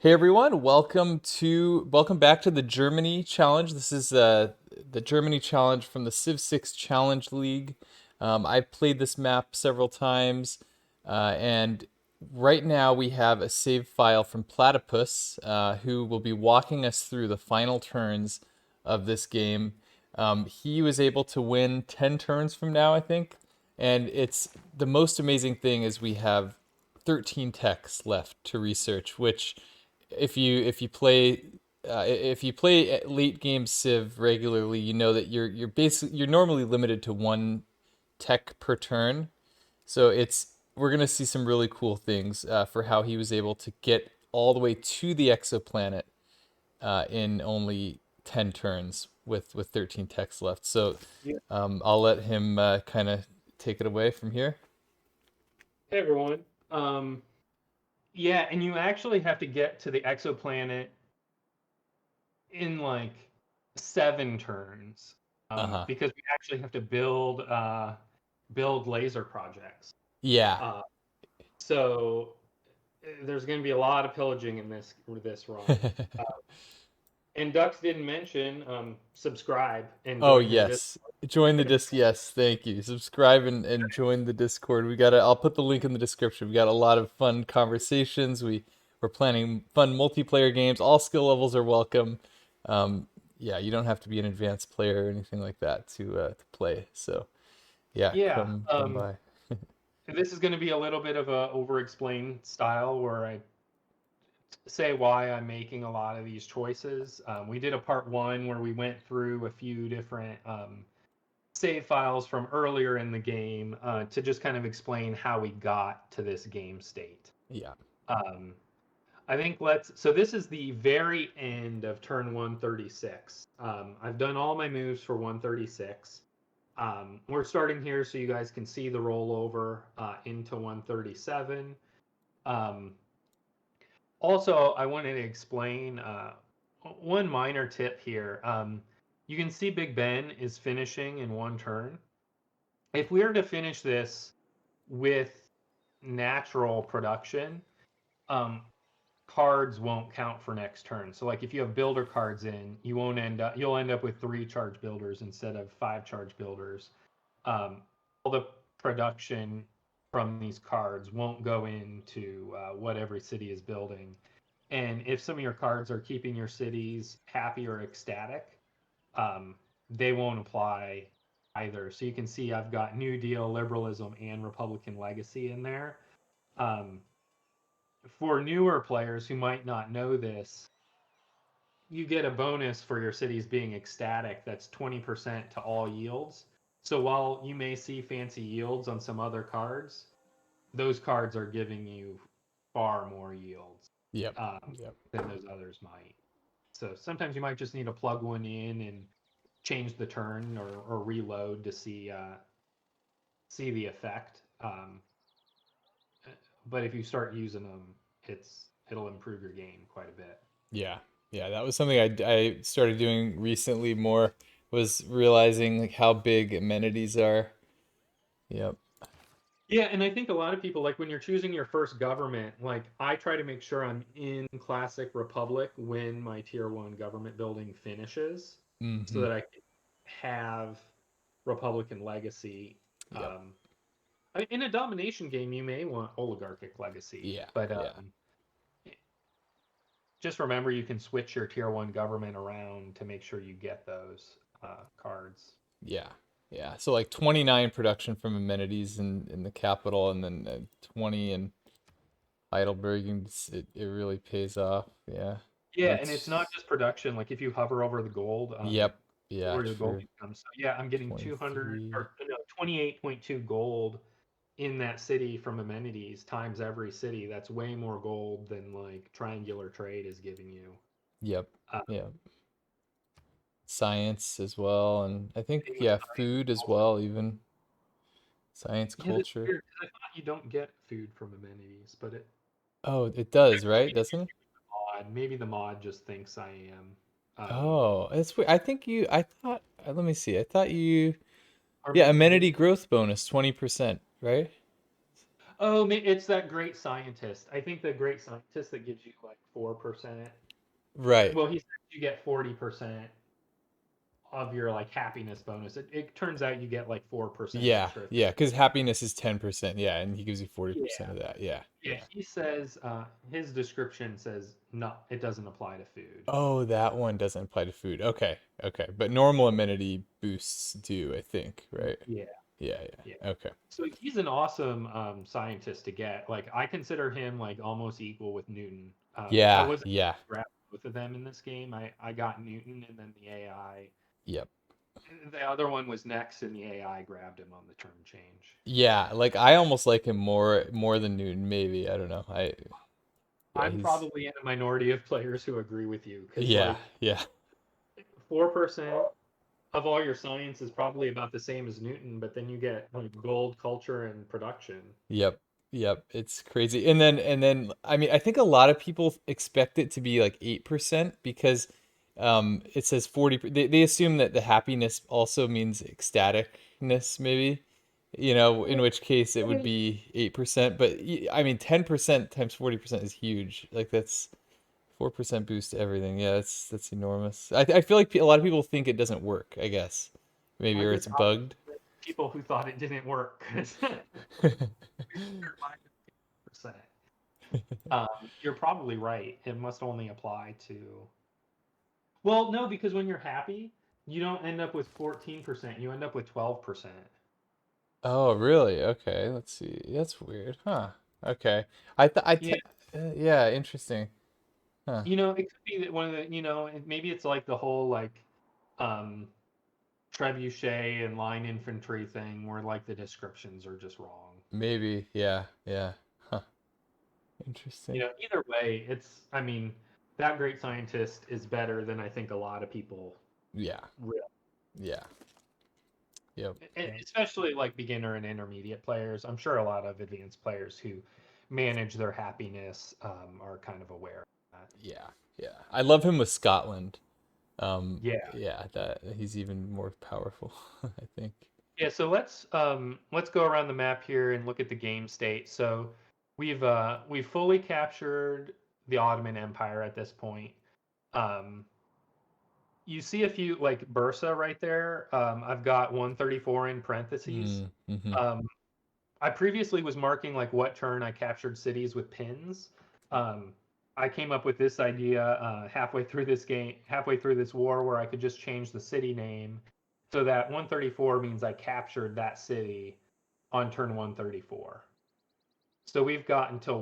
Hey everyone, welcome back to the Germany Challenge. This is the Germany Challenge from the Civ 6 Challenge League. I've played this map several times, and right now we have a save file from Platypus, who will be walking us through the final turns of this game. He was able to win 10 turns from now, I think, and it's the most amazing thing is we have 13 techs left to research, which if you play late game Civ regularly, you know that you're normally limited to one tech per turn. So we're gonna see some really cool things for how he was able to get all the way to the exoplanet in only 10 turns with 13 techs left. So Yeah. I'll let him kind of take it away from here. Hey everyone. Um, yeah, and you actually have to get to the exoplanet in like 7 turns, Uh-huh. because we actually have to build laser projects. Yeah. Uh, so there's going to be a lot of pillaging in this run. Uh, and Dux didn't mention subscribe and Oh join his yes. Join the disc. Yes, thank you. Subscribe and join the Discord. I'll put the link in the description. We got a lot of fun conversations. We're planning fun multiplayer games. All skill levels are welcome. Um, yeah, you don't have to be an advanced player or anything like that to play. So yeah, Yeah. come by. This is going to be a little bit of a over-explained style where I say why I'm making a lot of these choices. We did a part one where we went through a few different save files from earlier in the game to just kind of explain how we got to this game state. Yeah. Um, I think so this is the very end of turn 136. I've done all my moves for 136. We're starting here so you guys can see the rollover into 137. Um, Also, I wanted to explain one minor tip here. You can see Big Ben is finishing in 1 turn. If we were to finish this with natural production, um, cards won't count for next turn. So, like if you have builder cards in, you'll end up with 3 charge builders instead of 5 charge builders. All the production from these cards won't go into what every city is building. And if some of your cards are keeping your cities happy or ecstatic, um, they won't apply either. So you can see I've got New Deal, liberalism, and Republican legacy in there. Um, for newer players who might not know this, you get a bonus for your cities being ecstatic that's 20% to all yields. So while you may see fancy yields on some other cards, those cards are giving you far more yields Yep. Yep. than those others might. So sometimes you might just need to plug one in and change the turn or reload to see the effect. But if you start using them, it'll improve your game quite a bit. Yeah. Yeah, that was something I started doing recently more was realizing like how big amenities are. Yep. Yeah, and I think a lot of people, like when you're choosing your first government, like I try to make sure I'm in Classic Republic when my tier one government building finishes so Mm-hmm. that I can have Republican legacy. Yep. In a domination game, you may want oligarchic legacy, Yeah. but Yeah. just remember you can switch your tier one government around to make sure you get those cards. Yeah. Yeah. So like 29 production from amenities in the capital and then 20 in Heidelberg. And it really pays off. Yeah. Yeah, and it's not That's, just production. Like if you hover over the gold, yep. Yeah. where the gold True. comes. So yeah, I'm getting 200 23. or no 28.2 gold in that city from amenities times every city. That's way more gold than like triangular trade is giving you. Yep. Uh, Yeah. Science as well. And I think, Same with yeah, science food as also. well, even science Yeah, that's culture. weird 'cause I thought you don't get food from amenities, but Oh, it does, right? Doesn't it? maybe the mod just thinks I am. Oh, it's weird. I think I thought, let me see. I thought you, Or yeah, maybe amenity growth bonus, 20%, right? Oh, it's that great scientist. I think the great scientist that gives you like 4%. Right. Well, he says you get 40% of your like happiness bonus. It turns out you get like 4% Yeah, extra. yeah, because happiness is 10%. Yeah, and he gives you Yeah. 40% of that. Yeah, Yeah, yeah. he says his description says no, it doesn't apply to food. Oh, that one doesn't apply to food. Okay, okay. But normal amenity boosts do, I think, right? Yeah, Yeah, yeah. yeah. Okay. So he's an awesome scientist to get. Like I consider him like almost equal with Newton. I Yeah, wasn't yeah. grab both of them in this game. I got Newton and then the AI. Yep. The other one was next, and the AI grabbed him on the turn change. Yeah, like I almost like him more than Newton, maybe. I don't know. Yeah, I'm he's probably in a minority of players who agree with you because yeah, like yeah. 4% of all your science is probably about the same as Newton, but then you get like gold, culture, and production. Yep. Yep. It's crazy. And then I mean, I think a lot of people expect it to be like 8% because it says 40 they assume that the happiness also means ecstaticness maybe. You know, in which case it would be 8%, but I mean 10% times 40% is huge. Like that's 4% boost to everything. Yeah, that's enormous. I feel like a lot of people think it doesn't work, I guess. Maybe I or would it's bugged. people who thought it didn't work. Percent. You're probably right. It must only apply to. Well, no, because when you're happy, you don't end up with 14%. You end up with 12%. Oh, really? Okay, let's see. That's weird. Huh. Okay. I th I Yeah, te Yeah, interesting. Huh. it could be that one of the, maybe it's like the whole like um trebuchet and line infantry thing where like the descriptions are just wrong. Maybe. Yeah. Yeah. Huh. Interesting. Either way, I mean, that great scientist is better than I think a lot of people Yeah. real, Yeah. Yep. Yep. especially like beginner and intermediate players. I'm sure a lot of advanced players who manage their happiness are kind of aware of that. Yeah. Yeah. I love him with Scotland. Yeah. Yeah, that he's even more powerful, I think. Yeah, so let's go around the map here and look at the game state. So we've fully captured the Ottoman Empire at this point. Um, you see a few like Bursa right there. I've got 134 in parentheses. Mm, mm-hmm. Um, I previously was marking like what turn I captured cities with pins. Um, I came up with this idea halfway through this war, where I could just change the city name so that 134 means I captured that city on turn 134. So we've got until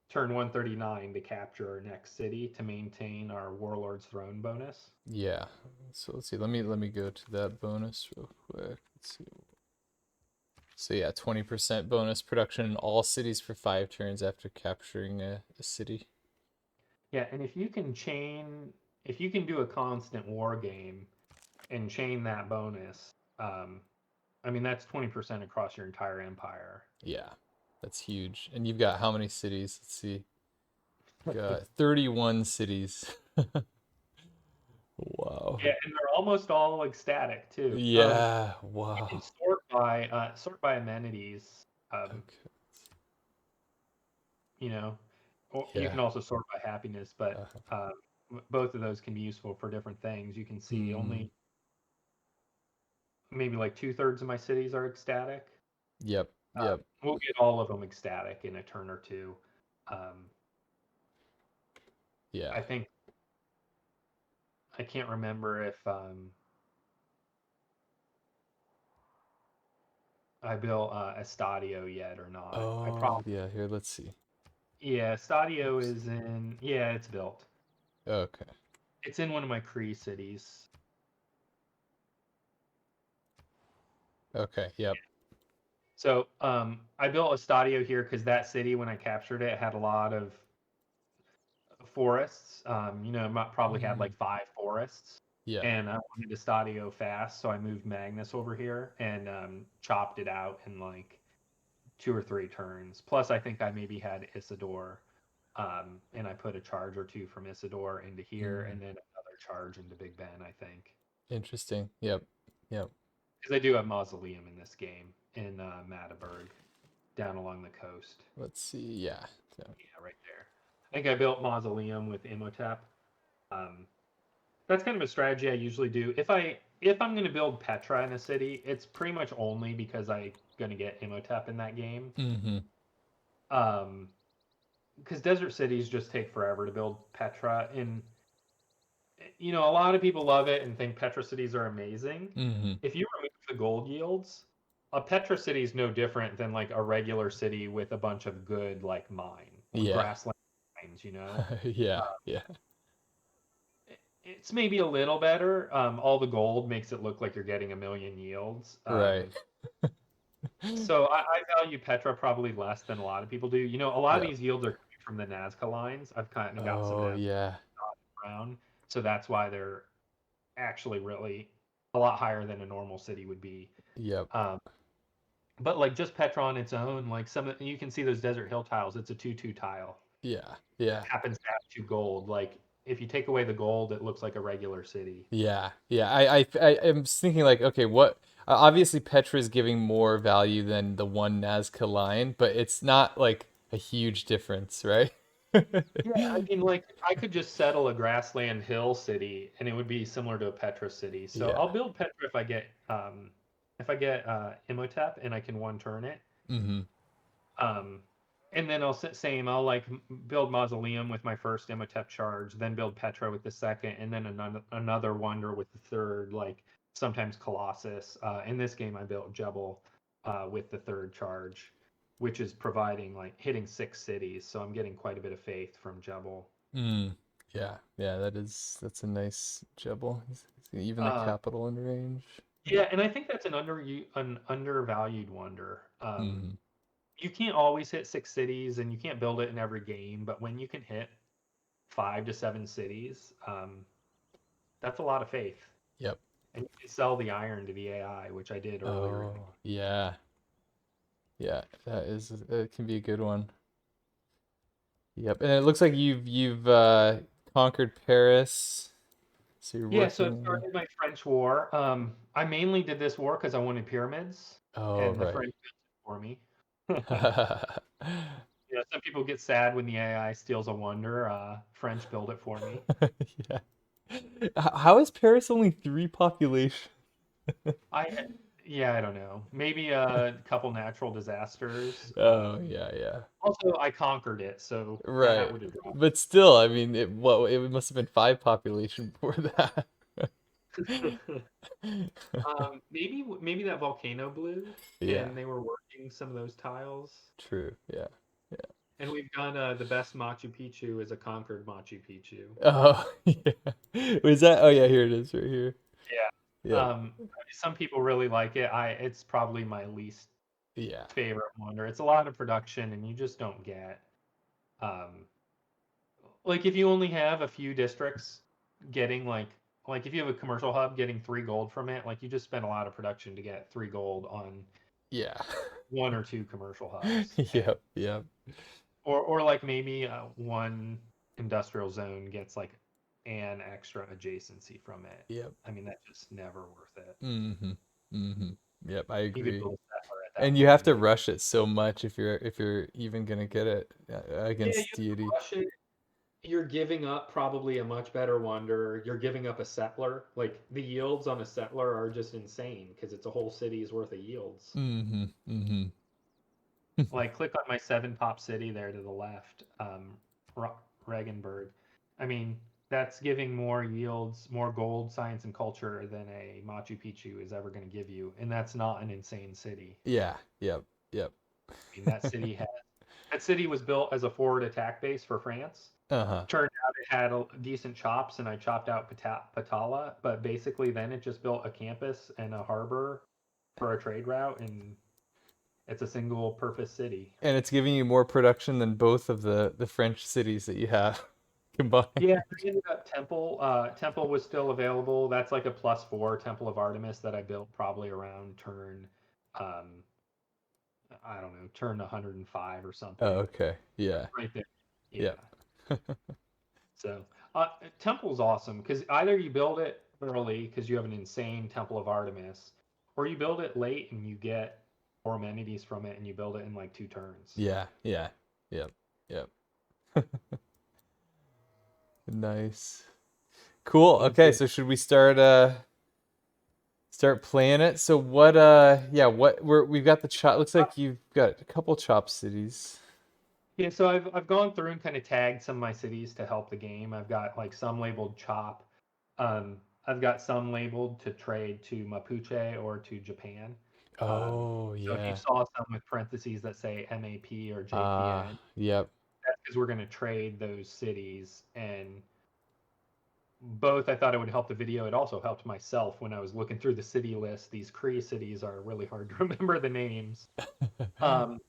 turn 139 to capture our next city to maintain our Warlord's Throne bonus. Yeah. So let's see. Let me go to that bonus real quick. Let's see. So yeah, 20% bonus production in all cities for 5 turns after capturing a city. Yeah, and if you can do a constant war game and chain that bonus, I mean that's 20% across your entire empire. Yeah, that's huge. And you've got how many cities? Let's see. Got 31 cities. Wow. Yeah, and they're almost all ecstatic too. Yeah, You can wow. sort by amenities. Okay. You know, or you Yeah. can also sort by happiness, but Uh, both of those can be useful for different things. You can see hmm. only maybe like 2/3 of my cities are ecstatic. Yep. Yep. We'll get all of them ecstatic in a turn or two. Um, Yeah. I think I can't remember if I built Estadio yet or not. I Oh, probably yeah. Here, let's see. Yeah, Estadio Oops. is in. Yeah, it's built. Okay. It's in one of my Cree cities. Okay. Yep. So I built Estadio here because that city, when I captured it, had a lot of forests. Probably had Mm, like 5 forests, yeah. and I wanted Estadio fast, so I moved Magnus over here and chopped it out in like 2 or 3 turns. Plus, I think I maybe had Isidore, and I put a charge or two from Isidore into here, Mm, and then another charge into Big Ben, I think. interesting. Yep. Yep. Because I do have Mausoleum in this game in Magdeburg. down along the coast. Let's see. Yeah. So, Yeah, right there. I think I built Mausoleum with Imhotep. Um, that's kind of a strategy I usually do. If I'm going to build Petra in a city, it's pretty much only because I'm going to get Imhotep in that game. mm-hmm. Um, because desert cities just take forever to build Petra, and a lot of people love it and think Petra cities are amazing. Mm-hmm. If you remove the gold yields, a Petra city is no different than like a regular city with a bunch of good like Yeah. grassland mines. Yeah. Yeah. It's maybe a little better. All the gold makes it look like you're getting a million yields. Right. So I value Petra probably less than a lot of people do. A lot of Yeah. these yields are coming from the Nazca lines. I've kind of got some Oh, Nazca yeah. around, so that's why they're actually really a lot higher than a normal city would be. Yep. Um, but like just Petra on its own, like you can see those desert hill tiles. It's a 2-2 tile. Yeah. Yeah. Happens to have 2 gold. Like if you take away the gold, it looks like a regular city. Yeah. Yeah. I am thinking like, okay, what? Obviously, Petra is giving more value than the one Nazca line, but it's not like a huge difference, right? Yeah, I mean, like I could just settle a grassland hill city, and it would be similar to a Petra city. So Yeah. I'll build Petra if I get Imhotep and I can one turn it. Mm-hmm. Um, and then I'll like build Mausoleum with my first Imhotep charge, then build Petra with the second, and then another wonder with the third, like sometimes Colossus. In this game, I built Jebel with the third charge, which is providing like hitting 6 cities. So I'm getting quite a bit of faith from Jebel. Mm. Yeah. Yeah. That's a nice jebel. Even the Uh, capital in range. yeah, and I think that's an undervalued wonder. Mm. You can't always hit 6 cities, and you can't build it in every game, but when you can hit 5 to 7 cities, that's a lot of faith. Yep. And you can sell the iron to the AI, which I did earlier in the Oh, yeah. Yeah. That can be a good one. Yep. And it looks like you've conquered Paris. So you're Yeah, so I working. started my French War. I mainly did this war because I wanted pyramids, Oh, and the right. French built it for me. Some people get sad when the AI steals a wonder. French build it for me. Yeah. How is Paris only three population? I, yeah, I don't know. Maybe a couple natural disasters. Oh, yeah, yeah. Also, I conquered it, so that Right. would have dropped. But still, I mean, it must have been five population before that. Maybe that volcano blew, Yeah, and they were working some of those tiles. true. Yeah. Yeah. And we've done the best Machu Picchu is a conquered Machu Picchu. Oh, yeah. Was that? Oh, yeah, here it is right here. Yeah. Yep. Some people really like it. It's probably my least Yeah. favorite wonder. It's a lot of production, and you just don't get. Um, like if you only have a few districts getting like if you have a commercial hub getting 3 gold from it, like you just spend a lot of production to get 3 gold on Yeah. one or two commercial hubs, Yep. Yep. or like maybe one industrial zone gets like an extra adjacency from it. Yep. I mean, that's just never worth it. Mm-hmm. Mm-hmm. Yep, I You could agree. build a settler at And that you point have and to be like, rush it so much if you're even gonna get it yeah, against you have to deity. rush it. You're giving up probably a much better wonder. You're giving up a settler. Like the yields on a settler are just insane because it's a whole city's worth of yields. Mm-hmm. Mm-hmm. Like click on my 7 pop city there to the left, Regenburg. I mean, that's giving more yields, more gold, science, and culture than a Machu Picchu is ever going to give you, and that's not an insane city. Yeah. Yep. Yep. I mean, that city was built as a forward attack base for France. Uh-huh. Turned out it had decent chops, and I chopped out Patala, but basically then it just built a campus and a harbor for a trade route, and it's a single purpose city. And it's giving you more production than both of the French cities that you have combined. Yeah, I ended up Temple. Temple was still available. That's like a +4 Temple of Artemis that I built probably around turn, um, I don't know, turn 105 or Oh, something. okay. Yeah. Right there. Yeah. Yeah. So Temple's awesome because either you build it early because you have an insane Temple of Artemis, or you build it late and you get four amenities from it, and you build it in like 2 turns. Yeah, yeah, yep, yep. Nice. Cool. Let's Okay, do so should we start playing it? So what yeah, we've got the chop, looks like you've got a couple chop cities. Yeah, so I've gone through and kind of tagged some of my cities to help the game. I've got like some labeled chop. I've got some labeled to trade to Mapuche or to Japan. Oh, So if you yeah. saw some with parentheses that say MAP or JPN, Yep. that's because we're going to trade those cities. And both, I thought it would help the video. It also helped myself when I was looking through the city list. These Cree cities are really hard to remember the names. Um,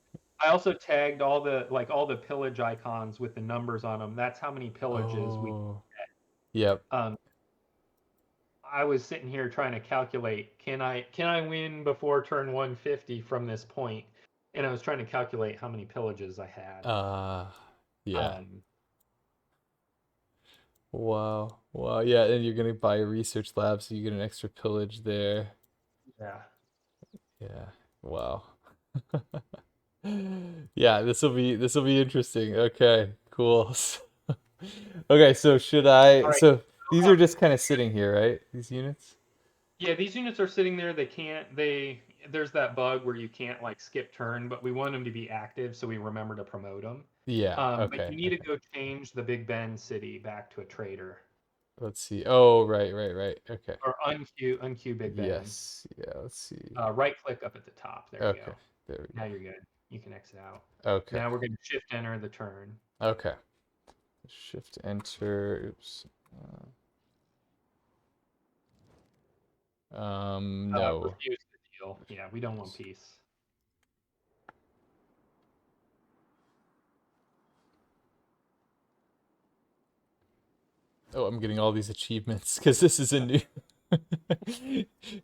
I also tagged all the pillage icons with the numbers on them. That's how many pillages we. Oh, yep. Um, I was sitting here trying to calculate can I win before turn 150 from this point, and I was trying to calculate how many pillages I had. Uh, yeah. Um, Wow. Wow. Yeah, and you're gonna buy a research lab, so you get an extra pillage there. yeah. Yeah. Wow. Yeah, this will be interesting. Okay, cool. Okay, so should All I right. so these are just kind of sitting here, right? These units? Yeah, these units are sitting there. They can't. There's that bug where you can't like skip turn, but we want them to be active, so we remember to promote them. Yeah, But okay, you need to okay. go change the Big Ben city back to a trader Let's see. Oh, right, right, right. Okay. or unqueue Big Ben. Yes. Yeah, let's see. Right click up at the top. There you Okay. go. There we Now go. you're good. You can exit out. Okay. Now we're going to shift enter the turn. Okay. Shift enter. Oops. No. Refuse the deal. Yeah, we don't want peace. Oh, I'm getting all these achievements because this is a new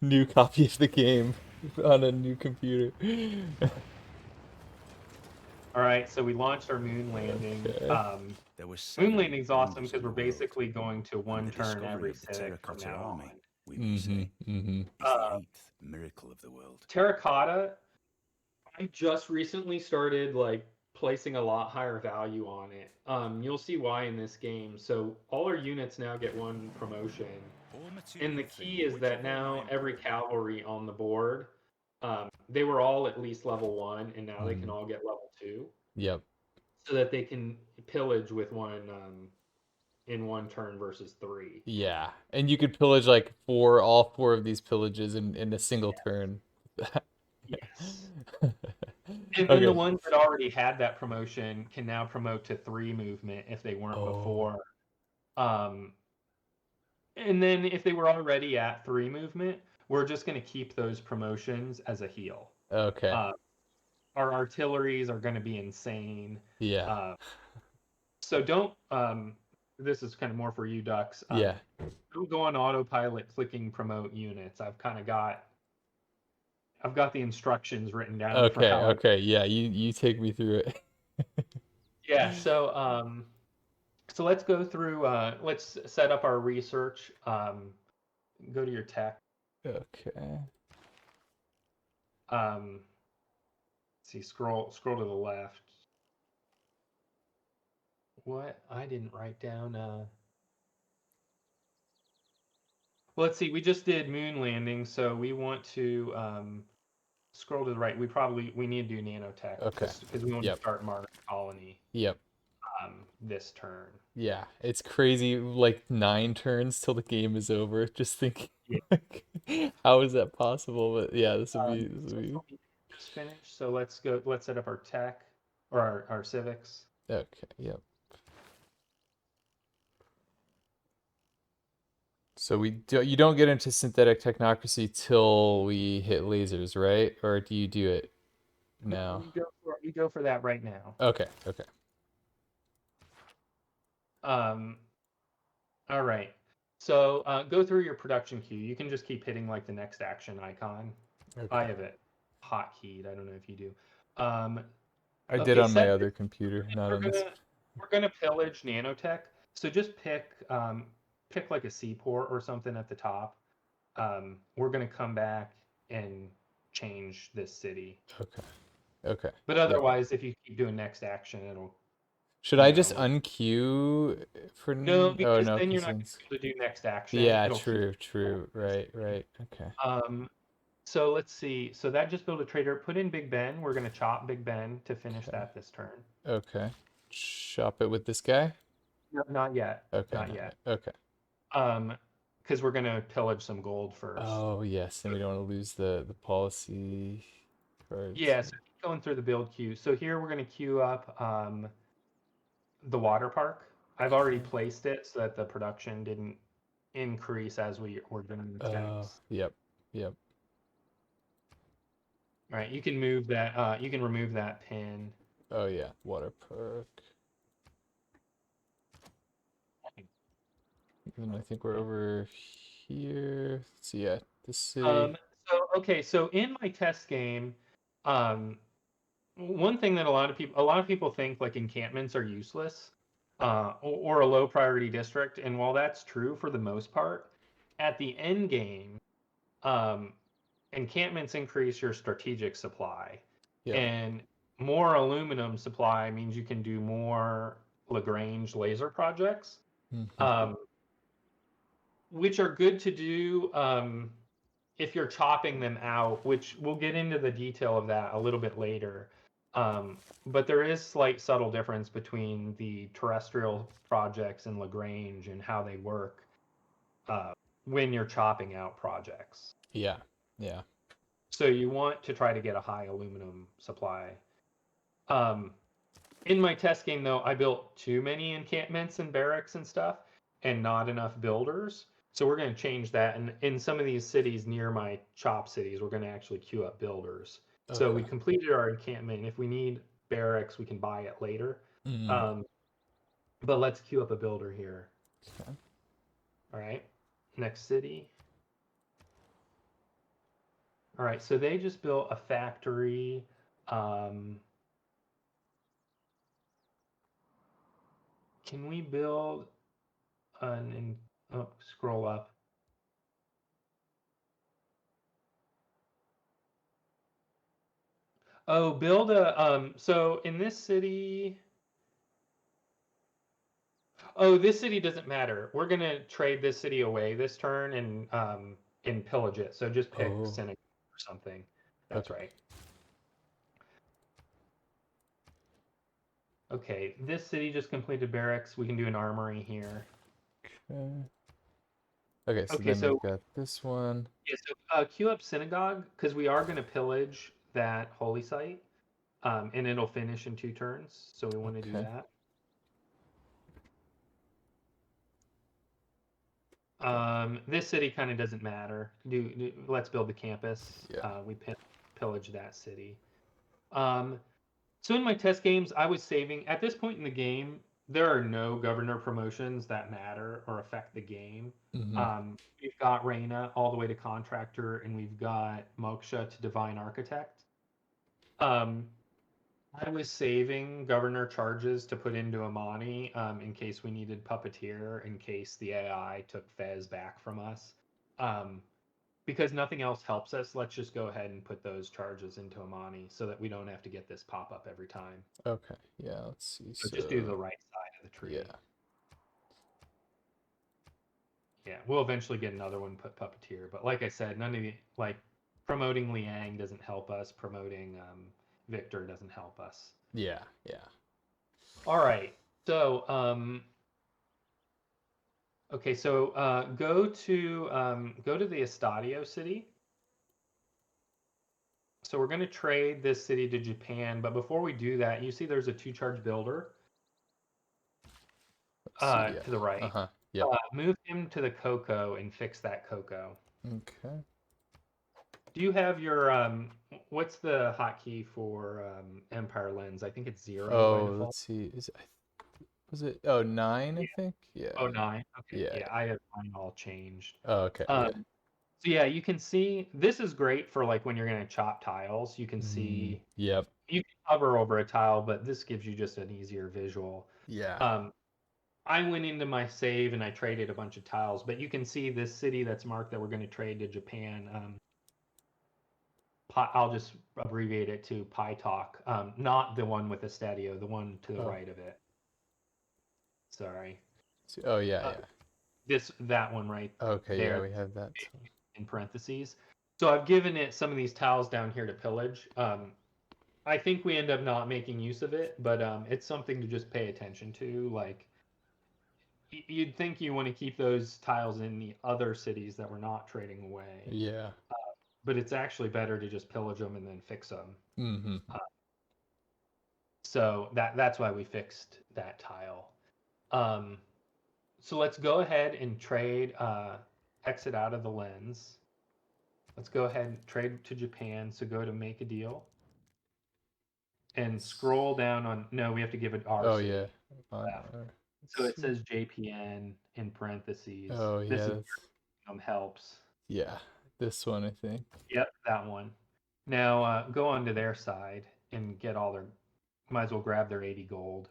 new copy of the game on a new computer. All right, so we launched our moon landing. Okay. There were Moon 7 landing's awesome wonders because in we're the world, basically going to and one the turn discovery every of the civic from terracotta now on. army, we may say, is Uh, the 8th miracle of the world. Terracotta, I just recently started like placing a lot higher value on it. You'll see why in this game. So all our units now get one promotion, All and the material key things is which that of all my now every employment. cavalry on the board, they were all at least level 1, and now they can Mhm. all get level 2, Yep. so that they can pillage with one in one turn versus three. Yeah. And you could pillage like all four of these pillages in a single turn. Yes. And then the Okay. ones that already had that promotion can now promote to 3 movement if they weren't Oh, before. Um, and then if they were already at 3 movement, we're just going to keep those promotions as a heal. okay. Uh, our artilleries are going to be insane. Yeah. Uh, so don't. This is kind of more for you, Ducks. Yeah. Don't go on autopilot clicking promote units. I've got the instructions written down for Okay. how I. Okay. Yeah, you take me through it. Yeah. So let's go through. Let's set up our research. Go to your tech. Okay. See, scroll to the left. What? I didn't write down. Well, let's see. We just did moon landing, so we want to scroll to the right. We need to do nanotech Okay. because we want to Yep. start Mars colony Yep. this turn. Yeah. It's crazy, like 9 turns till the game is over. Just thinking Yeah. like how is that possible? But yeah, this will be this So will be we just finished. So let's go. Let's set up our tech or our civics. okay. Yep. So you don't get into synthetic technocracy till we hit lasers, right? Or do you do it now? We go for that right now. Okay, okay. Um, all right. So go through your production queue. You can just keep hitting like the next action icon. I Okay. have it hotkeyed. I don't know if you do. Um, I did okay, on my set. other computer, not We're on this. gonna we're gonna pillage nanotech. So just pick like a seaport or something at the top. We're gonna come back and change this city. Okay. Okay. But Yep. otherwise, if you keep doing next action, it'll. Should You I know, just it'll- unqueue for No, oh because no, then you're because not going to be able to do next action. yeah, It'll keep. true. Right. Okay. So let's see. So that just built a trader. Put in Big Ben. We're going to chop Big Ben to finish Okay. that this turn. Okay. Shop it with this guy? No, not yet. Okay, Not not yet. yet. Okay. Because we're going to pillage some gold first. Oh yes, and we don't want to lose the policy cards. Yeah, so keep going through the build queue. So here we're going to queue up the water park. I've already placed it so that the production didn't increase as we were doing the steps. Yep. All right, you can move that. You can remove that pin. Oh yeah, water park. Even I think we're over here. So yeah, the city. So in my test game, one thing that a lot of people think like encampments are useless, or a low priority district, and while that's true for the most part, at the end game, encampments increase your strategic supply, Yep. and more aluminum supply means you can do more Lagrange laser projects, which are good to do if you're chopping them out, which we'll get into the detail of that a little bit later. But there is slight subtle difference between the terrestrial projects and Lagrange and how they work when you're chopping out projects. Yeah. So you want to try to get a high aluminum supply. In my test game, though, I built too many encampments and barracks and stuff and not enough builders. So we're going to change that. And in some of these cities near my chop cities, we're going to actually queue up builders. Okay. So we completed our encampment. If we need barracks, we can buy it later. But let's queue up a builder here. Okay. All right. Next city. All right. So they just built a factory. Can we build scroll up. Oh, build a so in this city. Oh, this city doesn't matter. We're gonna trade this city away this turn and pillage it. So just pick Senegal or something. That's right. Okay, this city just completed barracks. We can do an armory here. Okay, so then we've got this one. Yeah, so queue up synagogue because we are going to pillage that holy site, and it'll finish in 2 turns. So we want to do that. This city kind of doesn't matter. Let's build the campus. Yeah. We pillage that city. So in my test games, I was saving. At this point in the game, there are no governor promotions that matter or affect the game. We've got Reina all the way to contractor, and we've got Moksha to divine architect. I was saving governor charges to put into Amani in case we needed puppeteer, in case the AI took Fez back from us. Because nothing else helps us, let's just go ahead and put those charges into Amani so that we don't have to get this pop-up every time. Okay, yeah, let's see. So just do the right side of the tree. Yeah. Yeah, we'll eventually get another one, put puppeteer. But like I said, none of the, like, promoting Liang doesn't help us. Promoting Victor doesn't help us. Yeah. All right. So, okay, so go to the Estadio city. So we're going to trade this city to Japan, but before we do that, you see there's a 2-charge builder to the right. Yep. Move him to the Cocoa and fix that Cocoa. Okay. Do you have your what's the hotkey for Empire Lens? I think it's 0 by default. Let's see. Was it 9, I think? Yeah. 9. Okay. Yeah. I have mine all changed. Oh, okay. So yeah, you can see this is great for like when you're going to chop tiles. You can see. Yep. You can hover over a tile, but this gives you just an easier visual. Yeah. I went into my save and I traded a bunch of tiles, but you can see this city that's marked that we're going to trade to Japan. I'll just abbreviate it to PyTalk, not the one with the Stadio, the one to the Oh, right of it. Sorry. oh yeah, Uh, yeah. that one right Okay, yeah, there we have that. in parentheses. So I've given it some of these tiles down here to pillage. I think we end up not making use of it, but it's something to just pay attention to. Like, you'd think you want to keep those tiles in the other cities that we're not trading away, Yeah. but it's actually better to just pillage them and then fix them. Mm-hmm. So that's why we fixed that tile. Um, so let's go ahead and trade, exit out of the lens. Let's go ahead and trade to Japan. So go to make a deal and scroll down on, no, we have to give it our Oh city. yeah. Left. Let's So it see. says JPN in parentheses. Oh This yeah, is that's helps. yeah. This one, I think. Yep, that one. Now go on to their side and get all their, might as well grab their 80 gold.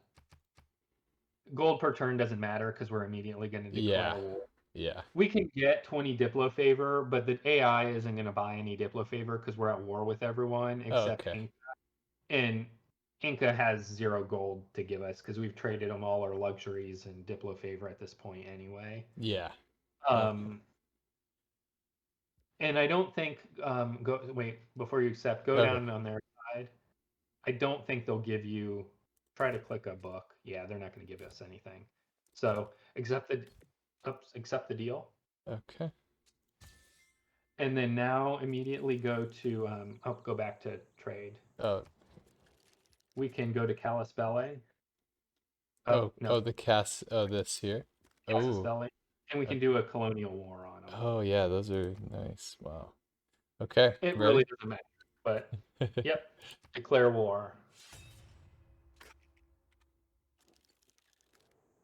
Gold per turn doesn't matter because we're immediately going to declare Yeah. war. Yeah. We can get 20 Diplo favor, but the AI isn't going to buy any Diplo favor because we're at war with everyone except Okay. Inca. And Inca has 0 gold to give us because we've traded them all our luxuries and Diplo favor at this point anyway. Yeah. And I don't think before you accept, go Okay. down on their side. I don't think they'll give you. Try to click a book. Yeah, they're not going to give us anything. So accept the deal, Okay. and then now immediately go to go back to trade. Oh. We can go to Kalispell. Oh. No, Oh, the cast. Oh, this here. Oh. Kalispell, and we can do a colonial war on them. Oh yeah, those are nice. Wow. Okay. It really Ready? doesn't matter, but yep, declare war.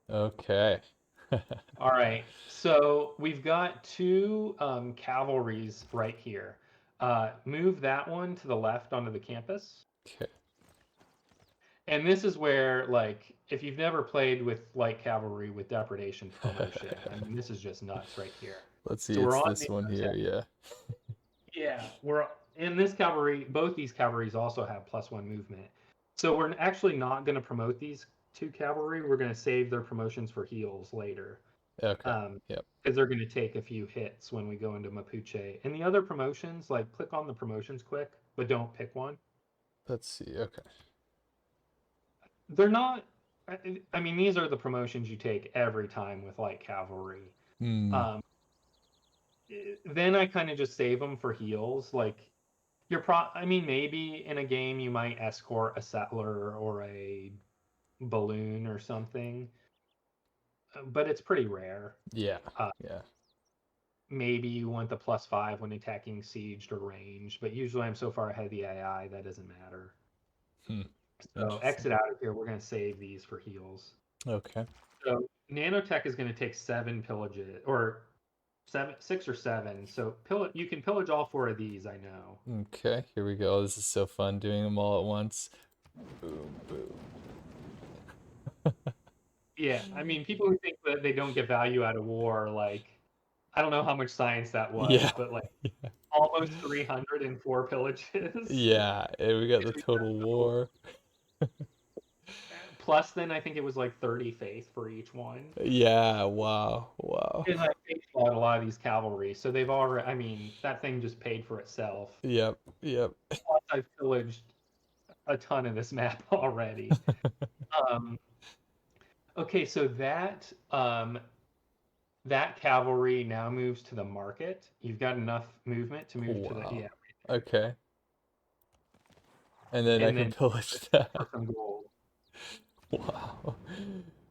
Okay. All right, so we've got 2 cavalries right here. Move that one to the left onto the campus. Okay. And this is where, like, if you've never played with light cavalry with depredation promotion, I mean, this is just nuts right here. Let's see. So we're It's on this one here. Nanotech. Yeah. Yeah, we're in this cavalry. Both these cavalries also have +1 movement. So we're actually not going to promote these 2 cavalry. We're going to save their promotions for heals later. Okay. Yep. Because they're going to take a few hits when we go into Mapuche. And the other promotions, like, click on the promotions quick, but don't pick one. Let's see. Okay. They're not. I mean, these are the promotions you take every time with light cavalry. Hmm. Then I kind of just save them for heals. Like, I mean, maybe in a game you might escort a settler or a balloon or something, but it's pretty rare. Yeah. Uh, Yeah. Maybe you want the +5 when attacking sieged or ranged, but usually I'm so far ahead of the AI that doesn't matter. Hmm. So Interesting. exit out of here. We're going to save these for heals. Okay. So nanotech is going to take 7 pillages, or 6 or 7. So you can pillage all 4 of these. I know. Okay. Here we go. This is so fun doing them all at once. Boom. Boom. Yeah, I mean, people who think that they don't get value out of war, like, I don't know how much science that was, Yeah. but like Yeah. almost 304 pillages. Yeah. And we got the Between total war. Plus, then I think it was like 30 faith for each one. Yeah. Wow. Wow. And I paid out a lot of these cavalry, so they've already. I mean, that thing just paid for itself. Yep. Yep. Plus, I've pillaged a ton of this map already. Okay, so that cavalry now moves to the market. You've got enough movement to move to the Wow. yeah, Okay. And then I and can then pillage that. for some gold. Wow.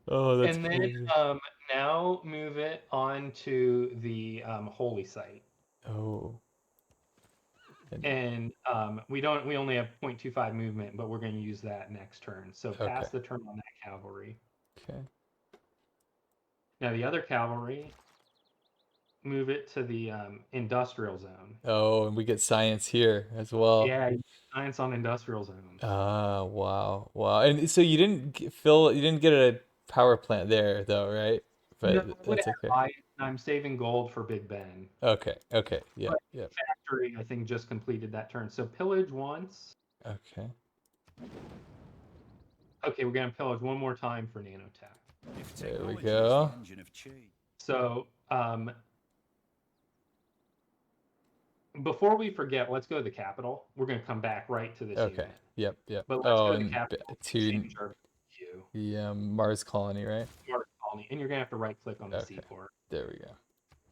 Oh, that's And then crazy. now move it onto the holy site. Oh. And we only have 0.25 movement, but we're going to use that next turn. So Okay. pass the turn on that cavalry. Okay. Now the other cavalry, move it to the industrial zone. Oh, and we get science here as well. Yeah, science on industrial zones. Ah, wow. Wow. And so you didn't get a power plant there though, right? No, But that's okay. I'm saving gold for Big Ben. Okay. Okay. Yep. But Yep. factory, I think, just completed that turn. So pillage once. Okay. Okay, we're gonna pillage one more time for nanotech. If There we technology is go. the engine of change. So before we forget, let's go to the capital. We're gonna come back right to this Okay. unit. Yep. Yep. But let's Oh, go to the and capital and to change our view. the Mars colony, right? Mars colony. And you're gonna have to right click on the Okay. seaport. There we go.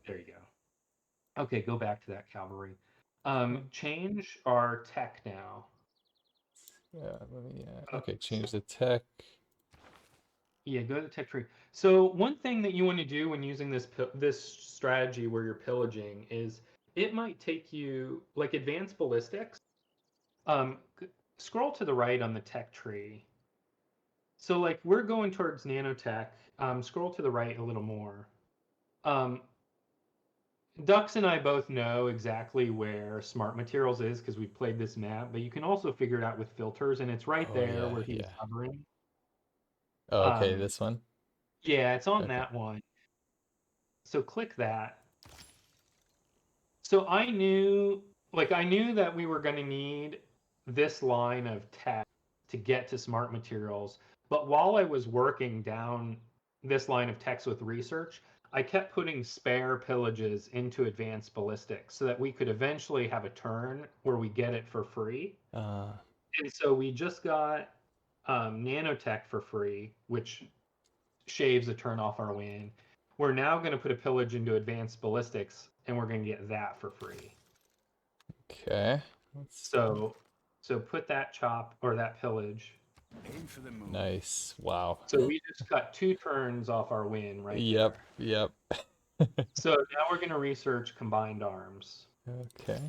There you go. Okay, go back to that cavalry. Okay. Change our tech now. Yeah. Let me. Uh, Okay. Change the tech. Yeah, go to the tech tree. So one thing that you want to do when using this strategy where you're pillaging is it might take you like advanced ballistics. Scroll to the right on the tech tree. So like we're going towards nanotech. Scroll to the right a little more. Um, Dux and I both know exactly where smart materials is because we've played this map, but you can also figure it out with filters, and it's right Oh there yeah. where he was Yeah. hovering. Oh, okay. Um, This one. yeah, it's on Okay. that one. So click that. So I knew that we were going to need this line of tech to get to smart materials. But while I was working down this line of text with research, I kept putting spare pillages into advanced ballistics so that we could eventually have a turn where we get it for free. Uh. And so we just got nanotech for free, which shaves a turn off our win. We're now going to put a pillage into advanced ballistics, and we're going to get that for free. Okay. Let's. So put that chop or that pillage. Aim for the moon. Nice. Wow. So we just cut 2 turns off our win right Yep. there. Yep. So now we're going to research combined arms. Okay.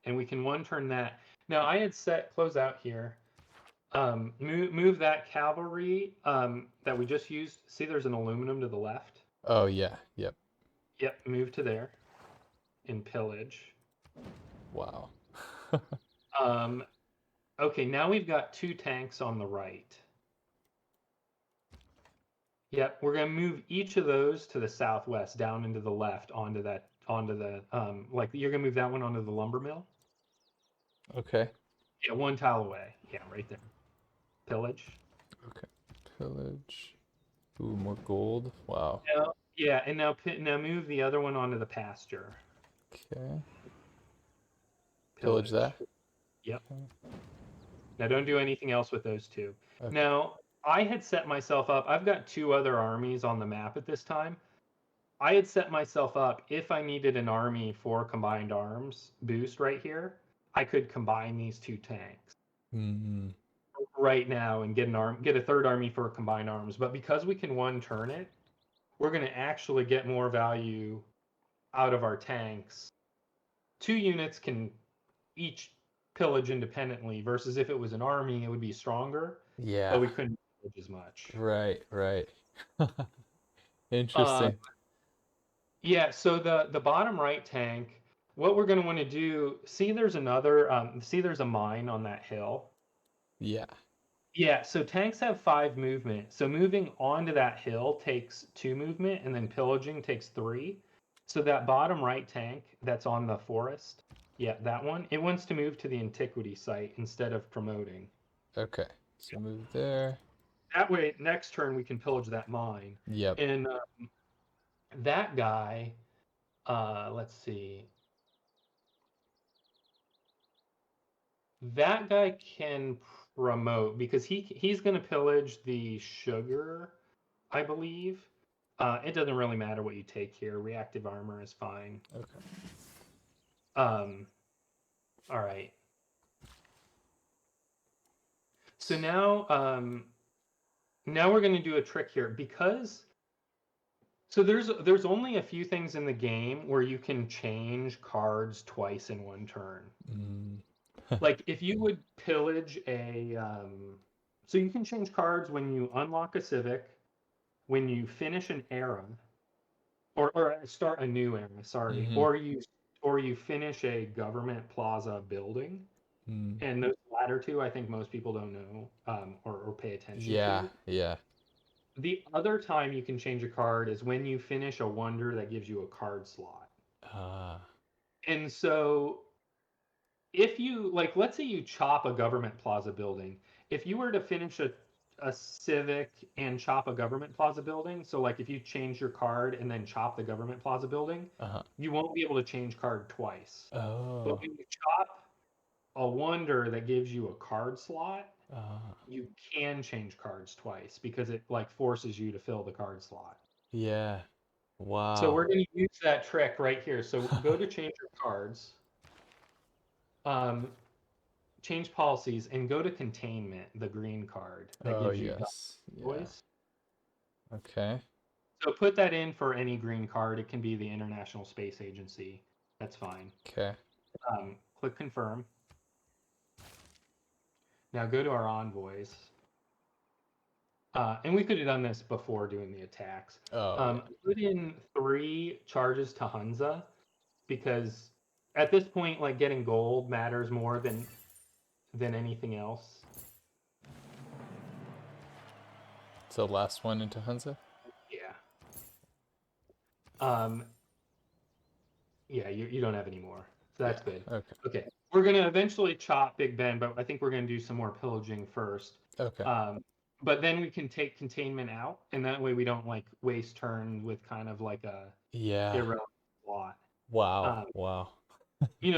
And we can one turn that. Now I had set close out here. Move that cavalry that we just used. See, there's an aluminum to the left. Oh yeah. Yep. Yep, move to there. In pillage. Wow. Okay, now we've got 2 tanks on the right. Yep, we're gonna move each of those to the southwest, down into the left, onto the like you're gonna move that one onto the lumber mill. Okay. Yeah, 1 tile away. Yeah, right there. Pillage. Okay. Pillage. Ooh, more gold. Wow. Yeah, and now move the other one onto the pasture. Okay. Pillage that. Yep. Okay. Now don't do anything else with those 2. Okay. Now I had set myself up. I've got 2 other armies on the map at this time. I had set myself up if I needed an army for combined arms boost right here, I could combine these 2 tanks right now and get a third army for combined arms. But because we can one turn it, we're going to actually get more value out of our tanks. 2 units can each pillage independently versus if it was an army, it would be stronger, Yeah. but we couldn't pillage as much. Right. Right. Uh, Interesting. Yeah, so the bottom right tank, what we're going to want to do, see there's a mine on that hill. Yeah. Yeah, so tanks have 5 movement. So moving onto that hill takes 2 movement, and then pillaging takes 3. So that bottom right tank that's on the forest, yeah, that one, it wants to move to the antiquity site instead of promoting. Okay. So move there. That way, next turn we can pillage that mine. Yep. And that guy, let's see. That guy can promote because he's going to pillage the sugar, I believe. It doesn't really matter what you take here. Reactive armor is fine. Okay. All right. So now we're going to do a trick here because so there's only a few things in the game where you can change cards twice in one turn. Like if you would pillage so you can change cards when you unlock a civic, when you finish an era, or start a new era, sorry, or you finish a government plaza building. And those latter 2, I think most people don't know or pay attention Yeah. to. Yeah. The other time you can change a card is when you finish a wonder that gives you a card slot. Ah. And so if you like, let's say you chop a government plaza building. If you were to finish a civic and chop a government plaza building, so like if you change your card and then chop the government plaza building, Uh-huh. you won't be able to change card twice. But Oh. when you chop a wonder that gives you a card slot, Ah. you can change cards twice because it like forces you to fill the card slot. Yeah. So Wow. we're going to use that trick right here. So go to change your cards, um, change policies, and go to containment, the green card that Oh, gives you yes. Yeah. voice. Okay. So put that in for any green card. It can be the International Space Agency. That's fine. Okay. Click confirm. Now go to our envoys. And we could have done this before doing the attacks. Oh, yeah. Put in 3 charges to Hunza because at this point, like getting gold matters more than anything else. So last one into Hunza? Yeah. Um, yeah, you don't have any more. So that's Yeah. good. Okay. Okay. We're going to eventually chop Big Ben, but I think we're going to do some more pillaging first. Okay. But then we can take containment out, and that way we don't like waste turn with kind of like a Yeah. irrelevant plot. Wow. Um, Wow.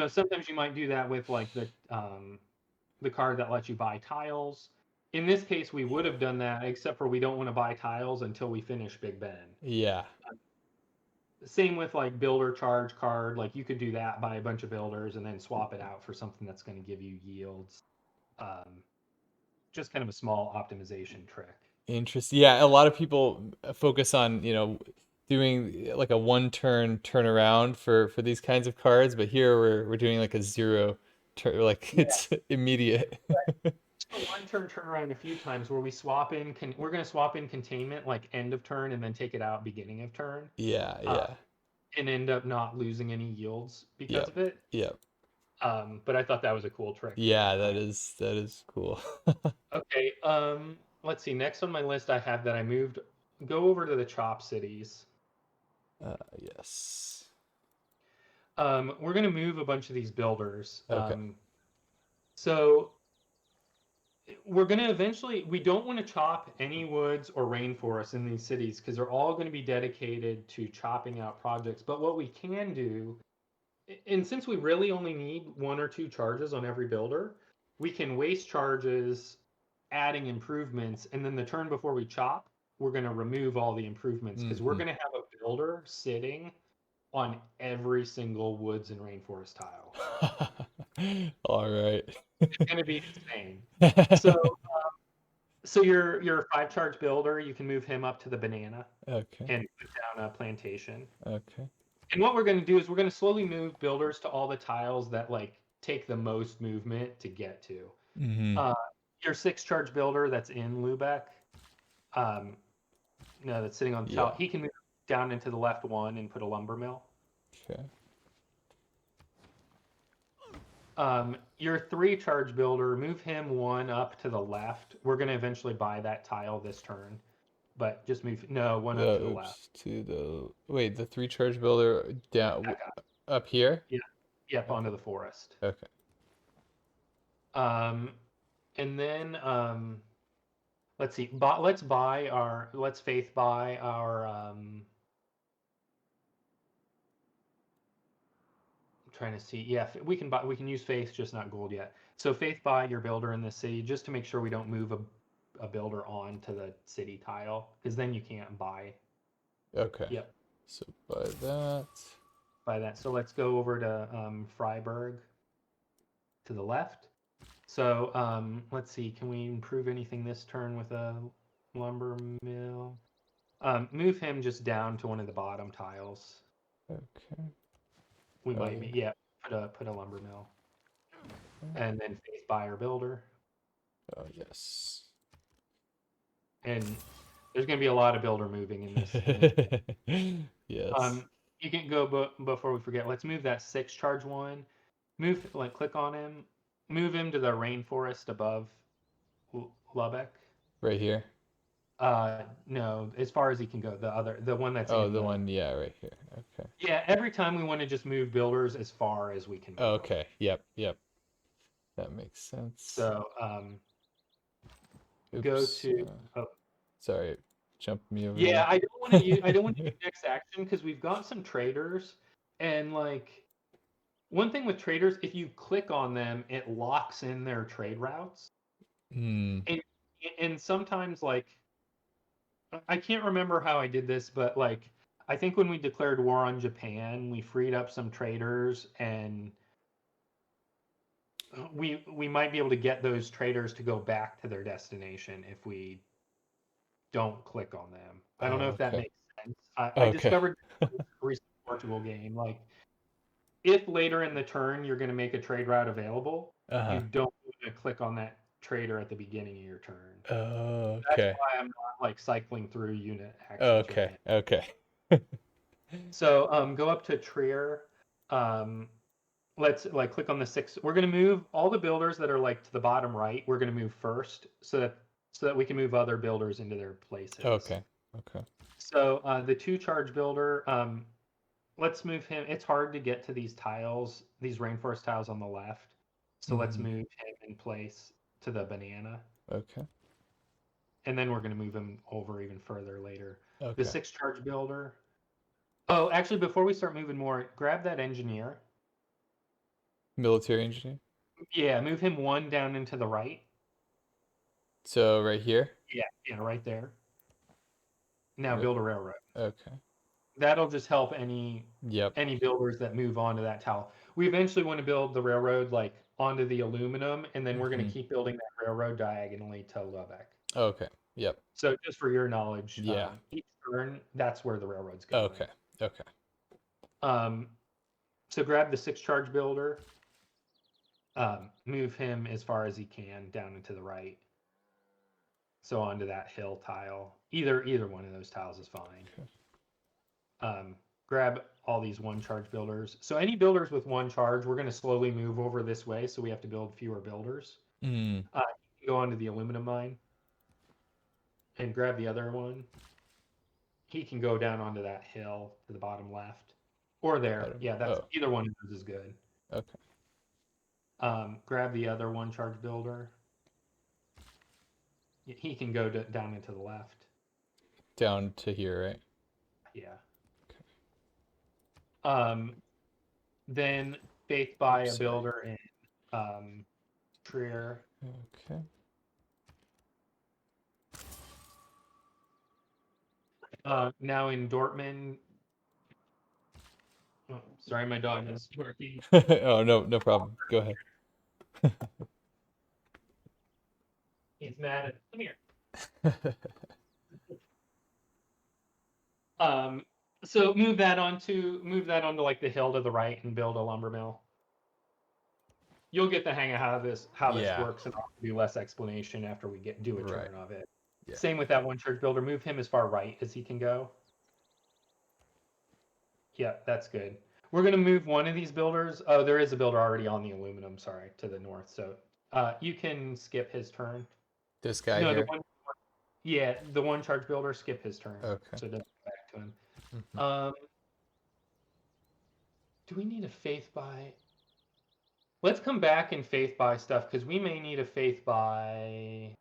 Sometimes you might do that with like the card that lets you buy tiles. In this case, we would have done that, except for we don't want to buy tiles until we finish Big Ben. Yeah. Same with like builder charge card. Like you could do that, buy a bunch of builders, and then swap it out for something that's going to give you yields. Just kind of a small optimization trick. Interesting. Yeah, a lot of people focus on, doing like a one turn turnaround for these kinds of cards, but here we're doing like a zero turn, like Yeah. it's immediate. A one turn turnaround a few times where we swap in. We're going to swap in containment like end of turn and then take it out beginning of turn. Yeah, Uh, yeah. and end up not losing any yields because Yep. of it. Yep. But I thought that was a cool trick. Yeah, that is cool. Okay. Let's see. Next on my list, I have that I moved. Go over to the chop cities. Yes. We're gonna move a bunch of these builders. Okay. So we're gonna eventually. We don't want to chop any woods or rainforests in these cities because they're all going to be dedicated to chopping out projects. But what we can do, and since we really only need 1 or 2 charges on every builder, we can waste charges adding improvements, and then the turn before we chop, we're going to remove all the improvements because we're Hmm. going to have a builder sitting on every single woods and rainforest tile. All right. It's going to be insane. So, so your 5 charge builder, you can move him up to the banana Okay. and put down a plantation. Okay. And what we're going to do is we're going to slowly move builders to all the tiles that like take the most movement to get to. Hmm. Your 6 charge builder that's in Lubeck, no, that's sitting on the tile. Yeah. He can move down into the left 1 and put a lumber mill. Okay. Your 3 charge builder, move him 1 up to the left. We're going to eventually buy that tile this turn, but just move 1 up to the left. Wait, the 3 charge builder down up here? Yeah, yep, Okay. onto the forest. Okay. And then let's see. Let's faith buy our. I'm trying to see. Yeah, we can use faith, just not gold yet. So faith buy your builder in the city just to make sure we don't move a builder on to the city tile because then you can't buy. Okay. Yep. So by that. By that. So let's go over to Freiburg to the left. So let's see. Can we improve anything this turn with a lumber mill? Move him just down to one of the bottom tiles. Okay. We might be, yeah. Put a lumber mill, and then faith buyer builder. Oh yes. And there's going to be a lot of builder moving in this. Yes. You can go, before we forget. Let's move that 6 charge 1. Click on him. Move him to the rainforest above Lubbock. Right here. No, as far as he can go. The one that's Oh, in the one, yeah, right here. Okay. Yeah, every time we want to just move builders as far as we can move them. Okay. Yep. Yep. That makes sense. So go Oops. to. Oh, Sorry. Jump me over yeah, there. I don't want to use. I don't want to do next action because we've got some traders, and like one thing with traders, if you click on them, it locks in their trade routes, Hmm. and sometimes like I can't remember how I did this, but like I think when we declared war on Japan, we freed up some traders and we might be able to get those traders to go back to their destination if we don't click on them. I don't know Oh, if that okay. makes sense. I Okay. discovered this in a recent Portugal game, like if later in the turn you're going to make a trade route available, you Uh-huh. don't want to click on that trader at the beginning of your turn. Oh, That's okay. why I'm not like cycling through unit actions right Okay. now. Okay. So go up to Trier. Um, let's like click on the six. We're going to move all the builders that are like to the bottom right. We're going to move first so that we can move other builders into their places. Okay. Okay. So the two charge builder, let's move him. It's hard to get to these tiles, these rainforest tiles on the left. So let's Hmm. move him in place to the banana. Okay. And then we're going to move him over even further later. The Okay. six charge builder. Oh, actually, before we start moving more, grab that engineer. Military engineer. Yeah, move him one down into the right. So right here. Yeah, right there. Now Right. build a railroad. Okay. That'll just help any Yep. builders that move onto that tile. We eventually want to build the railroad like onto the aluminum, and then we're going to Hmm. keep building that railroad diagonally to Lubeck. Okay. Yep. So just for your knowledge, Yeah. each turn, that's where the railroad's going. Okay. Okay. Um, so grab the six charge builder, move him as far as he can down into the right. So onto that hill tile. Either one of those tiles is fine. Grab all these one charge builders. So any builders with one charge, we're going to slowly move over this way. So we have to build fewer builders. Mm. You can go onto the aluminum mine and grab the other one. He can go down onto that hill to the bottom left, or there. Yeah, that's Oh. either one of those is good. Okay. Grab the other one charge builder. He can go down into the left. Down to here, right? Yeah. Then faith by a Sorry. builder in Trier. Okay. Now in Dortmund. Oh, sorry, my dog is barking. Oh, no problem. Go ahead. He's mad at. Come here. So move that onto like the hill to the right and build a lumber mill. You'll get the hang of how this Yeah. works, and I'll do less explanation after we do a Right. turn of it. Yeah. Same with that one church builder. Move him as far right as he can go. Yeah, that's good. We're gonna move one of these builders. Oh, there is a builder already on the aluminum. Sorry, to the north. So you can skip his turn. This guy No, here. the one. Yeah, the one charge builder. Skip his turn. Okay. So it doesn't go back to him. Mhm. Do we need a faith by? Let's come back and faith by stuff because we may need a faith by.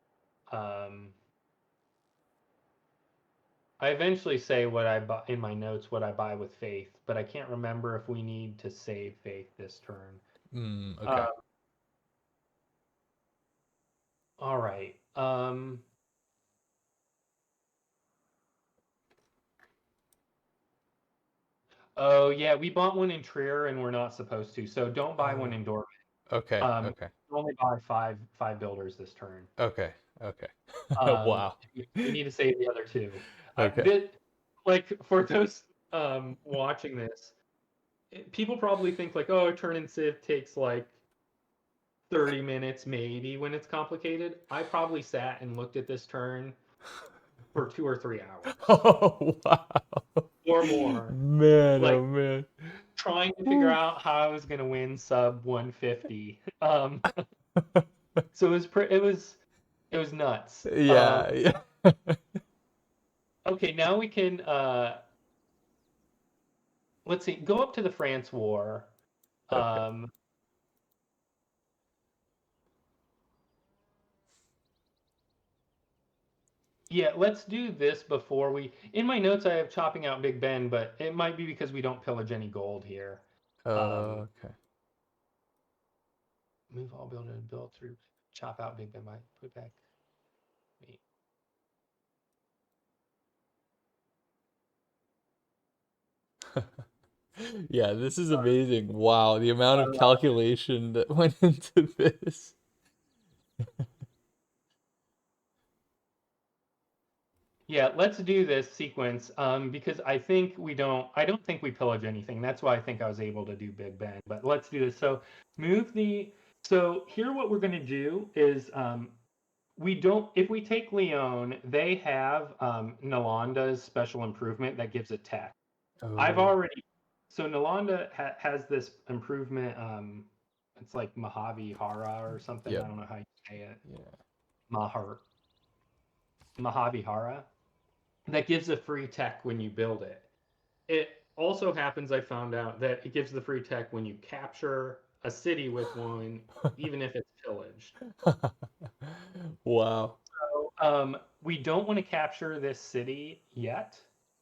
I eventually say what I buy in my notes, what I buy with faith, but I can't remember if we need to save faith this turn. Okay. All right. Oh yeah, we bought one in Trier and we're not supposed to, so don't buy one in Dortmund. Okay. Okay. Only buy five builders this turn. Okay. Okay. Um, Wow. we need to save the other two. Okay. Like for those watching this, people probably think like, oh, a turn in Civ takes like 30 minutes maybe when it's complicated. I probably sat and looked at this turn for 2 or 3 hours. Oh, wow. Or more. Man, like, oh man. Trying to figure out how I was gonna win sub 150. So it was nuts. Yeah. Yeah. Okay, now we can let's see, go up to the France War. Okay. Um, yeah, let's do this before we. In my notes, I have chopping out Big Ben, but it might be because we don't pillage any gold here. Okay. Move all building and build through. Chop out Big Ben. Might put back. Wait. Yeah, this is amazing. Wow, the amount of calculation that went into this. Yeah, let's do this sequence because I don't think we pillage anything. That's why I think I was able to do Big Ben. But let's do this. So move the. So here, what we're going to do is we don't. If we take Leon, they have Nalanda's special improvement that gives a tech. I've Oh, already. So Nalanda has this improvement. It's like Mojave Hara or something. I yep. don't know how you say it. Yeah. Mahar Mojave Hara that gives a free tech when you build it. It also happens, I found out, that it gives the free tech when you capture a city with one, even if it's pillaged. Wow. So we don't want to capture this city yet,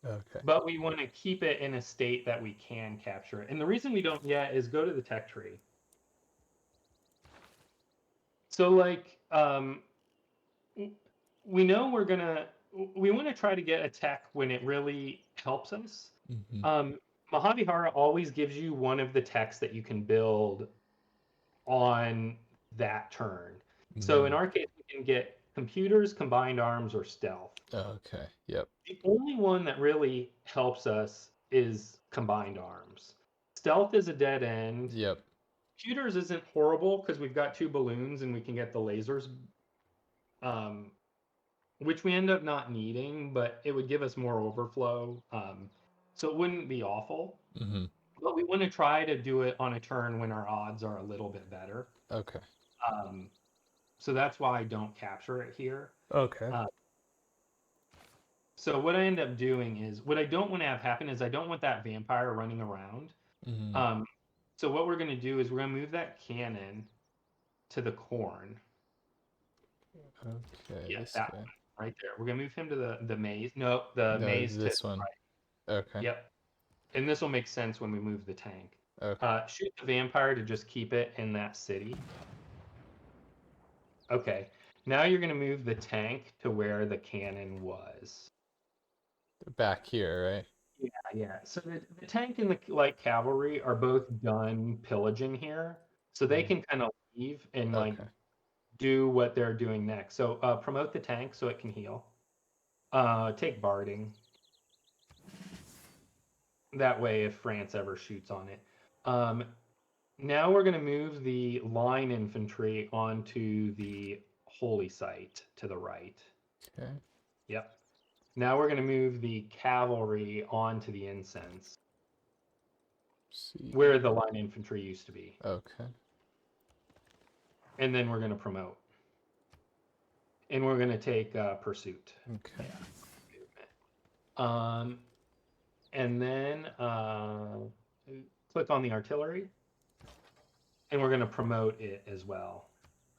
Okay. but we want to keep it in a state that we can capture it. And the reason we don't yet is go to the tech tree. So like we know we want to try to get a tech when it really helps us. Hmm. Um, Mojave Hara always gives you one of the techs that you can build on that turn. So in Mm. our case, we can get computers, combined arms, or stealth. Okay. Yep. The only one that really helps us is combined arms. Stealth is a dead end. Yep. Computers isn't horrible because we've got two balloons and we can get the lasers, um, which we end up not needing, but it would give us more overflow. So it wouldn't be awful. Hmm. But we want to try to do it on a turn when our odds are a little bit better. Okay. Um, so that's why I don't capture it here. Okay. Uh, so what I end up doing is what I don't want to have happen is I don't want that vampire running around. Hmm. Um, so what we're going to do is we're going to move that cannon to the corn. Okay. Yeah, This that guy. one right there. We're going to move him to the maze. No, the No, maze to this one. right. Okay. Yep. And this will make sense when we move the tank. Okay. Shoot the vampire to just keep it in that city. Okay. Now you're going to move the tank to where the cannon was. Back here, right? Yeah, yeah. So the tank and the light cavalry are both done pillaging here, so they Mm. can kind of leave and like Okay. do what they're doing next. So promote the tank so it can heal. Take barding. That way, if France ever shoots on it. Um, Now we're going to move the line infantry onto the holy site to the right. Okay. Yep. Now we're going to move the cavalry onto the incense, See. where the line infantry used to be. Okay. And then we're going to promote. And we're going to take pursuit. Okay. Um, and then click on the artillery. And we're going to promote it as well.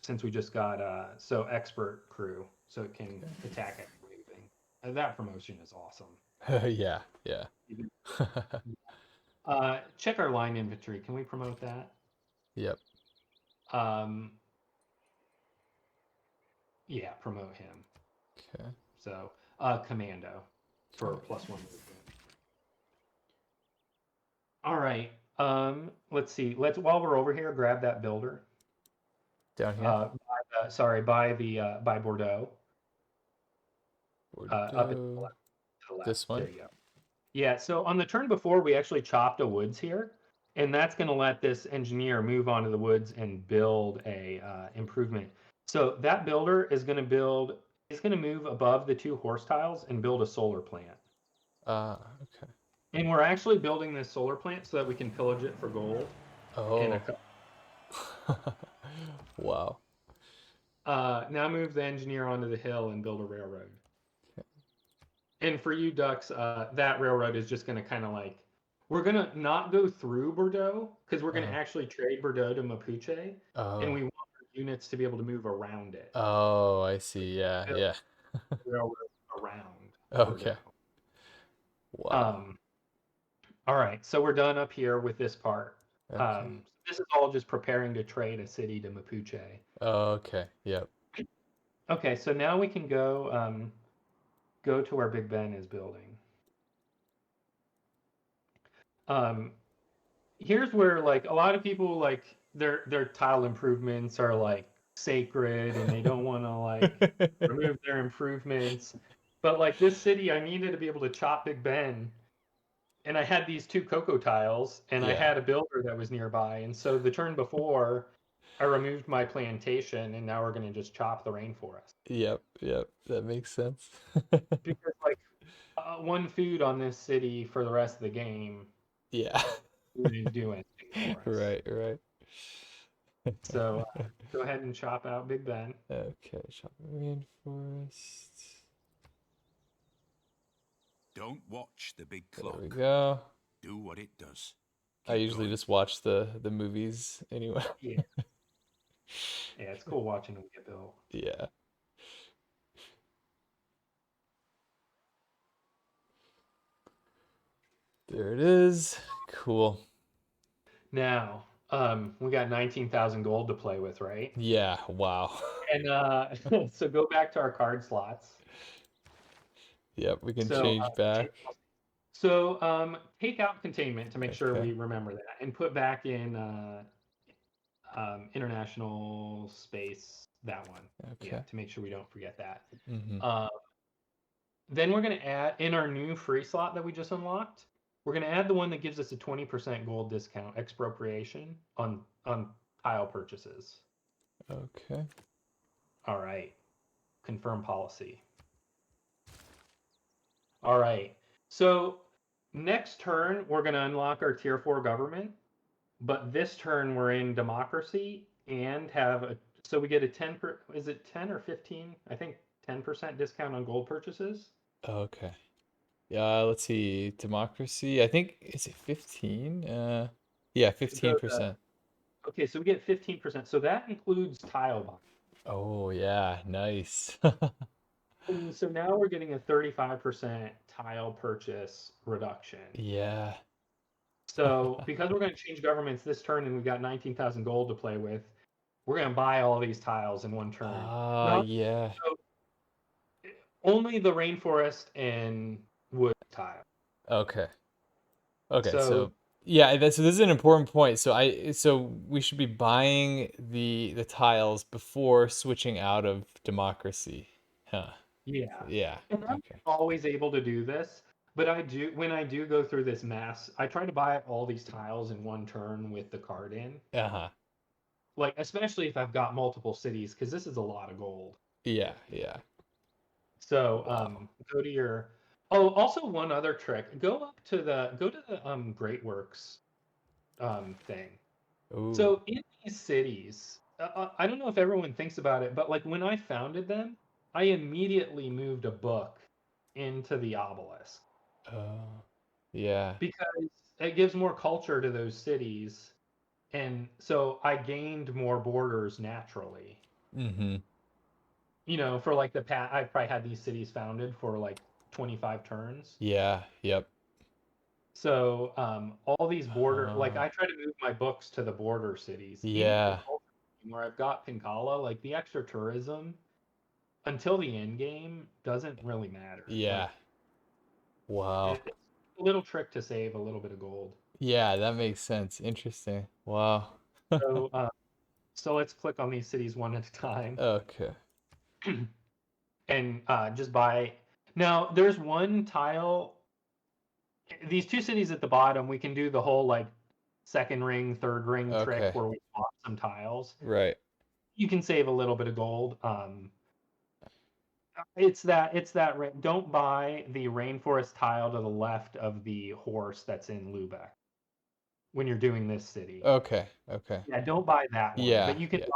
Since we just got so expert crew, so it can attack it moving. That promotion is awesome. Yeah. Yeah. Check our line infantry. Can we promote that? Yep. Um, yeah, promote him. Okay. So commando for +1 movement. All right. Let's see. Let's while we're over here, grab that builder. Down here. By Bordeaux. Up at Bordeaux. the left. This one. There you go. Yeah. So on the turn before, we actually chopped a woods here, and that's going to let this engineer move onto the woods and build a improvement. So that builder is going to build. It's going to move above the 2 horse tiles and build a solar plant. Okay. And we're actually building this solar plant so that we can pillage it for gold. Oh. Wow. Now move the engineer onto the hill and build a railroad. Okay. And for you ducks, that railroad is just going to kind of like, we're going to not go through Bordeaux because we're going to Uh, actually trade Bordeaux to Mapuche, and oh, we want our units to be able to move around it. oh, I see. Yeah, Build yeah. the railroad around Okay. Bordeaux. Wow. Um, all right, so we're done up here with this part. Okay. This is all just preparing to trade a city to Mapuche. Okay. Yep. Okay, so now we can go to where Big Ben is building. Um, Here's where like a lot of people like their tile improvements are like sacred and they don't want to like remove their improvements. But like this city, I needed to be able to chop Big Ben, and I had these two cocoa tiles, and I Yeah. had a builder that was nearby, and so the turn before, I removed my plantation, and now we're gonna just chop the rainforest Yep. Yep. That makes sense. because like one food on this city for the rest of the game Yeah. wouldn't do anything for us. Right, right. So go ahead and chop out Big Ben. Okay, shopping rainforest. Don't watch the big There we clock. go. Do what it does. I Keep usually going. just watch the movies anyway. Yeah, yeah, it's cool watching them get built. Yeah. There it is. Cool. Now, we got 19,000 gold to play with, right? Yeah, wow. And so go back to our card slots. Yep, we can So, change back. take out containment to make sure Okay. we remember that, and put back in international space that one. Yeah, Okay. to make sure we don't forget that. Mm-hmm. Uh, then we're going to add in our new free slot that we just unlocked. We're going to add the one that gives us a 20% gold discount expropriation on tile purchases. Okay. All right. Confirm policy. All right. So next turn we're going to unlock our tier 4 government, but this turn we're in democracy and have a so we get a 10 is it 10 or 15? I think 10% discount on gold purchases. Okay. Yeah, let's see. Democracy. I think is it 15? Yeah, The 15%. Okay, so we get 15%. So that includes tile buying. Oh, yeah, nice. And so now we're getting a 35% tile purchase reduction. Yeah. So because we're going to change governments this turn and we've got 19,000 gold to play with, we're going to buy all these tiles in one turn. Ah, Not yeah. so only the rainforest and wood tile. Okay. Okay, So so yeah, so this is an important point. So we should be buying the tiles before switching out of democracy. Huh. yeah, Yeah. and I'm Okay. always able to do this, but I do when I do go through this mass, I try to buy all these tiles in one turn with the card in. Uh-huh. Like especially if I've got multiple cities, because this is a lot of gold. Yeah, yeah. So Wow. go to your. Oh, also one other trick. Go to the Great Works thing. Ooh. So in these cities, I don't know if everyone thinks about it, but like when I founded them, I immediately moved a book into the obelisk Oh. Yeah. because it gives more culture to those cities, and so I gained more borders naturally. Mm-hmm. For like I probably had these cities founded for like 25 turns. Yeah. Yep. So all these border, like Oh. I try to move my books to the border cities, even for Yeah. culture, where I've got Pincala, like the extra tourism until the end game doesn't really matter. Yeah. Like Wow. it's a little trick to save a little bit of gold. Yeah, that makes sense. Interesting. Wow. So so let's click on these cities one at a time Okay. and just buy. Now there's one tile. These two cities at the bottom, we can do the whole like second ring, third ring trick Okay. where we swap some tiles. Right. You can save a little bit of gold. Don't buy the rainforest tile to the left of the horse that's in Lubeck when you're doing this city. Okay. Okay. Yeah, don't buy that one. Yeah. But you can Yeah. buy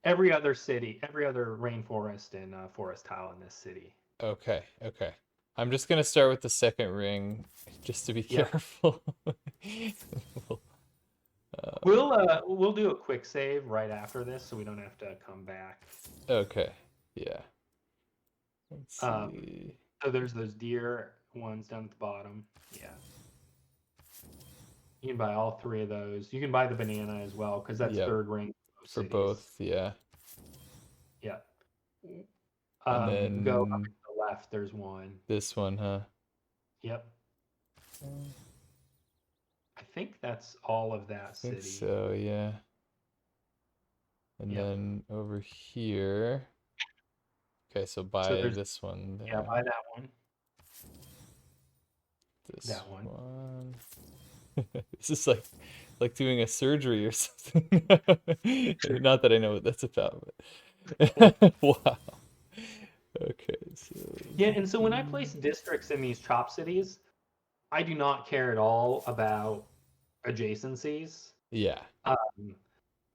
every other city, every other rainforest and forest tile in this city. Okay. Okay. I'm just gonna start with the second ring, just to be Yep. careful. We'll do a quick save right after this, so we don't have to come back. Okay, yeah. Let's Um, see. so there's those deer ones down at the bottom. Yeah. You can buy all three of those. You can buy the banana as well, because that's Yep, third ring for cities. both, yeah. Yeah. And Go up then to the left, there's one. this one, huh? Yep. I think that's all of that I think city. so, yeah. And Yep. then over here. Okay, so So buy there's this one yeah, there. buy that one. This That one. one. This is like doing a surgery or something. Not that I know what that's about, but wow. Okay, so Yeah, and so when I place districts in these chop cities, I do not care at all about adjacencies. yeah.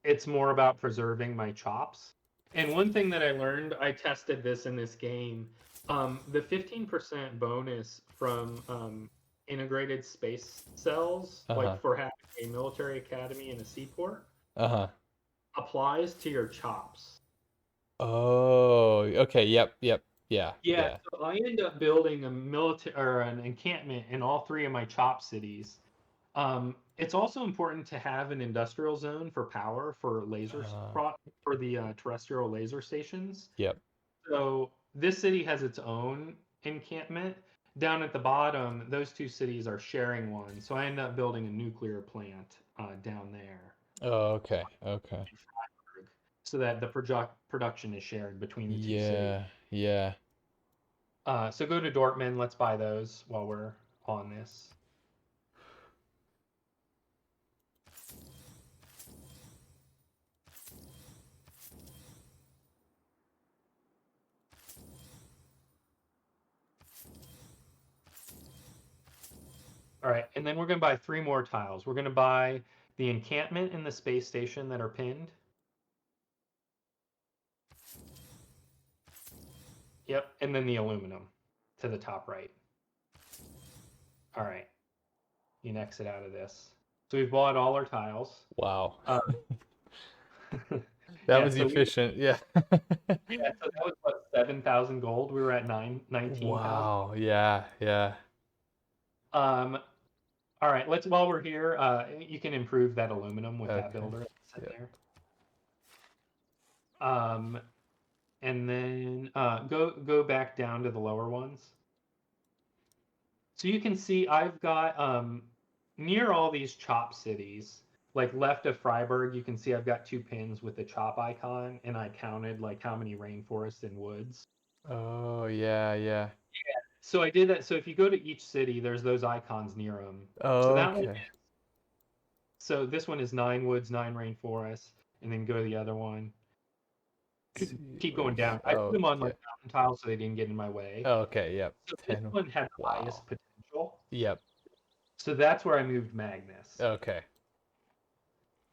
It's more about preserving my chops. And one thing that I learned, I tested this in this game. The 15% bonus from integrated space cells, like Uh-huh. for having a military academy and a seaport, Uh-huh. applies to your chops. Oh, okay. Yep, yep. Yeah, Yeah, yeah. so I end up building a military or an encampment in all three of my chop cities. It's also important to have an industrial zone for power for Uh, for the terrestrial laser stations. yep. So this city has its own encampment. Down at the bottom, those two cities are sharing one. So I end up building a nuclear plant down there Oh, okay. Okay. in Freiburg, so that the production is shared between the two cities. Yeah, yeah. So go to Dortmund. Let's buy those while we're on this. All right, and then we're going to buy three more tiles. We're going to buy the encampment and the space station that are pinned. Yep, and then the aluminum to the top right. All right, you can exit out of this. So we've bought all our tiles. Wow. That Yeah, was so efficient. Yeah. so that was what, 7,000 gold. We were at 19,000. Wow. Yeah, yeah. Um, all right, let's while we're here, you can improve that aluminum with that Okay. builder that's in Yep. there. And then go back down to the lower ones. So you can see I've got near all these chop cities, like left of Freiburg, you can see I've got two pins with the chop icon, and I counted like how many rainforests and woods. Oh, yeah, yeah. So I did that. So if you go to each city, there's those icons near them. So that one, Okay. so this one is 9 woods, 9 rainforests, and then go to the other one. Let's see, Keep going where's down. I put oh, them on like yeah. mountain tiles so they didn't get in my way. Oh, okay, yep. So this 10. one had the highest Wow. potential. Yep. So that's where I moved Magnus. Okay.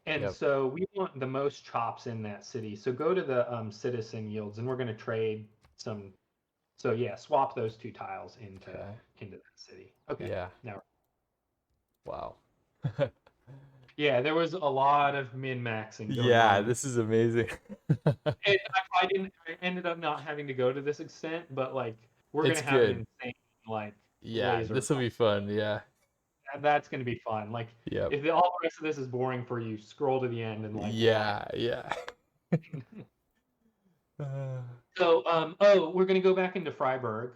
And Yep. so we want the most chops in that city. So go to the citizen yields, and we're going to trade some. So yeah, swap those two tiles into Okay. that city. Okay. Yeah. Now, Wow. yeah, there was a lot of min maxing going Yeah, on, this is amazing. and I didn't. I ended up not having to go to this extent, but like we're It's gonna have an good. insane like Yeah, laser. this will be fun. Yeah. That's gonna be fun. Like Yep. if all the rest of this is boring for you, scroll to the end and like watch. Yeah, yeah. So, oh, we're going to go back into Freiburg.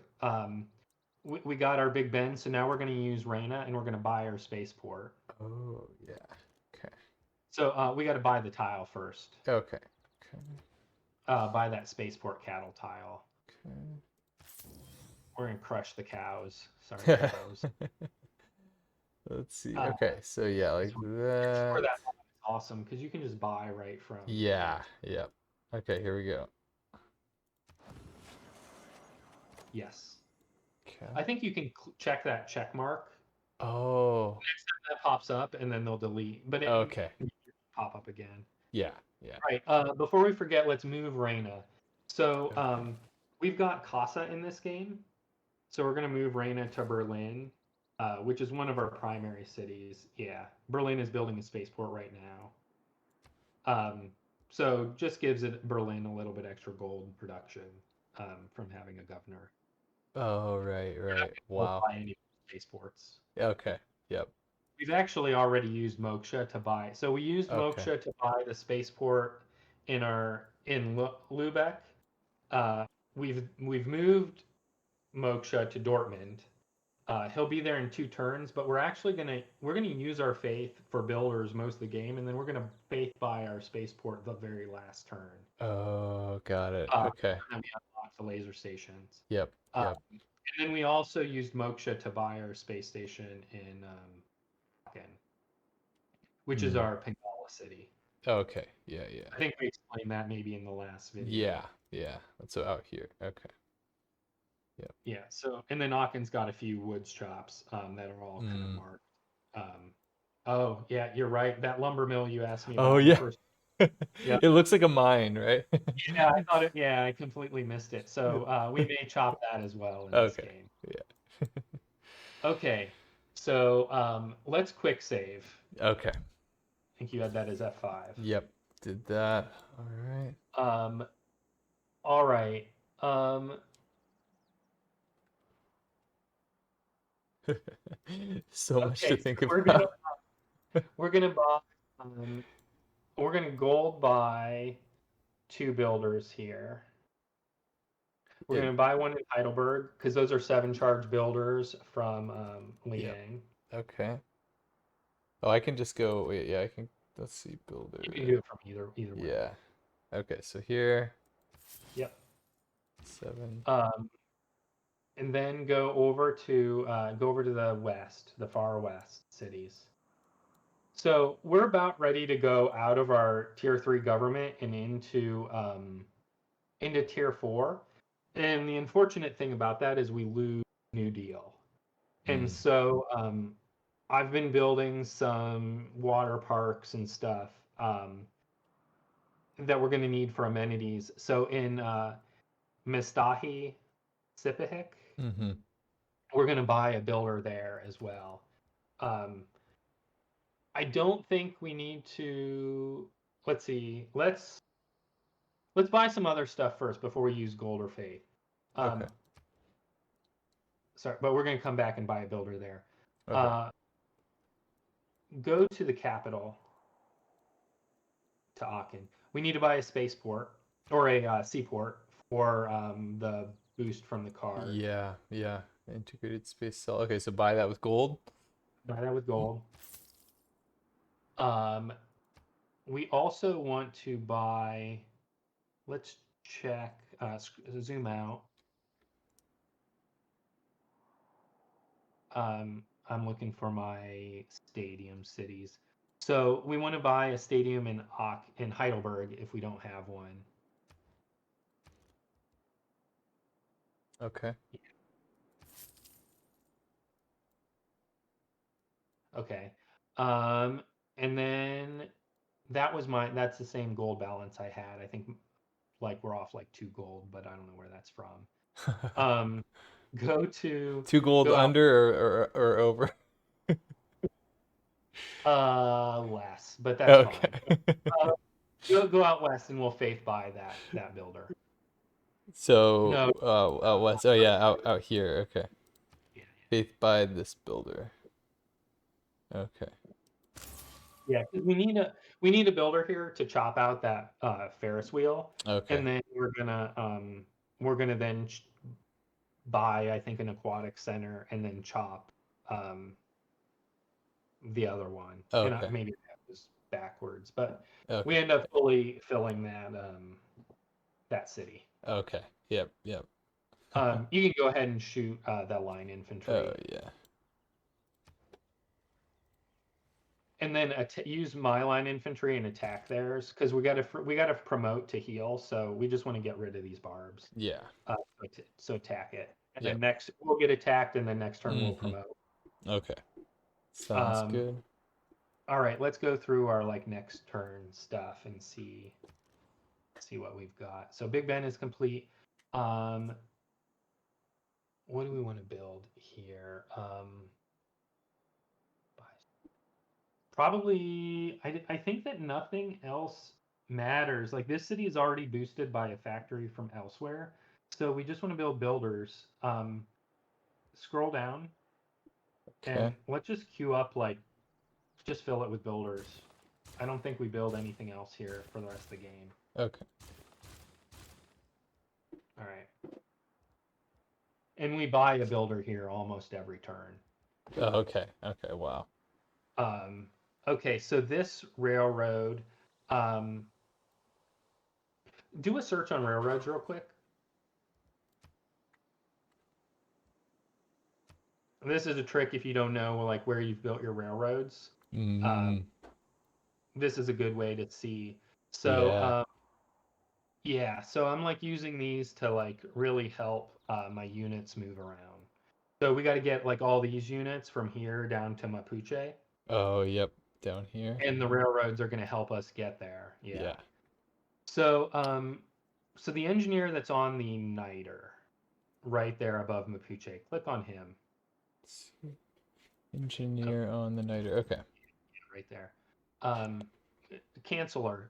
We got our Big Ben, so now we're going to use Reyna and we're going to buy our spaceport. Oh, yeah. Okay. So we got to buy the tile first. Okay. Okay. Buy that spaceport cattle tile. Okay. We're going to crush the cows. Sorry, Okay. cows. Let's see. Uh, Okay, so yeah, like For that. that, awesome, because you can just buy right from. Yeah, yep. Okay, here we go. Yes. Okay. I think you can check that check mark. Oh, Next time that pops up, and then they'll delete. But it okay. pop up again. Yeah, yeah. Right. Before we forget, let's move Reyna. So Okay. we've got Casa in this game. So we're going to move Reina to Berlin, which is one of our primary cities. Yeah, Berlin is building a spaceport right now. So just gives it Berlin a little bit extra gold production from having a governor. Oh, right, right. We'll Wow. buy any spaceports. Okay. Yep. We've actually already used Moksha to buy. So we used Okay. Moksha to buy the spaceport in Lubeck. Uh, we've moved Moksha to Dortmund. He'll be there in 2 turns, but we're gonna use our faith for builders most of the game, and then we're gonna faith buy our spaceport the very last turn. Oh, got it. And Okay. then we unlock the laser stations. Yep. Yep. And then we also used Moksha to buy our space station in Aachen, which is Mm. our Pingala city. Okay. Yeah, yeah. I think we explained that maybe in the last video. Yeah, yeah. So out here. Okay. Yeah. So and then Aachen's got a few woods shops that are all kind of marked. Oh yeah, you're right. That lumber mill you asked me about Oh, in the yeah. first. Yeah. It looks like a mine, right? Yeah, I thought it. Yeah, I completely missed it. So we may chop that as well in this Okay. game. Yeah. Okay. So let's quick save. Okay. I think you had that as F5. Yep. Did that. All right. All right. So much to Okay. think So about. we're gonna buy. We're gonna gold buy 2 builders here. We're gonna buy one in Heidelberg because those are 7 charge builders from Liang. Okay. Oh, I can just go. Wait, yeah, I can. Let's see, builder. You can do it from either way. Yeah. Okay, so here. Yep. 7. And then go over to the west, the far west cities. So we're about ready to go out of our tier 3 government and into tier 4. And the unfortunate thing about that is we lose New Deal. And so I've been building some water parks and stuff that we're going to need for amenities. So in Mistahi, Sipahik, we're going to buy a builder there as well. I don't think we need to. Let's see. Let's buy some other stuff first before we use gold or faith. Okay. Sorry, but we're going to come back and buy a builder there. Okay. Go to the capital, to Aachen. We need to buy a spaceport or a seaport for the boost from the card. Yeah, yeah. Integrated space cell. Okay, so buy that with gold. Buy that with gold. We also want to buy. Let's check. Zoom out. I'm looking for my stadium cities. So we want to buy a stadium in Heidelberg if we don't have one. Okay. Okay. And then that's the same gold balance I had. I think like we're off like 2 gold, but I don't know where that's from. Go to 2 gold go out, under or over. less, but that's Okay. fine. Go out west and we'll faith buy that builder. So, No. out west. Oh yeah, out here. Okay. Yeah. Faith by this builder. Okay. Yeah, 'cause we need a builder here to chop out that Ferris wheel, Okay. and then we're gonna then buy, I think, an aquatic center and then chop the other one. Okay. And maybe that was backwards, but Okay. we end up fully filling that city. Okay. Yep. Yep. You can go ahead and shoot that line infantry. Oh yeah. And then use my line infantry and attack theirs because we gotta promote to heal. So we just want to get rid of these barbs. Yeah. So attack it, and then next we'll get attacked, and then next turn we'll promote. Okay. Sounds good. All right, let's go through our like next turn stuff and see what we've got. So Big Ben is complete. what do we want to build here? Probably, I think that nothing else matters. Like this city is already boosted by a factory from elsewhere, so we just want to build builders. Scroll down Okay. and let's just queue up like just fill it with builders. I don't think we build anything else here for the rest of the game. Okay. All right. And we buy a builder here almost every turn. Oh, okay. Okay. Wow. Okay, so this railroad, um, do a search on railroads real quick. This is a trick if you don't know like where you've built your railroads. Mm, This is a good way to see. So yeah. yeah, so I'm like using these to like really help my units move around. So we got to get like all these units from here down to Mapuche, Oh, yep. Down here. and the railroads are going to help us get there. Yeah. Yeah. So so the engineer that's on the niter, right there above Mapuche, click on him. Let's see. Engineer on the niter. Okay. Right there. Um, cancel our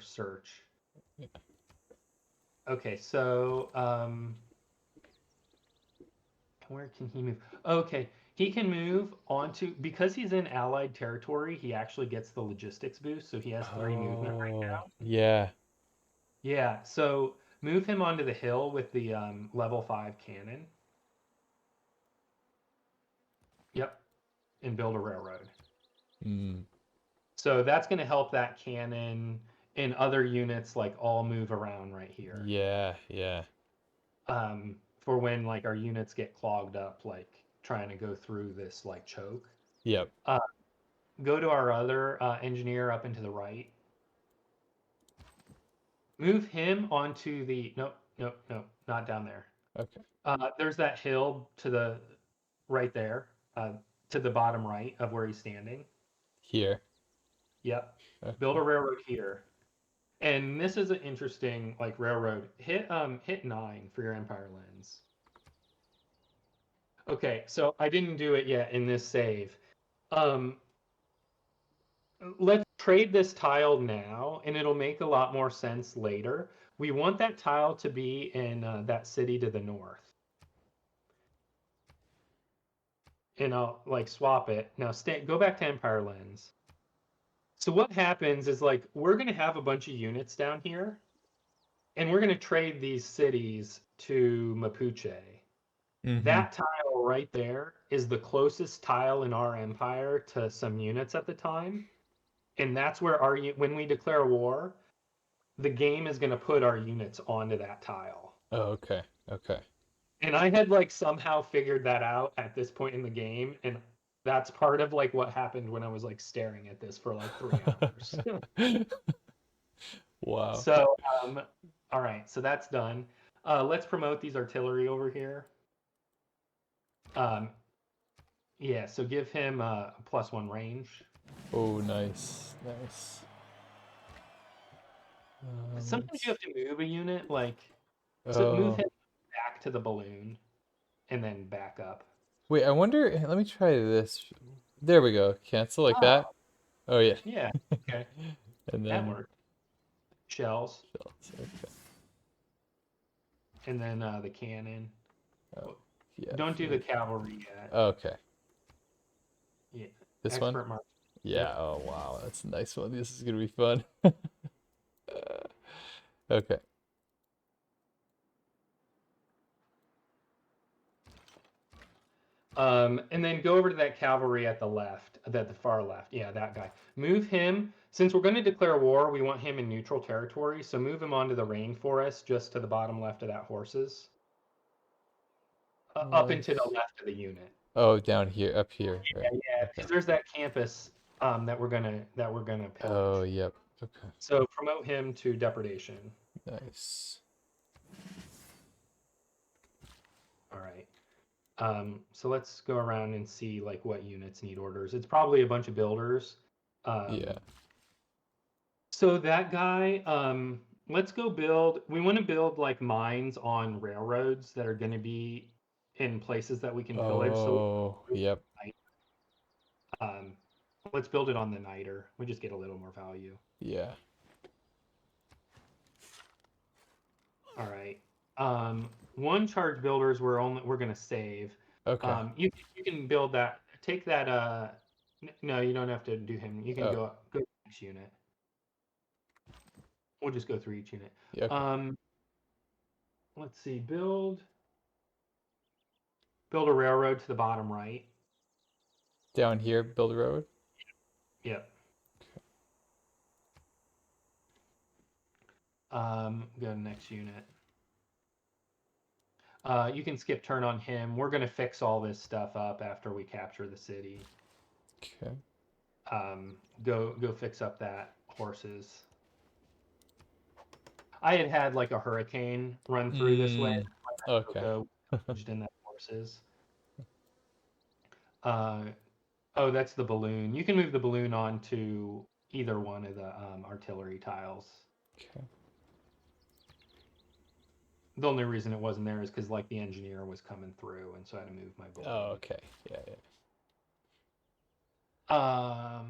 search. Yeah. Okay, so where can he move? Okay, he can move onto because he's in allied territory. He actually gets the logistics boost, so he has 3 movement right Oh, now. yeah. Yeah, so move him onto the hill with the level 5 cannon. Yep, and build a railroad. Mm, So that's going to help that cannon and other units like all move around right here. yeah. Yeah. For when like our units get clogged up, like trying to go through this like choke. Yep. Go to our other engineer up and to the right. Move him onto the nope, not down there. Okay. There's that hill to the right there, to the bottom right of where he's standing. Here. Yep. Build Okay. a railroad here. And this is an interesting like railroad. Hit 9 for your Empire lens. Okay, so I didn't do it yet in this save. Um, let's trade this tile now, and it'll make a lot more sense later. We want that tile to be in that city to the north. And I'll like swap it. Now go back to Empire Lens. So what happens is like we're going to have a bunch of units down here, and we're going to trade these cities to Mapuche. Mm-hmm. That tile right there is the closest tile in our empire to some units at the time. And that's where when we declare war, the game is going to put our units onto that tile. Oh, okay. Okay. And I had like somehow figured that out at this point in the game, and that's part of like what happened when I was like staring at this for like 3 hours. Wow. So, all right, so that's done. Let's promote these artillery over here. Yeah, so give him a +1 range. Oh, nice. Nice. Sometimes you have to move a unit, like, so move Oh. him back to the balloon and then back up. Wait, I wonder. Let me try this. There we go. Cancel like Oh, that. Oh, yeah. yeah, okay, And that then worked. Shells, shells. Okay. and then the cannon. Oh, yeah. Don't do the cavalry yet. Okay. Yeah, This one? expert mark. Yeah. Yep. Oh, wow. That's a nice one. This is gonna be fun. Okay. And then go over to that cavalry at the left, the far left. Yeah, that guy. Move him. Since we're going to declare war, we want him in neutral territory. So move him onto the rainforest, just to the bottom left of that horses, up and to the left of the unit. Oh, down here, up here, Yeah, right? yeah. Okay. Because there's that campus that we're gonna pillage. Oh, yep. Okay. So promote him to depredation. Nice. All right. So let's go around and see like what units need orders. It's probably a bunch of builders. Yeah. So that guy, let's go build. We want to build like mines on railroads that are going to be in places that we can pillage. So Oh, yep. um, let's build it on the niter. We just get a little more value. Yeah. All right. One charge builders we're gonna save. Okay. You can build that. Take that. No, you don't have to do him. You can Oh, go to each unit. We'll just go through each unit. yeah. Okay. Let's see. Build a railroad to the bottom right. Down here, build a road. Yep. Go to next unit. You can skip turn on him. We're gonna fix all this stuff up after we capture the city. Okay. Go fix up that horses. I had like a hurricane run through this way. Okay. Go in that horses. Oh, that's the balloon. You can move the balloon onto either one of the artillery tiles. Okay. The only reason it wasn't there is because like the engineer was coming through, and so I had to move my balloon. Oh, okay. Yeah, yeah.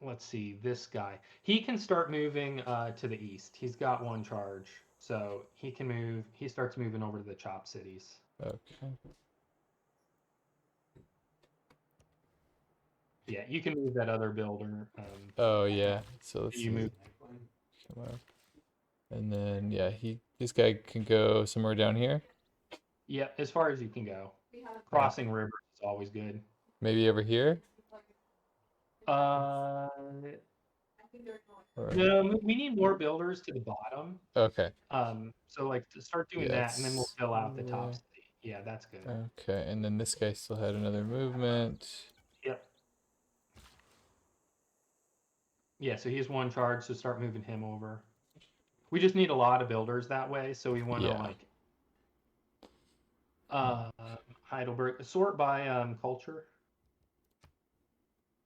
Let's see, this guy. He can start moving to the east. He's got one charge, so he can move. He starts moving over to the chop cities. Okay. Yeah, you can move that other builder. Oh, yeah. So let's You see. move. Come up. And then yeah, this guy can go somewhere down here. Yeah, as far as you can go. Crossing rivers is always good. Maybe over here. Or... No, we need more builders to the bottom. Okay. So like to start doing that, and then we'll fill out the top city. Yeah, that's good. Okay, and then this guy still had another movement. Yep. Yeah, so he's one charge, so start moving him over. We just need a lot of builders that way, so we want to Heidelberg sort by culture.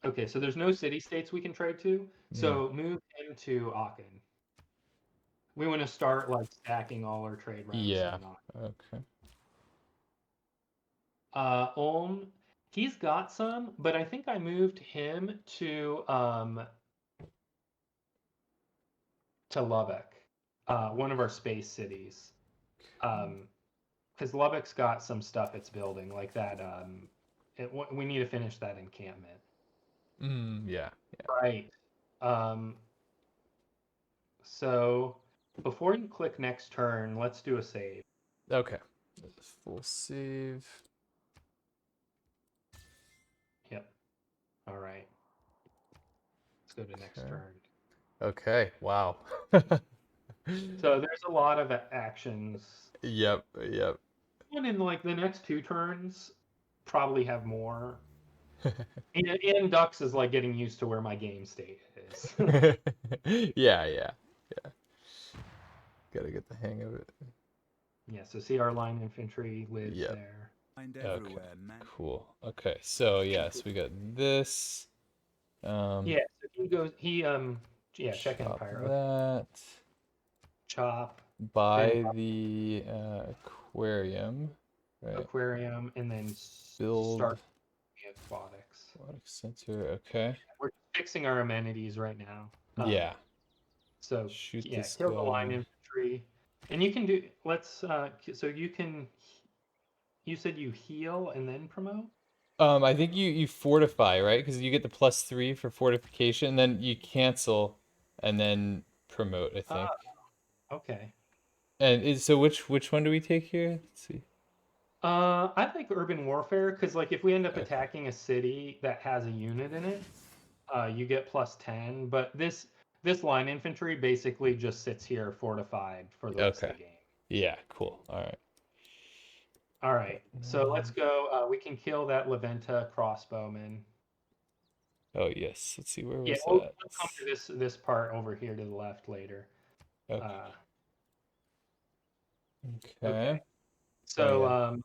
Okay, so there's no city states we can trade to, so move him to Aachen. We want to start like stacking all our trade routes. Yeah. Okay. Ulm, he's got some, but I think I moved him to Lubbock, one of our space cities. Because Lubbock's got some stuff it's building, like that. We need to finish that encampment. Yeah. Right. So before you click next turn, let's do a save. Okay. Full save. Yep. All right. Let's go to next turn. Okay. Wow. So there's a lot of actions. Yep. And in like the next 2 turns, probably have more. and Ducks is like getting used to where my game state is. Yeah. Gotta get the hang of it. Yeah, so see our line infantry lives there. Okay. Cool. Okay, so yes, we got this. Yeah, so check Empire. That. Chop. Buy the aquarium. Right. Aquarium, and then Build start the aquatics. Aquatic center. Okay. We're fixing our amenities right now. Yeah. So shoot this kill guy. the line infantry, and you can do. So you can. You said you heal and then promote. I think you fortify, right? Because you get the +3 for fortification, and then you cancel, and then promote. I think. Okay. And so which one do we take here? Let's see. I like urban warfare because like if we end up attacking a city that has a unit in it, you get +10. But this line infantry basically just sits here fortified for the rest of the game. Yeah. Cool. All right. All right. So let's go. We can kill that Leventa crossbowman. Oh yes. Let's see where was that. We'll come to this part over here to the left later. Okay. So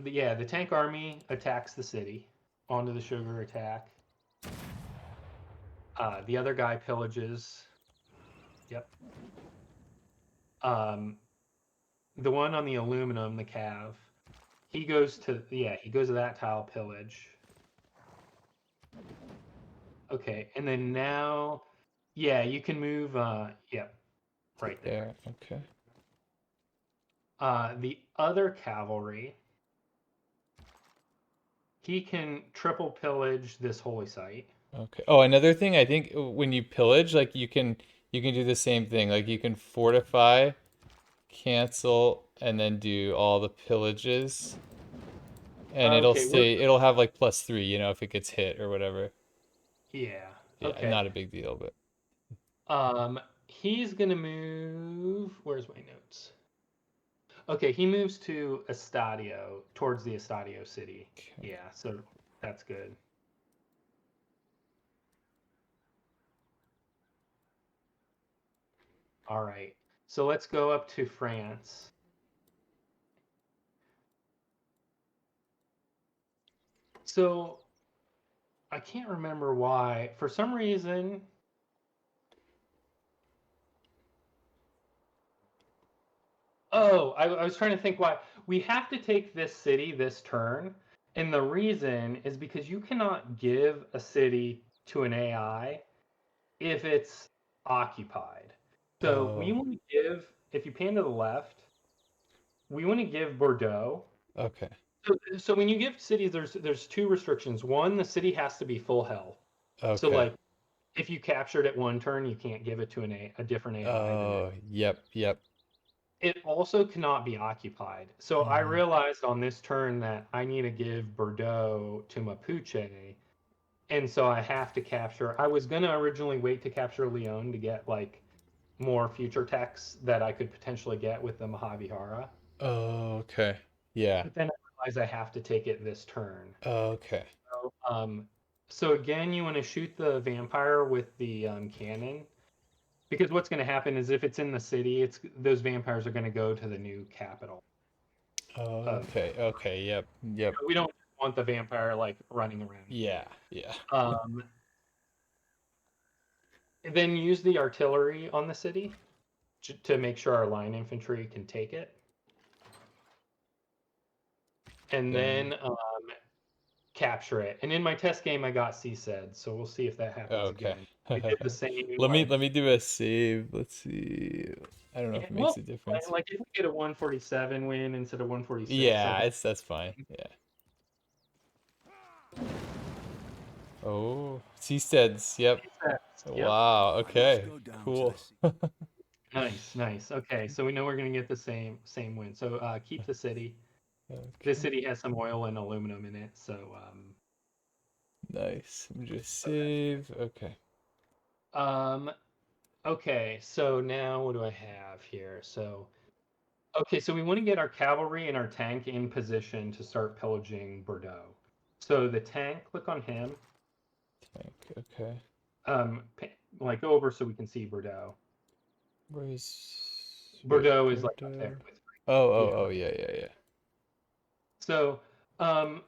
the tank army attacks the city onto the sugar attack. The other guy pillages. Yep. the one on the aluminum, the cav. He goes to that tile pillage. Okay, and then now, yeah, you can move. Yep, right there. There. Okay. The other cavalry, he can triple pillage this holy site. Okay. Oh, another thing, I think when you pillage, like you can do the same thing. Like you can fortify, cancel, and then do all the pillages. And Okay, it'll have like +3, if it gets hit or whatever. yeah. Yeah, Okay. not a big deal, but He's gonna move. Where's my notes? Okay, he moves to Estadio, towards the Estadio city. okay. Yeah, so that's good. All right. So let's go up to France. So I can't remember why. For some reason, I was trying to think why. We have to take this city this turn, and the reason is because you cannot give a city to an AI if it's occupied. So we Oh, want to give, if you pan to the left, we want to give Bordeaux. okay. So when you give cities, there's two restrictions. One, the city has to be full health. So Okay. like if you captured it one turn, you can't give it to a different AI the next. Oh, yep, yep. It also cannot be occupied. So I Hmm. realized on this turn that I need to give Bordeaux to Mapuche, and so I have to capture. I was gonna originally wait to capture Leon to get like more future techs that I could potentially get with the Mahavihara, Oh, okay. Yeah. but then I realized I have to take it this turn. Okay. So again, you want to shoot the vampire with the cannon. Because what's going to happen is if it's in the city, it's those vampires are going to go to the new capital. Okay. Okay. Yep. Yep. We don't want the vampire like running around. Yeah. Yeah. Um, then use the artillery on the city to make sure our line infantry can take it, and Then then capture it. And in my test game, I got CSED, so we'll see if that happens okay. again. I did the same Let me do a save. Let's see. I don't know yeah, if it makes well, a difference. like if we get a 147 win instead of 146, I Yeah, think. that's fine. Yeah. Oh, Seasteads. Yep. Yep. Wow. Let's Okay. go down to Cool. the sea. Nice, nice. Okay, so we know we're gonna get the same win. So keep the city. This Okay. city has some oil and aluminum in it, so Nice. Let me just save. Okay. um okay, so now what do I have here? So okay, so we want to get our cavalry and our tank in position to start pillaging Bordeaux. So the tank, click on him. Tank. Okay. Like go over so we can see Bordeaux. Wait, Bordeaux is like up there Bordeaux. with Oh, yeah. oh, oh, yeah, yeah, yeah. So um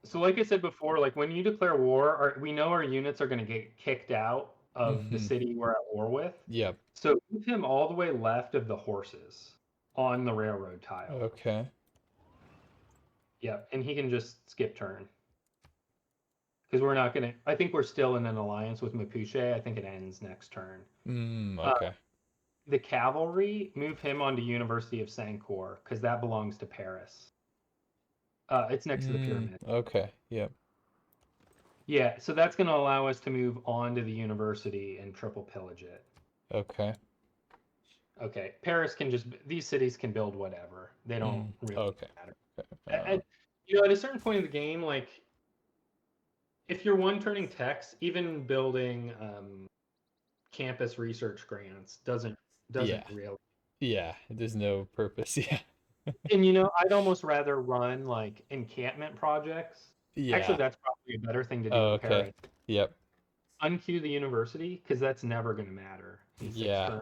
so like I said before, like when you declare war, we know our units are going to get kicked out of the Mm-hmm. city we're at war with. Yep. So move him all the way left of the horses on the railroad tile. Okay. Yep, and he can just skip turn because we're not going to. I think we're still in an alliance with Mapuche. I think it ends next turn. Uh, Okay. the cavalry, move him onto University of Sancourt because that belongs to Paris. It's next to the pyramid. Okay. Yep. Yeah, so that's going to allow us to move on to the university and triple pillage it. Okay. Okay, Paris can just these cities can build whatever. They don't really Okay. matter. Okay. At a certain point in the game, like if you're one turning text, even building campus research grants doesn't Yeah. really. Yeah. There's no purpose. Yeah. And I'd almost rather run like encampment projects. Actually, Yeah. that's probably a better thing to do Oh, for okay. Paris. Yep. Unqueue the university because that's never going to matter in six Yeah. turns,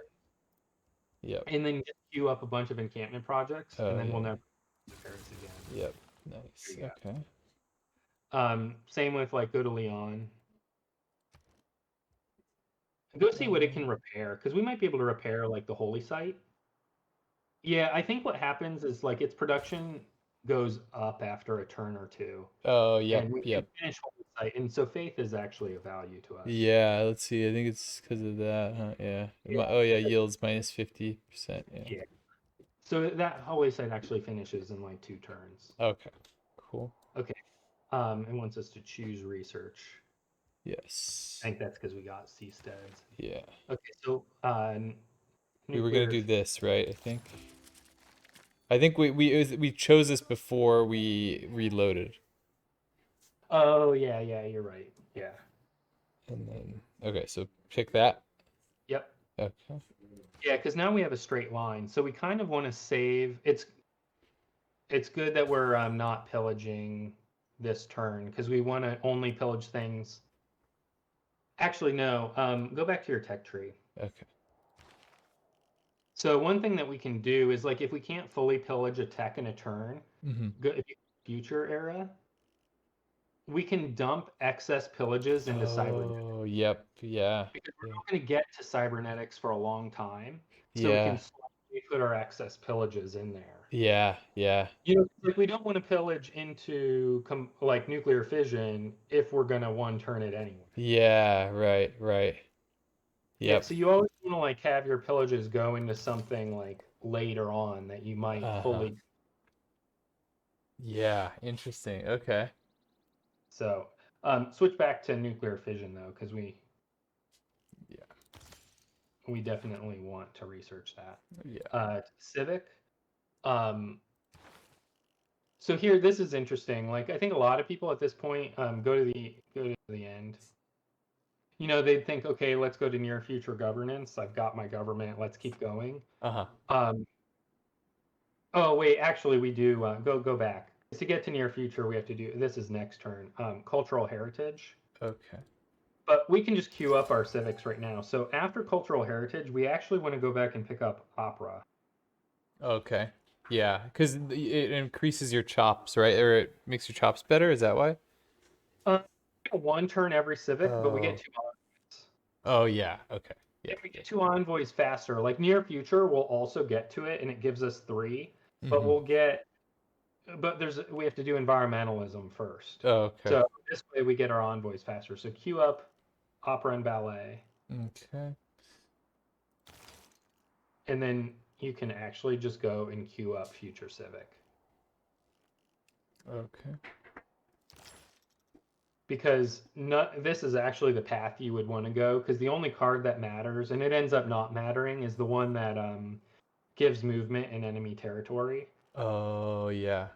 Yep. and then just queue up a bunch of encampment projects, and Oh, then we'll yeah. never do Paris again. Yep. There Nice. you Okay. go. Same with like go to Leon. Go see what it can repair because we might be able to repair like the holy site. Yeah, I think what happens is like its production goes up after a turn or two, Oh, yep, and we can yep. finish hold the site. And so faith is actually a value to us. Yeah, let's see. I think it's because of that, huh? Yeah. Yeah. Oh, yeah, yields minus 50%. Yeah. Yeah. So that hallway site actually finishes in like 2 turns. Okay. Cool. Okay. It wants us to choose research. I Yes. think that's because we got seasteads. Yeah. Okay, so We were gonna nuclear. do this, right? I think. I think we chose this before we reloaded. Oh yeah, you're right. Yeah. And then okay, so pick that. Yep. Okay. Yeah, because now we have a straight line, so we kind of want to save. It's good that we're not pillaging this turn because we want to only pillage things. Actually, no. Go back to your tech tree. Okay. So one thing that we can do is like if we can't fully pillage a tech in a turn, Mm-hmm. go if you future era, we can dump excess pillages into cybernetics Oh, yep. Yeah. because we're Yeah. not going to get to cybernetics for a long time. So we can Yeah. slowly put our excess pillages in there. Yeah. Yeah. You know, like we don't want to pillage into like nuclear fission if we're gonna one turn it anyway. Yeah. Right. Right. Yeah, Yep. so you always want to like have your pillages go into something like later on that you might Uh-huh. fully. Yeah. Interesting. Okay. So switch back to nuclear fission though, because Yeah. we definitely want to research that. Yeah. Civic. Um, so here, this is interesting. Like I think a lot of people at this point go to the end. You know, they'd think, okay, let's go to near future governance. I've got my government. Let's keep going. Uh-huh. Um, oh wait, actually, we do go back to get to near future. We have to do this is next turn. Cultural heritage, Okay. but we can just queue up our civics right now. So after cultural heritage, we actually want to go back and pick up opera. Okay. Yeah, because it increases your chops, right? Or it makes your chops better. Is that why? Uh, one turn every civic, but we get Oh. two envoys. Oh, yeah. Okay. Yeah. If we get two envoys faster, like near future, we'll also get to it, and it gives us three. But Mm-hmm. we'll get but we have to do environmentalism first. Oh, okay. So this way we get our envoys faster. So queue up opera and ballet, Okay. and then you can actually just go and queue up future civic Okay. because this is actually the path you would want to go because the only card that matters and it ends up not mattering is the one that gives movement in enemy territory. Oh, yeah.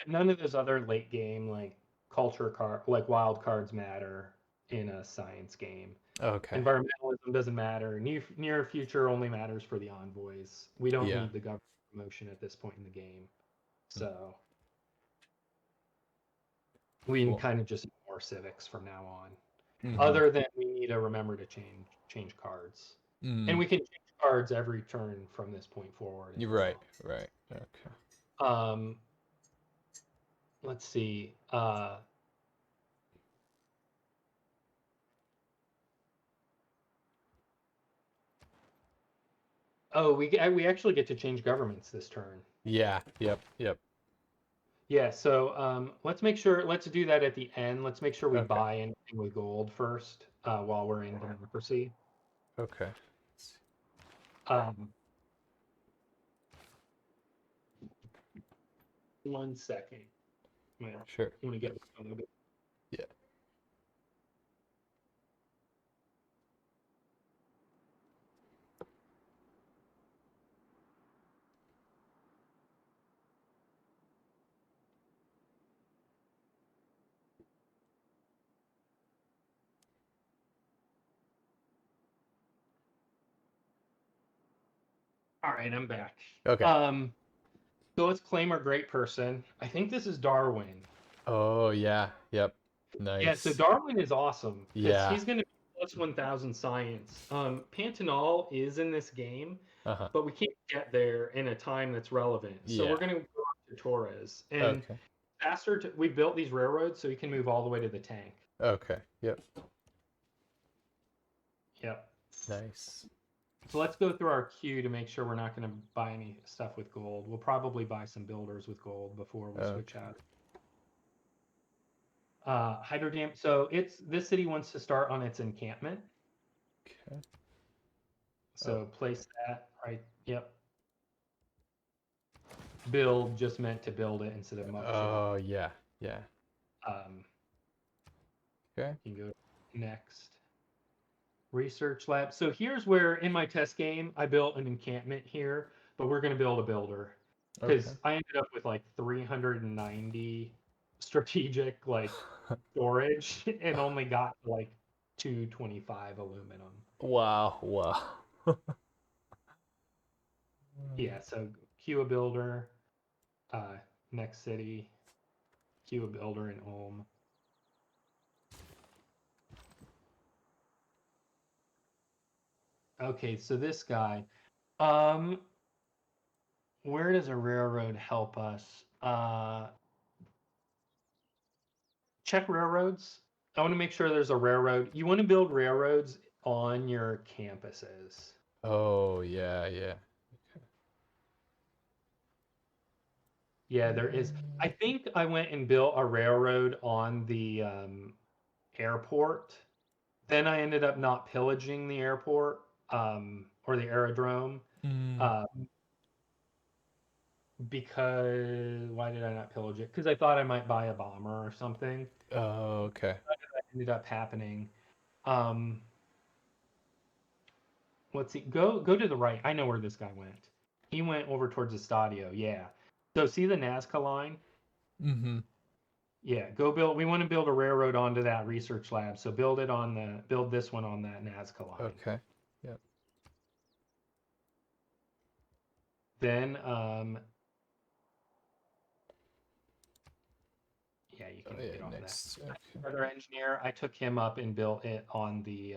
None of those other late game like culture card like wild cards matter in a science game. Okay. Environmentalism doesn't matter. Near future only matters for the envoys. We don't Yeah. need the government promotion at this point in the game. So we can Cool. kind of just ignore civics from now on. Mm-hmm. Other than we need to remember to change cards. And Mm. we can change cards every turn from this point forward You're as right. well. Right. Okay. Um, let's see. Oh, we actually get to change governments this turn. Yeah. Yep. Yep. Yeah, so let's make sure, let's do that at the end. Let's make sure we Okay. buy anything with gold first while we're in democracy. Okay. Um, 1 second. I Sure. want to get a little bit. Yeah. All right, I'm back. Okay. So let's claim our great person. I think this is Darwin. Oh, yeah. Yep. Yeah, so Nice. Darwin is awesome because Yeah. he's going to be plus 1,000 science. Pantanal is in this game, Uh-huh. but we can't get there in a time that's relevant. So we're Yeah. going to go to Torres. And Okay. faster we built these railroads so he can move all the way to the tank. Okay. Yep. Yep. Nice. So let's go through our queue to make sure we're not going to buy any stuff with gold. We'll probably buy some builders with gold before we switch out. Hydro Dam. So this city wants to start on its encampment. Okay. So place that right. Yep. Build just meant to build it instead of muck. Oh yeah, yeah. Okay. You can go next. Research lab. So here's where in my test game I built an encampment here, but we're going to build a builder because Okay. I ended up with like 390 strategic like storage and only got like 225 aluminum. Wow, wow. Yeah, so queue a builder, next city, queue a builder in Ulm. Okay, so this guy, where does a railroad help us? Check railroads. I want to make sure there's a railroad. You want to build railroads on your campuses. Oh yeah, yeah. Yeah, there is. I think I went and built a railroad on the airport. Then I ended up not pillaging the airport or the aerodrome uh, because why did I not pillage it? Because I thought I might buy a bomber or something. Oh, okay. That ended up happening. Um, let's see. Go to the right. I know where this guy went. He went over towards the Stadio. Yeah. So see the Nazca line? Mm-hmm. Yeah. Go build. We want to build a railroad onto that research lab. So build this one on that Nazca line. Okay. Yep. Then yeah, you can Oh, yeah, get on next. that. Okay. Other engineer, I took him up and built it on the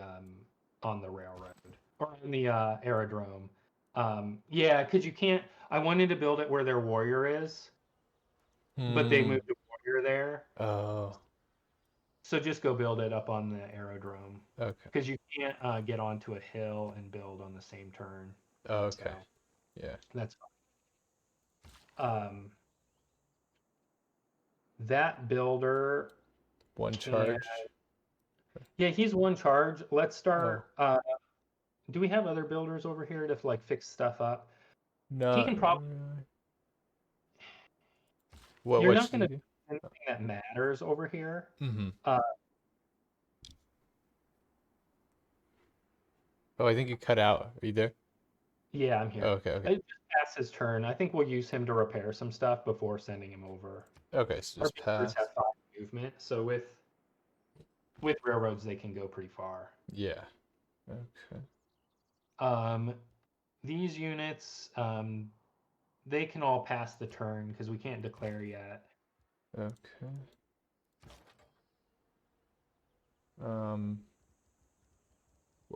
railroad or on the aerodrome. Yeah, because you can't. I wanted to build it where their warrior is, but they moved the warrior there. Oh, So just go build it up on the aerodrome okay. because you can't get onto a hill and build on the same turn. Okay. So Yeah. that's fine. That builder One can. charge. Yeah, he's one charge. Let's Oh. start. Do we have other builders over here to like fix stuff up? He No. can probably. You're What not should going you to do? do anything that matters over here. Mm-hmm. Uh, Oh, I think you cut out. Are you there? yeah, I'm here. Oh, okay, okay. It just passed his turn. I think we'll use him to repair some stuff before sending him over. Okay, so Our just builders pass. have 5 movement, so with railroads they can go pretty far. Yeah. Okay. These units, they can all pass the turn because we can't declare yet. Okay. Um.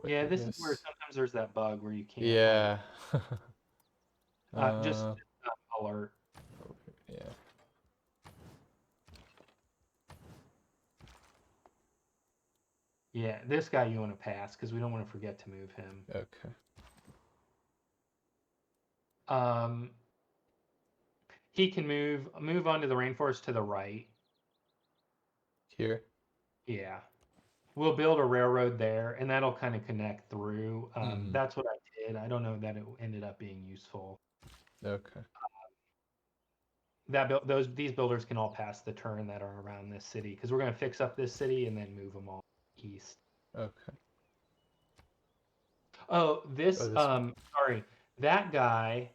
Yeah, I this is where guess. sometimes there's that bug where you can't. Yeah. Just alert. Yeah. Yeah, this guy you want to pass because we don't want to forget to move him. Okay. He can move onto the rainforest to the right. Here. Yeah. We'll build a railroad there, and that'll kind of connect through. That's what I did. I don't know that it ended up being useful. Okay. These builders can all pass the turn that are around this city because we're going to fix up this city and then move them all east. Okay. Oh, this Oh, this one. sorry, that guy.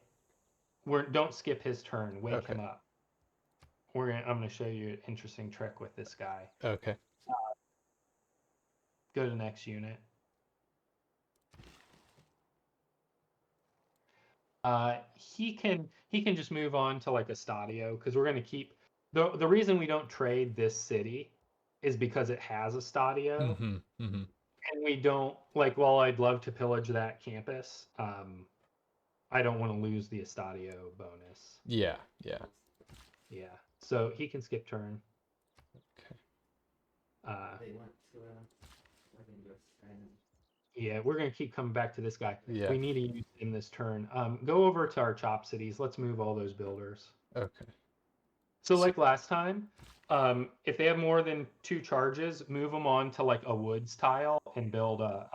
Don't skip his turn. Wake him up. I'm gonna show you an interesting trick with this guy. Okay. Go to the next unit. He can just move on to like a stadio because we're gonna keep the reason we don't trade this city is because it has a stadio. And we don't like while I'd love to pillage that campus, I don't want to lose the Estadio bonus. Yeah. Yeah. Yeah. So he can skip turn. Okay. Yeah, we're gonna keep coming back to this guy. Yeah. We need to use him this turn. Go over to our chop cities. Let's move all those builders. Okay. So like last time, if they have more than 2 charges, move them on to like a woods tile and build a.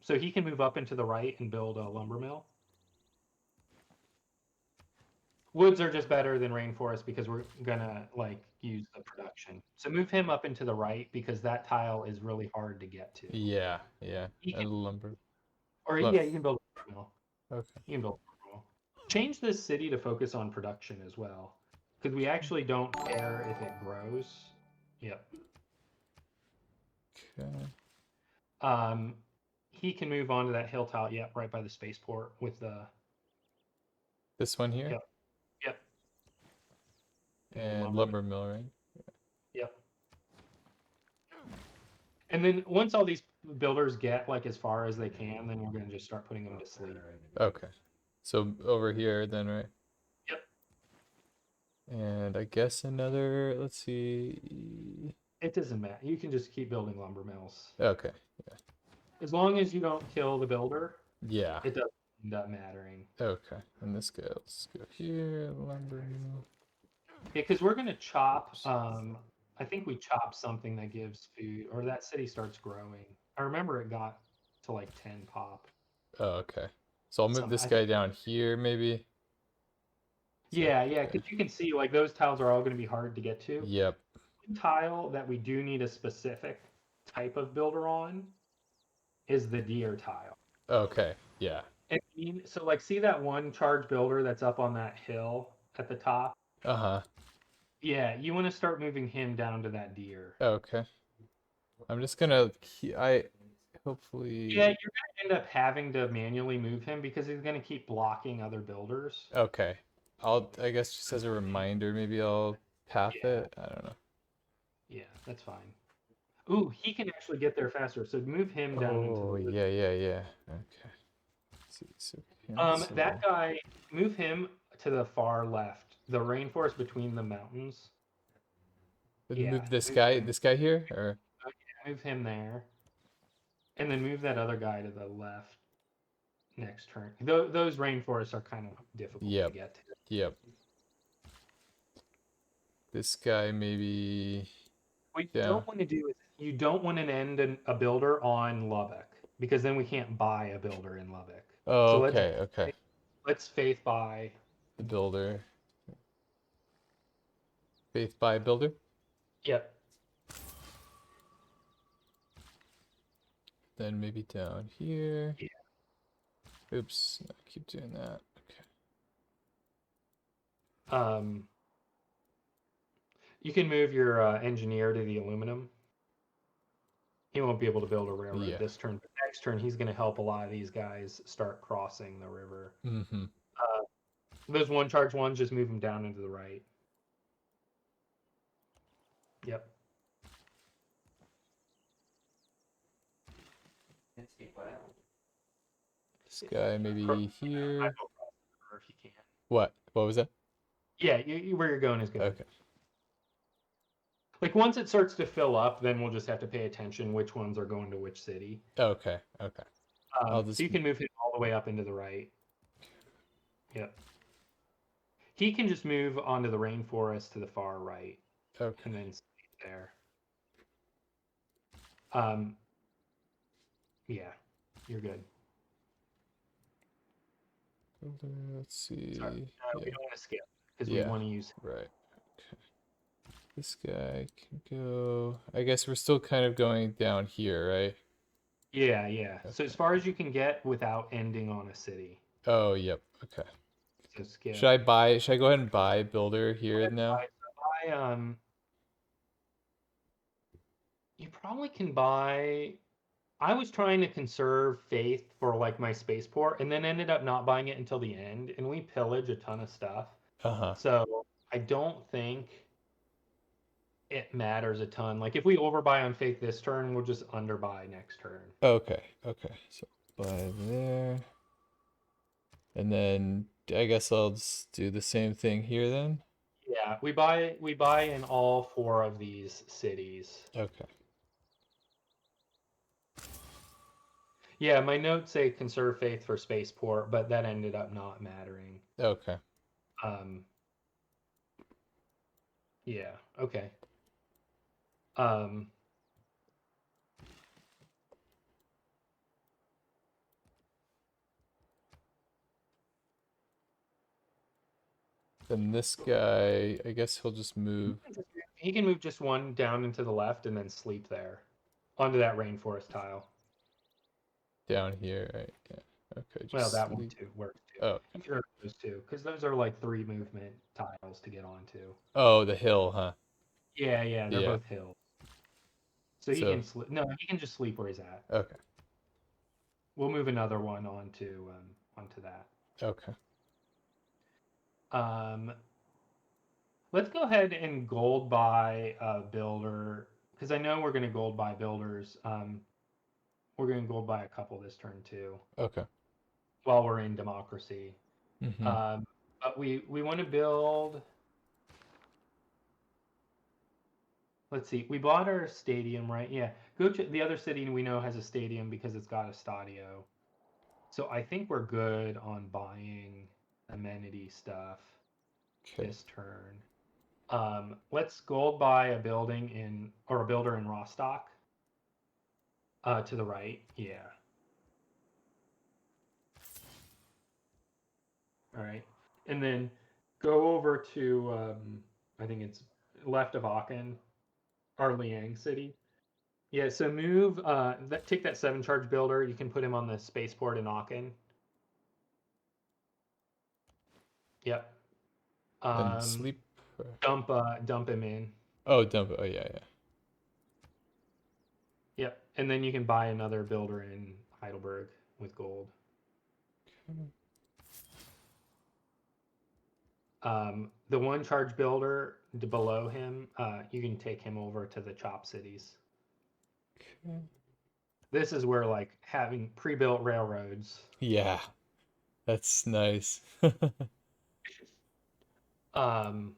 So he can move up into the right and build a lumber mill. Woods are just better than rainforest because we're gonna like use the production. So move him up into the right because that tile is really hard to get to. Yeah, yeah. He can, And lumber. or Look. yeah, you can build a lumber mill. Okay. You can build a lumber mill. Change this city to focus on production as well, because we actually don't care if it grows. Yep. Okay. He can move on to that hill tile. Yep, right by the spaceport with the. This one here? Yep. Yep. And lumber mill, right? Yep. And then once all these builders get like as far as they can, then we're gonna just start putting them to sleep. Okay. So over here then, right? Yep. And I guess another, let's see. It doesn't matter. You can just keep building lumber mills. Okay. Yeah. As long as you don't kill the builder, Yeah. it doesn't end up mattering. Okay. And this guy, let's go here, lumber mill. Yeah, because we're gonna chop. I think we chop something that gives food, or that city starts growing. I remember it got to like 10 pop. Oh, okay. So I'll move this guy down here, maybe. Yeah, yeah, because you can see like those tiles are all going to be hard to get to. Yep. One tile that we do need a specific type of builder on is the deer tile. Okay. Yeah. So like, see that one charge builder that's up on that hill at the top? Uh-huh. Yeah, you want to start moving him down to that deer. Okay. I'm just gonna hopefully. Yeah, you're gonna end up having to manually move him because he's gonna keep blocking other builders. Okay. I guess just as a reminder, maybe I'll path it. I don't know. Yeah, that's fine. Ooh, he can actually get there faster, so move him down into Oh, the yeah. Okay. Let's see, so that guy, move him to the far left. The rainforest between the mountains. Yeah, move this guy here, or move him there. And then move that other guy to the left next turn. Those rainforests are kind of difficult to get to. Yep. This guy maybe. What you don't want to do is you don't want to end a builder on Lubbock because then we can't buy a builder in Lubbock. Oh, So okay. Let's faith buy the builder. Faith buy builder? Yep. Then maybe down here. Yeah. Oops, no, keep doing that. Okay. You can move your engineer to the aluminum. He won't be able to build a railroad this turn, but next turn he's going to help a lot of these guys start crossing the river. Mm-hmm. Those one charge ones, just move them down into the right. Yep. This guy maybe here. If you can. What was that? Yeah, where you're going is good. Okay. Like once it starts to fill up, then we'll just have to pay attention which ones are going to which city. Okay. So you can move him all the way up into the right. Yep. He can just move onto the rainforest to the far right. Okay. And then stay there. Yeah, you're good. Let's see. Sorry. We don't want to skip because we want to use him. Right. Okay. This guy can go. I guess we're still kind of going down here, right? Yeah. Okay. So as far as you can get without ending on a city. Oh, yep. Okay. So skip. Should I go ahead and buy builder here now? You probably can buy. I was trying to conserve faith for like my spaceport, and then ended up not buying it until the end, and we pillage a ton of stuff. So I don't think it matters a ton. Like if we overbuy on faith this turn, we'll just underbuy next turn. Okay. So buy there, and then I guess I'll just do the same thing here then. Yeah, we buy in all 4 of these cities. Okay. Yeah, my notes say conserve faith for spaceport, but that ended up not mattering. Okay. Um, yeah, okay. Um, Then this guy, I guess he'll just move he can move just one down and to the left and then sleep there onto that rainforest tile. down here, right? Yeah. Okay, Well, just that one sleep. too works too. Oh, okay. Either of those two, because those are like 3 movement tiles to get onto. Oh, the hill, huh? Yeah, yeah, they're Yeah. both hills. So he So, can sleep. No, he can just sleep where he's at. okay. We'll move another one onto that. Okay. Um, let's go ahead and gold buy a builder because I know we're going to gold buy builders. We're going to gold buy a couple this turn too Okay. while we're in democracy. Mm-hmm. But we want to build. Let's see. We bought our stadium, right? Yeah. Go to the other city we know has a stadium because it's got a stadio. So I think we're good on buying amenity stuff Okay. this turn. Let's gold buy a building or a builder in Rostock. To the right, yeah. All right, and then go over to I think it's left of Aachen, our Liang city. Yeah, so move take that 7 charge builder. You can put him on the spaceport in Aachen. Yep. And Um, sleep. dump him in. Oh, dump it. Oh, yeah, yeah. Yep, and then you can buy another builder in Heidelberg with gold. The 1 charge builder below him, you can take him over to the chop cities. Okay. This is where like having pre-built railroads. Yeah, that's nice. Um,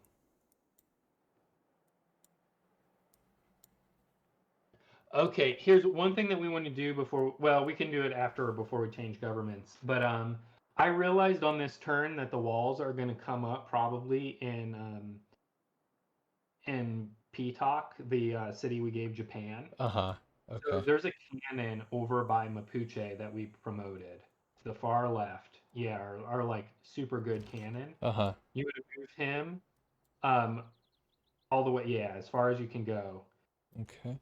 okay, here's one thing that we want to do before. Well, we can do it after or before we change governments. But I realized on this turn that the walls are going to come up probably in Pitak, the city we gave Japan. Uh-huh. So Okay. there's a cannon over by Mapuche that we promoted to the far left. Yeah, our like super good cannon. Uh-huh. You would move him um, all the way, yeah, as far as you can go. Okay.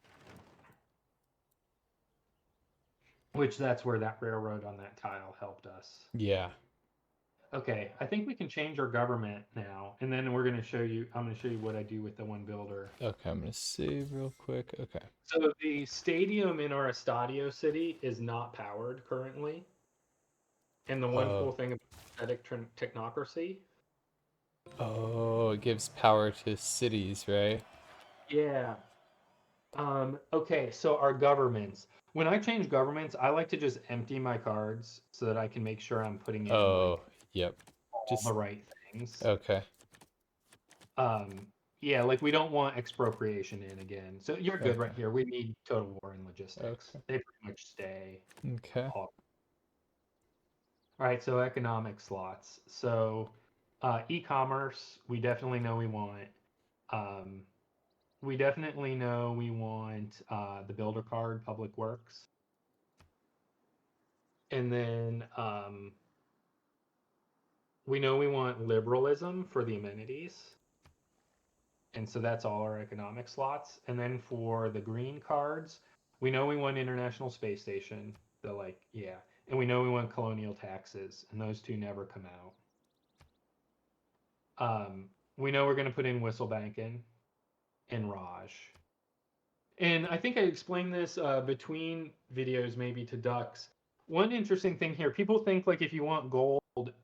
Which that's where that railroad on that tile helped us. Yeah. Okay, I think we can change our government now, and then we're going to show you. I'm going to show you what I do with the one builder. Okay, I'm gonna save real quick. Okay. So the stadium in our Estadio city is not powered currently, and the one Oh. cool thing about aesthetic technocracy. Oh, it gives power to cities, right? Yeah. Okay, so our governments. When I change governments, I like to just empty my cards so that I can make sure I'm putting in Oh, like yep. all the Just right things. okay. Yeah, like we don't want expropriation in again. So you're good right Okay. here. We need total war and logistics. Okay. They pretty much stay. Okay. All right, so economic slots. So e-commerce, we definitely know we want. Um, we definitely know we want the builder card, public works. And then we know we want liberalism for the amenities. And so that's all our economic slots. And then for the green cards, we know we want International Space Station. The like, yeah. And we know we want colonial taxes, and those two never come out. We know we're going to put in Whistlebankin and Raj. And I think I explained this between videos, maybe to Ducks. One interesting thing here, people think like if you want gold,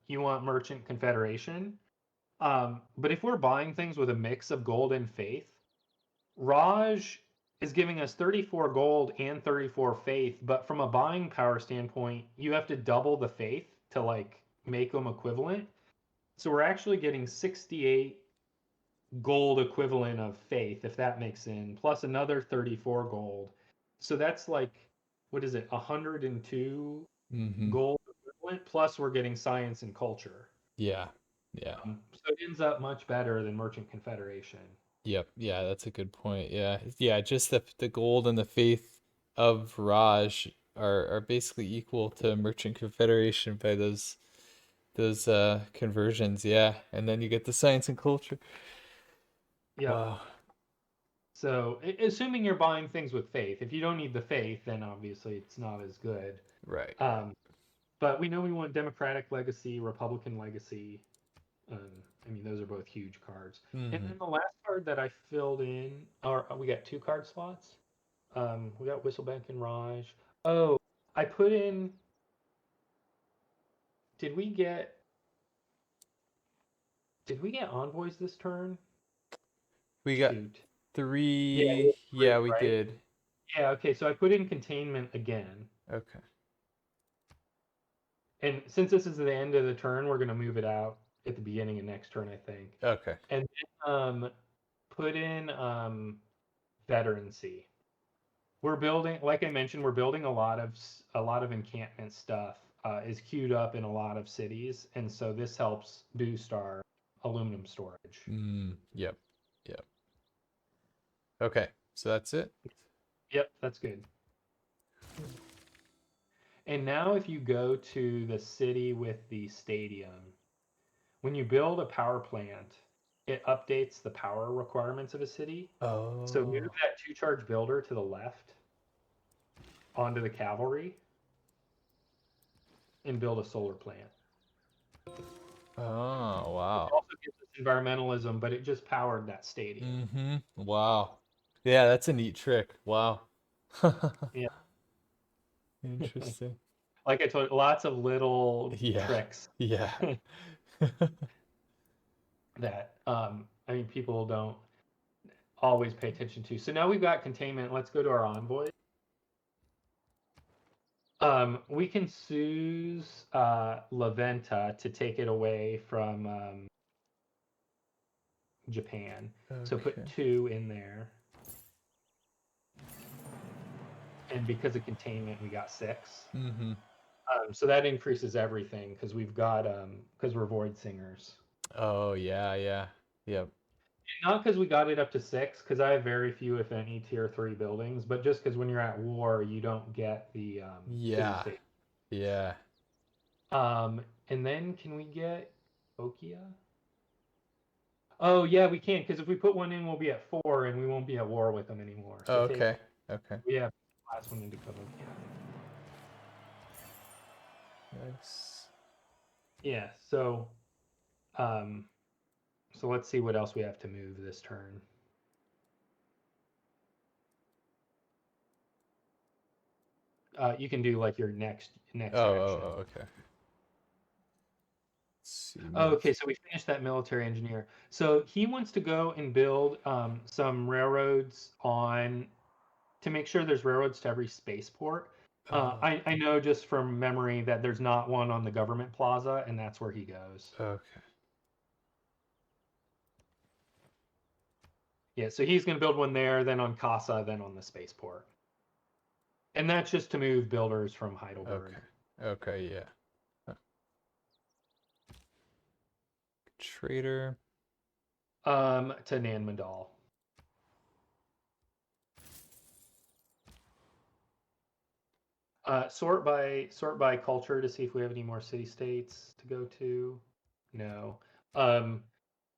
you want Merchant Confederation. But if we're buying things with a mix of gold and faith, Raj is giving us 34 gold and 34 faith, but from a buying power standpoint, you have to double the faith to like make them equivalent. So we're actually getting 68 gold equivalent of faith, if that makes sense, plus another 34 gold. So that's like what is it, 102 Mm-hmm. gold equivalent, plus we're getting science and culture. Yeah. Yeah. So it ends up much better than Merchant Confederation. Yep. Yeah, that's a good point. Yeah. Yeah, just the gold and the faith of Raj are basically equal to Merchant Confederation by those conversions. Yeah. And then you get the science and culture. Yep. Wow. So assuming you're buying things with faith, if you don't need the faith, then obviously it's not as good. Right. But we know we want Democratic legacy, Republican legacy. Um, I mean, those are both huge cards. And Mm-hmm. then the last card that I filled in, or we got 2 card slots. We got Whistlebank and Raj. Oh, I put in. Did we get? Did we get envoys this turn? We got Shoot. Yeah, we 3. had Yeah, 3, we right? did. Yeah. Okay. So I put in containment again, Okay. and since this is the end of the turn, we're gonna move it out at the beginning of next turn, I think. Okay. And then, put in veterancy. We're building, like I mentioned, we're building a lot of encampment stuff is queued up in a lot of cities, and so this helps boost our aluminum storage. Yep. Yep. Okay. So that's it. Yep, that's good. And now if you go to the city with the stadium, when you build a power plant, it updates the power requirements of a city. So move Oh. that 2 charge builder to the left onto the cavalry and build a solar plant. Oh, Which wow. also gives us environmentalism, but it just powered that stadium. Mm-hmm. Wow. Yeah, that's a neat trick. Wow. Yeah. Interesting. Like I told you, lots of little Yeah. tricks Yeah. that I mean people don't always pay attention to. So now we've got containment. Let's go to our envoy. We can Suze Laventa to take it away from Japan. So put Okay. 2 in there. And because of containment, we got 6. Mm-hmm. So that increases everything because we've got because we're void singers. Oh, yeah, yeah. Yep. Not because we got it up to 6, because I have very few, if any, tier 3 buildings, but just because when you're at war, you don't get the city Yeah. state. Yeah. And then can we get Okia? Oh yeah, we can, because if we put 1 in, we'll be at 4, and we won't be at war with them anymore. So Oh, take okay. Okay. yeah, last one into Okia. Nice. Yeah. Um, so let's see what else we have to move this turn. You can do like your next Oh, action. oh, oh, okay. Let's see. Oh, okay, so we finished that military engineer. So he wants to go and build some railroads on to make sure there's railroads to every spaceport. Oh, I know just from memory that there's not one on the government plaza, and that's where he goes. okay. Yeah, so he's going to build one there, then on Casa, then on the spaceport. And that's just to move builders from Heidelberg. Okay. Okay, yeah. Huh. Trader. To Nanmandal. Sort by culture to see if we have any more city states to go to. No.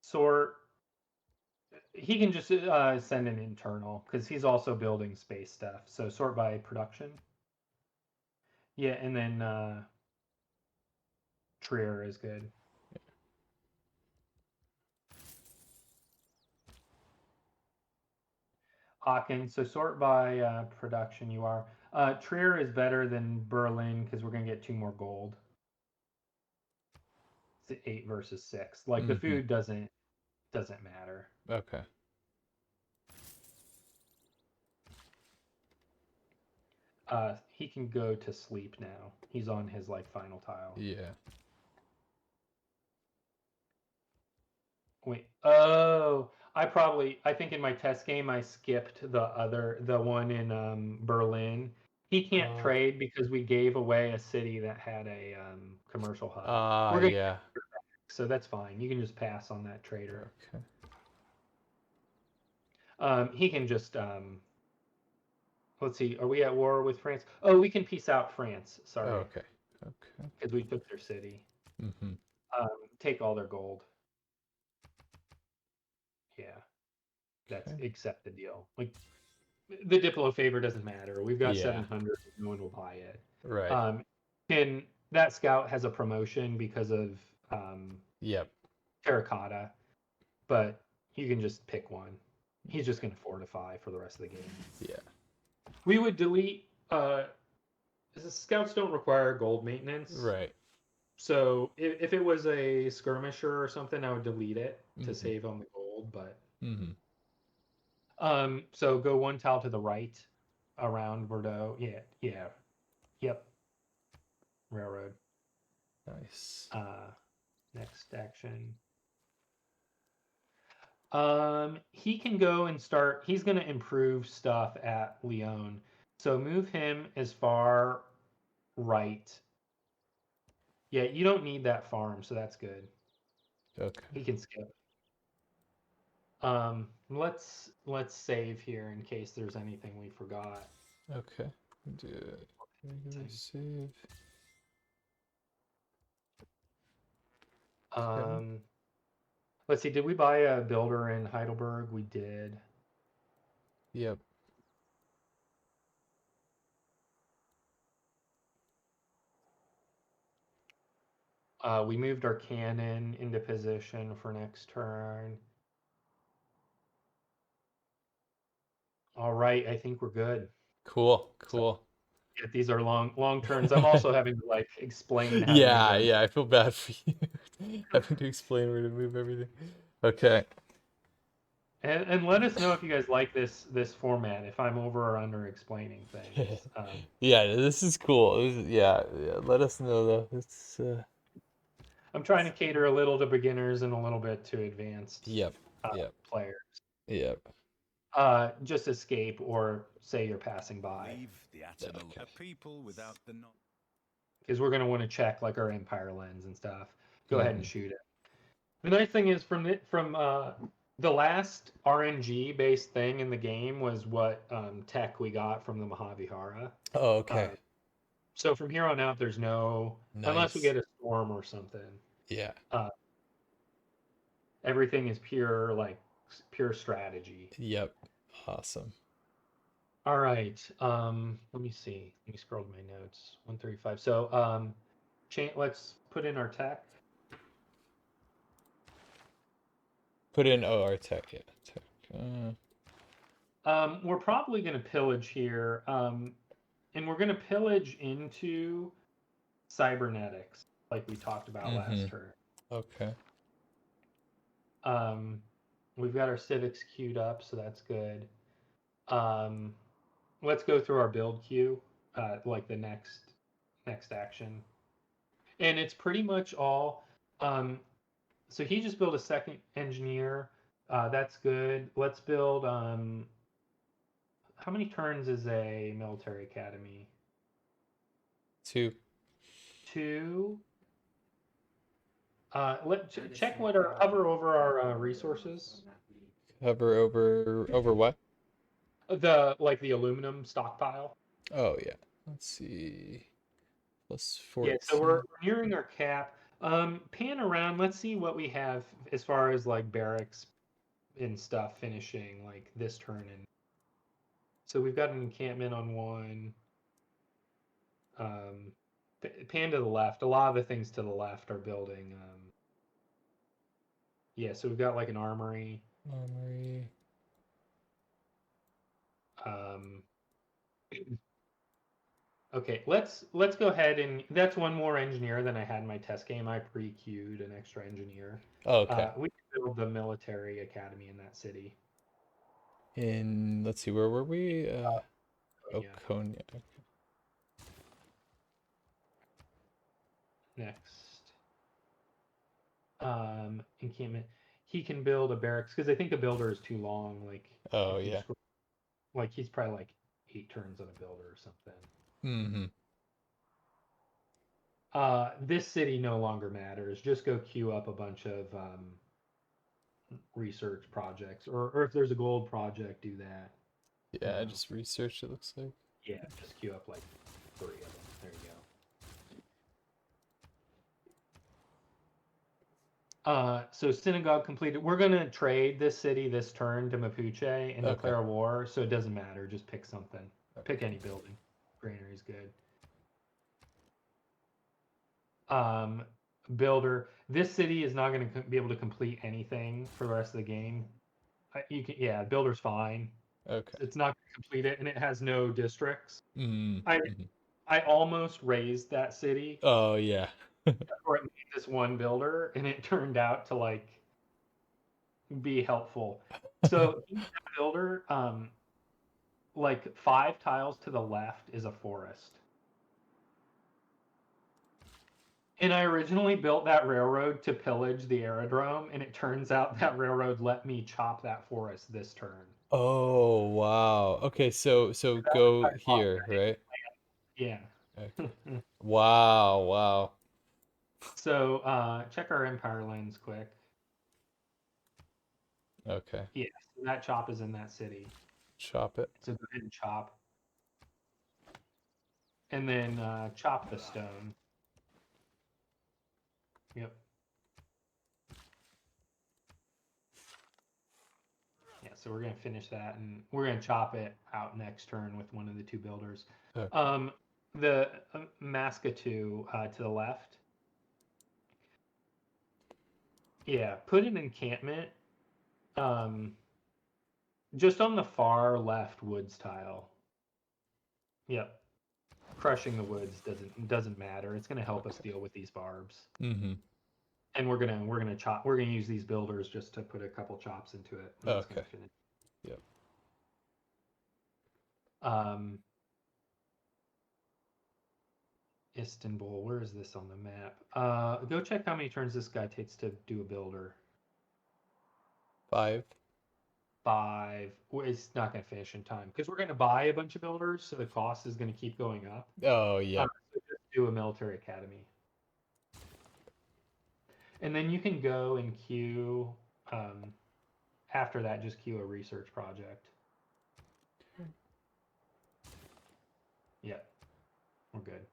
Sort. He can just send an internal because he's also building space stuff. So sort by production. Yeah, and then Trier is good. Aachen. So sort by production. You are. Trier is better than Berlin because we're gonna get 2 more gold. It's 8 versus 6. Like the Mm-hmm. food doesn't matter. Okay. He can go to sleep now. He's on his like final tile. Yeah. Wait. Oh, I think in my test game I skipped the one in Berlin. He can't trade because we gave away a city that had a commercial hub. We're gonna yeah. so that's fine. You can just pass on that trader. Okay. He can just let's see. Are we at war with France? Oh, we can peace out France. Sorry, Okay. Okay. because we took their city. Mm-hmm. Take all their gold. Yeah, that's Okay. accept the deal. Like the Diplo favor doesn't matter. We've got Yeah. 700. No one will buy it. Right. And that scout has a promotion because of Yep. terracotta, but you can just pick one. He's just going to fortify for the rest of the game. Yeah. We would delete. Scouts don't require gold maintenance. Right. So if it was a skirmisher or something, I would delete it to Mm-hmm. save on the gold. But Mm-hmm. so go one tile to the right around Bordeaux. Yeah. Yep. Railroad. Nice. Next action. He can go and start. He's going to improve stuff at Lyon. So move him as far right. Yeah, you don't need that farm, so that's good. Okay. He can skip. Let's save here in case there's anything we forgot. Okay. Do it. Regular save. Let's see. Did we buy a builder in Heidelberg? We did. Yep. We moved our cannon into position for next turn. All right, I think we're good. Cool. Cool. So, these are long turns. I'm also having to like explain how Yeah, to move yeah, I feel bad for you having to explain where to move everything. Okay. and let us know if you guys like this format, if I'm over or under explaining things. Yeah, this is cool. Yeah, let us know though. It's I'm trying to cater a little to beginners and a little bit to advanced yep. players. Yep. Just escape or say you're passing by. Leave the atom a people without the knowledge. Because we're going to want to check like our empire lens and stuff. Go ahead and Mhm. shoot it. The nice thing is from the last RNG based thing in the game was what tech we got from the Mahavihara. Oh, okay. So from here on out, there's no unless we Nice. get a storm or something. Yeah. Everything is pure strategy. Yep. Awesome. All right. Let me see. Let me scroll to my notes. 135. So let's put in our tech. Put in our tech. Yeah. Tech. We're probably going to pillage here, and we're going to pillage into cybernetics, like we talked about last turn. Okay. We've got our civics queued up, so that's good. Let's go through our build queue, like the next action, and it's pretty much all. So he just built a second engineer. That's good. Let's build. How many turns is a military academy? 2. 2. Check what our hover over our resources. Hover over what? The aluminum stockpile. Oh yeah. Let's see. Plus 14. Yeah, so we're nearing our cap. Pan around. Let's see what we have as far as like barracks and stuff finishing like this turn. And so we've got an encampment on one. Pan to the left. A lot of the things to the left are building. Yeah, so we've got like an armory. Okay, let's go ahead and that's one more engineer than I had in my test game. I pre-queued an extra engineer. Oh, okay. We can build the military academy in that city. Let's see, where were we? Yeah. Konya. Okay. Next. Encampment. He can build a barracks because I think a builder is too long. Like Oh yeah. like he's probably like 8 turns on a builder or something. Mm-hmm. This city no longer matters. Just go queue up a bunch of research projects, or if there's a gold project, do that. Yeah, I No. just researched, it looks like. Yeah, just queue up like 3 of them. There you go. So synagogue completed. We're gonna trade this city this turn to Mapuche and Okay. declare war. So it doesn't matter. Just pick something. Okay. Pick any building. Granary's good. Builder. This city is not going to be able to complete anything for the rest of the game. Yeah, builder's fine. Okay. It's not going to complete it, and it has no districts. Mm-hmm. I almost raised that city Oh, yeah. or it made this one builder, and it turned out to like be helpful. So that builder, like 5 tiles to the left is a forest. And I originally built that railroad to pillage the aerodrome, and it turns out that railroad let me chop that forest this turn. Oh, wow. Okay, so go here, right? Yeah. Okay. Wow, wow. So check our empire lands quick. Okay. Yeah, so that chop is in that city. Chop it. So go ahead and chop. And then chop the stone. Yep. Yeah, so we're going to finish that, and we're going to chop it out next turn with one of the 2 builders. Okay. The Mascatu to the left. Yeah, put an encampment just on the far left woods tile. Yep. Crushing the woods doesn't matter. It's going to help us deal with these barbs. Mm-hmm. And we're gonna use these builders just to put a couple chops into it. And that's Okay. gonna finish. Yep. Istanbul. Where is this on the map? Go check how many turns this guy takes to do a builder. 5. 5. Well, it's not gonna finish in time because we're gonna buy a bunch of builders, so the cost is gonna keep going up. Oh, yeah. So just do a military academy, and then you can go and queue. After that, just queue a research project. Yep, we're good.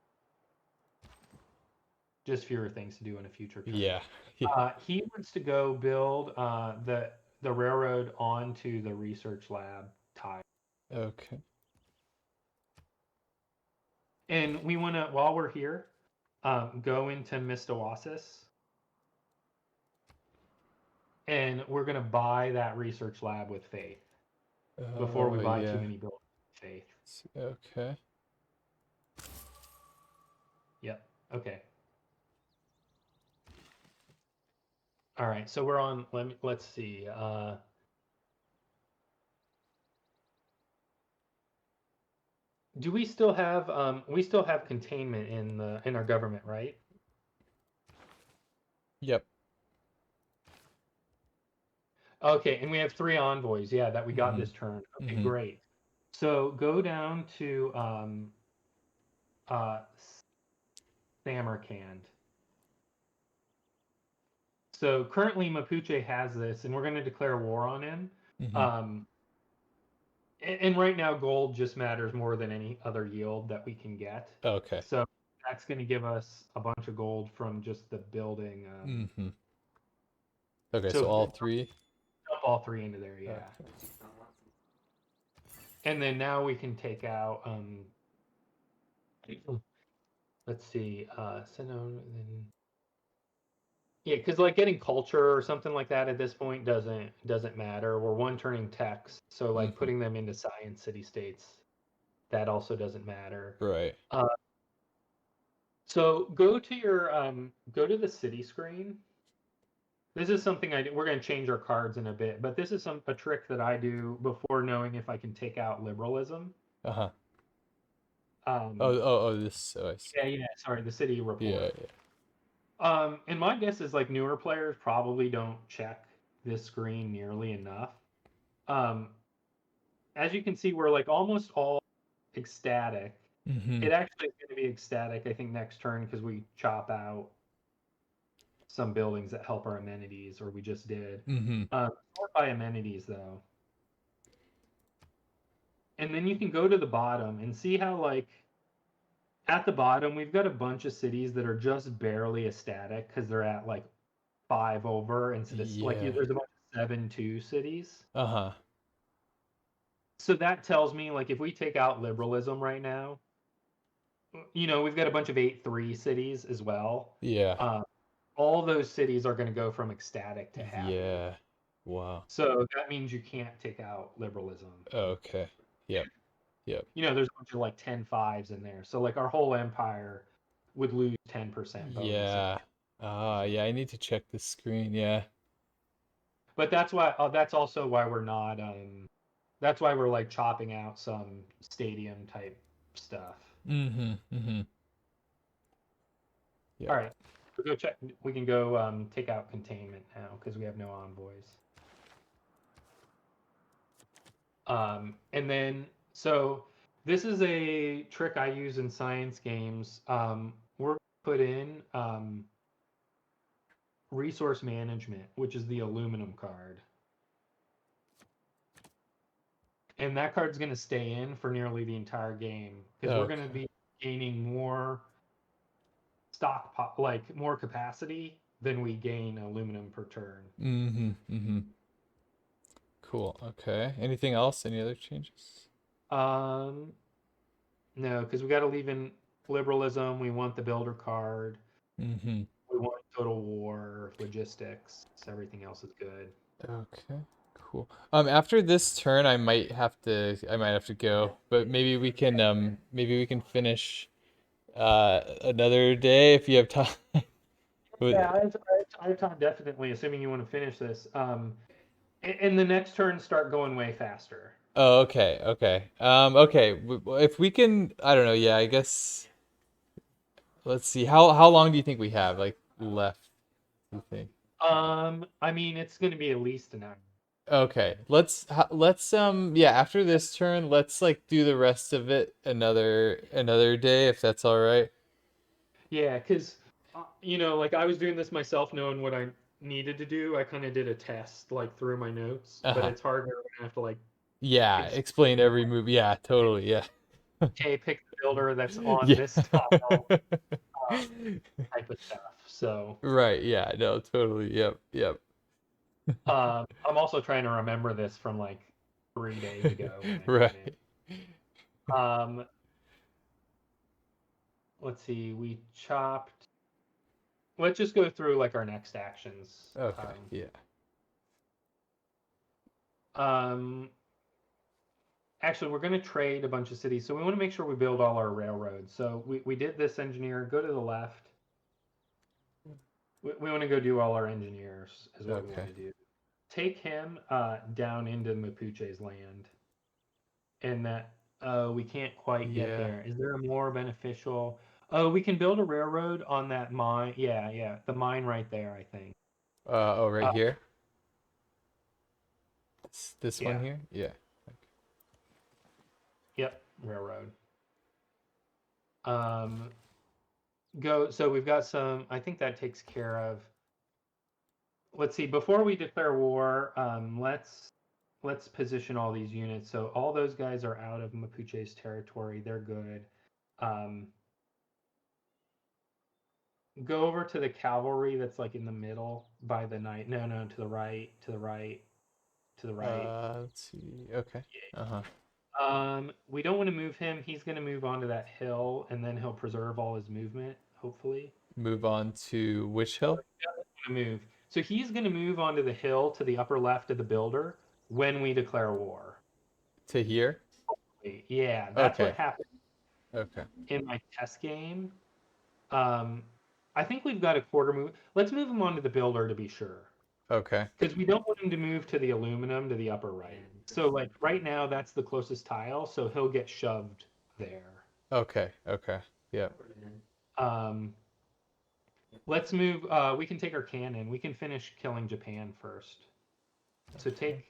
Just fewer things to do in a future turn. Yeah. Yeah. He wants to go build the railroad onto the research lab tile. Okay. And we want to, while we're here, go into Mistawasis. And we're going to buy that research lab with faith before we buy too many buildings with faith. Okay. Yep. Okay. All right. So we're on. Let's see. Do we still have containment in our government, right? Yep. Okay, and we have 3 envoys. Yeah, that we got Mm-hmm. this turn. Okay, Mm-hmm. great. So go down to Samarkand. So currently Mapuche has this, and we're going to declare war on him. Mm-hmm. And right now, gold just matters more than any other yield that we can get. Okay. So that's going to give us a bunch of gold from just the building. Mm-hmm. Okay, So so all 3? dump all 3 into there, yeah. Okay. And then now we can take out. Let's see. Then yeah, because like getting culture or something like that at this point doesn't matter. We're one turning text, so like Mm-hmm. putting them into science city states, that also doesn't matter. Right. So go to the city screen. This is something we're going to change our cards in a bit, but this is a trick that I do before knowing if I can take out liberalism. Uh-huh. Um, This. Oh, I see. yeah. Sorry, the city report. Yeah. And my guess is like newer players probably don't check this screen nearly enough. As you can see, we're like almost all ecstatic Mm-hmm. It actually is going to be ecstatic, I think, next turn because we chop out some buildings that help our amenities, or we just did. Mm-hmm. Sort by amenities, though. And then you can go to the bottom and see how, like, at the bottom, we've got a bunch of cities that are just barely ecstatic because they're at, like, 5 over instead of, like, Yeah. there's about 7-2 cities. Uh-huh. So that tells me, like, if we take out liberalism right now, we've got a bunch of 8-3 cities as well. Yeah. All those cities are going to go from ecstatic to happy. Yeah. Wow. So that means you can't take out liberalism. Okay. Yep. Yep. There's a bunch of like 10-5s in there. So like our whole empire would lose 10% bonus. Yeah. Yeah, I need to check the screen. Yeah. But that's why that's also why we're not that's why we're like chopping out some stadium type stuff. Mm-hmm. Mm-hmm. All Yep. right. We'll go check. We can go take out containment now because we have no envoys. And then, so this is a trick I use in science games. We're put in resource management, which is the aluminum card. And that card's going to stay in for nearly the entire game because we're going to Okay. be gaining more more capacity than we gain aluminum per turn. Mm-hmm. Mm-hmm. Cool. Okay. Anything else? Any other changes? Um, no, because we got to leave in liberalism. We want the builder card. Mm-hmm. We want total war, logistics. So everything else is good. Okay. Cool. After this turn, I might have to go, but maybe we can finish another day if you have time. Yeah, I have time definitely, assuming you want to finish this. And the next turn start going way faster. Oh, okay, okay. Okay. If we can, I don't know. Yeah, I guess. Let's see. How long do you think we have like left? You think? I mean, it's going to be at least an hour. Okay. Let's yeah. After this turn, let's like do the rest of it another day if that's all right. Yeah, because like I was doing this myself, knowing what I needed to do. I kind of did a test like through my notes, but Uh-huh. it's hard when I have to like Yeah. Explain explain every move. Yeah. Totally. Yeah. okay, pick the builder that's on Yeah. this tile, type of stuff. So Right. Yeah. No. Totally. Yep. Yep. I'm also trying to remember this from like 3 days ago when I ran Right. it. Um, let's see, we chopped. Let's just go through like our next actions. Okay. Yeah. Um, actually, we're going to trade a bunch of cities, so we want to make sure we build all our railroads. So we did this engineer. Go to the left. We want to go do all our engineers, is what we Okay. want to do. Take him down into Mapuche's land, and that we can't quite get Yeah. there. Is there a more beneficial? Oh, we can build a railroad on that mine. Yeah, yeah, the mine right there, I think. Oh, right Uh, here. This one yeah, here. Yeah. yep, railroad. Um, go. So we've got some. I think that takes care of. Let's see. Before we declare war, let's position all these units. So all those guys are out of Mapuche's territory. They're good. Um, go over to the cavalry that's like in the middle by the knight. No, no, to the right, to the right, to the right. Let's see. Okay. Uh-huh. We don't want to move him. He's going to move onto that hill, and then he'll preserve all his movement, hopefully. Move on to which hill? Move. So he's going to move onto the hill to the upper left of the builder when we declare war. To here? Yeah, that's what Okay. happened Okay. in my test game. Um, I think we've got a quarter move. Let's move him onto the builder to be sure. Okay. Because we don't want him to move to the aluminum to the upper right. So like right now that's the closest tile, so he'll get shoved there. Okay. Okay. Yeah. Um, let's move. We can take our cannon. We can finish killing Japan first. So take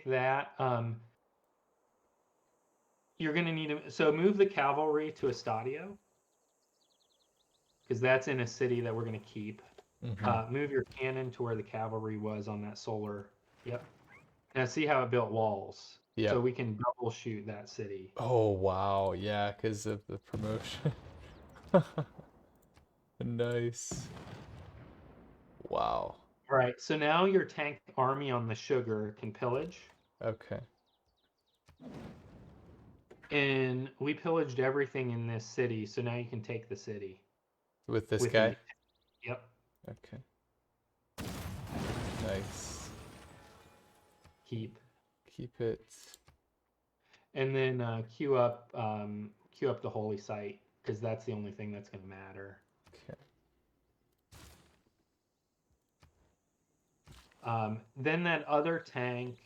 that. you're gonna need to. So move the cavalry to Estadio, because that's in a city that we're gonna keep. Move your cannon to where the cavalry was on that solar. Yep. Now see how it built walls. Yep. So we can double shoot that city. Oh, wow. Yeah, because of the promotion. Nice. Wow. All right. So now your tank army on the sugar can pillage. Okay. And we pillaged everything in this city, so now you can take the city. With this with guy? me. Yep. Okay. Nice. Keep. Keep it. And then queue up the holy site, because that's the only thing that's going to matter. Okay. Then that other tank,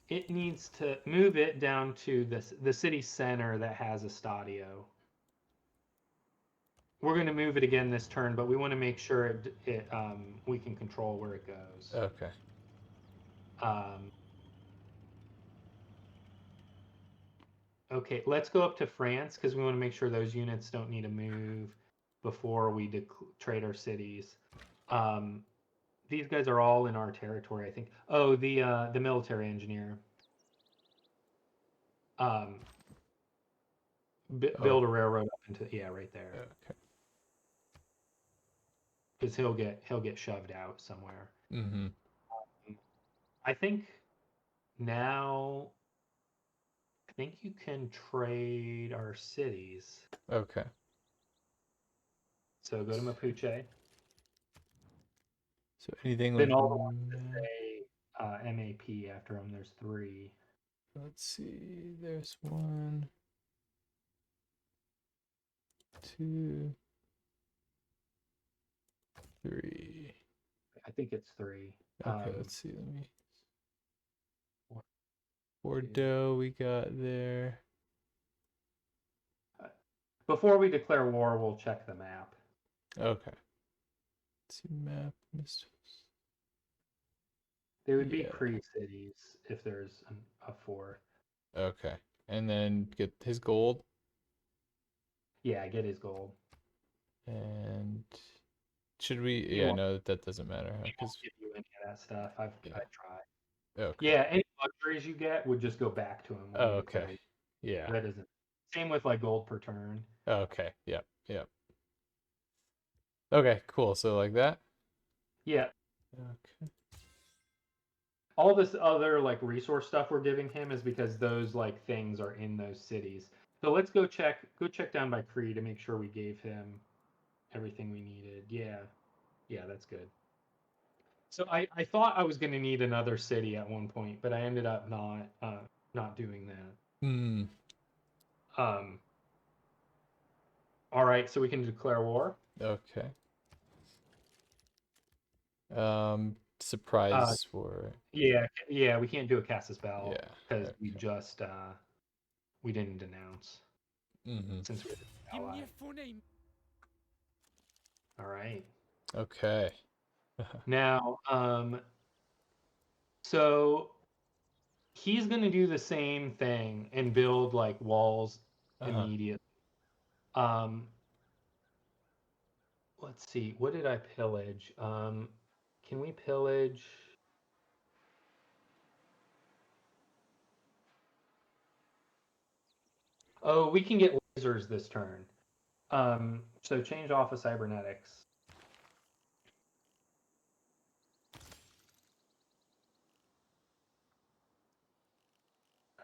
it needs to move it down to the city center that has a stadio. We're going to move it again this turn, but we want to make sure we can control where it goes. Okay. Okay, let's go up to France because we want to make sure those units don't need to move before we trade our cities. These guys are all in our territory, I think. Oh, the military engineer. Build a railroad up into right there. Okay. Because he'll get shoved out somewhere. Mm-hmm. I think now. I think you can trade our cities. Okay. So go to Mapuche. So anything Then like all the ones that say MAP after them, there's 3. let's see, there's 1, 2, 3. I think it's 3. Okay, let's see. Let me. Bordeaux, we got there. Before we declare war, we'll check the map. Okay. Let's see, map. They would be Cree cities if there's a 4th. Okay. And then get his gold. Yeah, get his gold. And should we? Yeah, no, that doesn't matter. He won't give you any of that stuff. I tried. Okay. Yeah, any luxuries you get would just go back to him. Oh, okay. Yeah. That isn't. Same with like gold per turn. Okay. Yep. Yep. Okay. Cool. So like that. Yeah. Okay. All this other like resource stuff we're giving him is because those like things are in those cities. So let's go check down by Cree to make sure we gave him everything we needed. Yeah, that's good. So I thought I was going to need another city at one point, but I ended up not doing that. Hmm. All right, so we can declare war. Okay. Surprise war. Yeah, we can't do a Cassis Bell because we just we didn't announce since we're ally. All right. Okay. Now, so he's going to do the same thing and build like walls immediately. Let's see. What did I pillage? Can we pillage? Oh, we can get lasers this turn. So change off of cybernetics.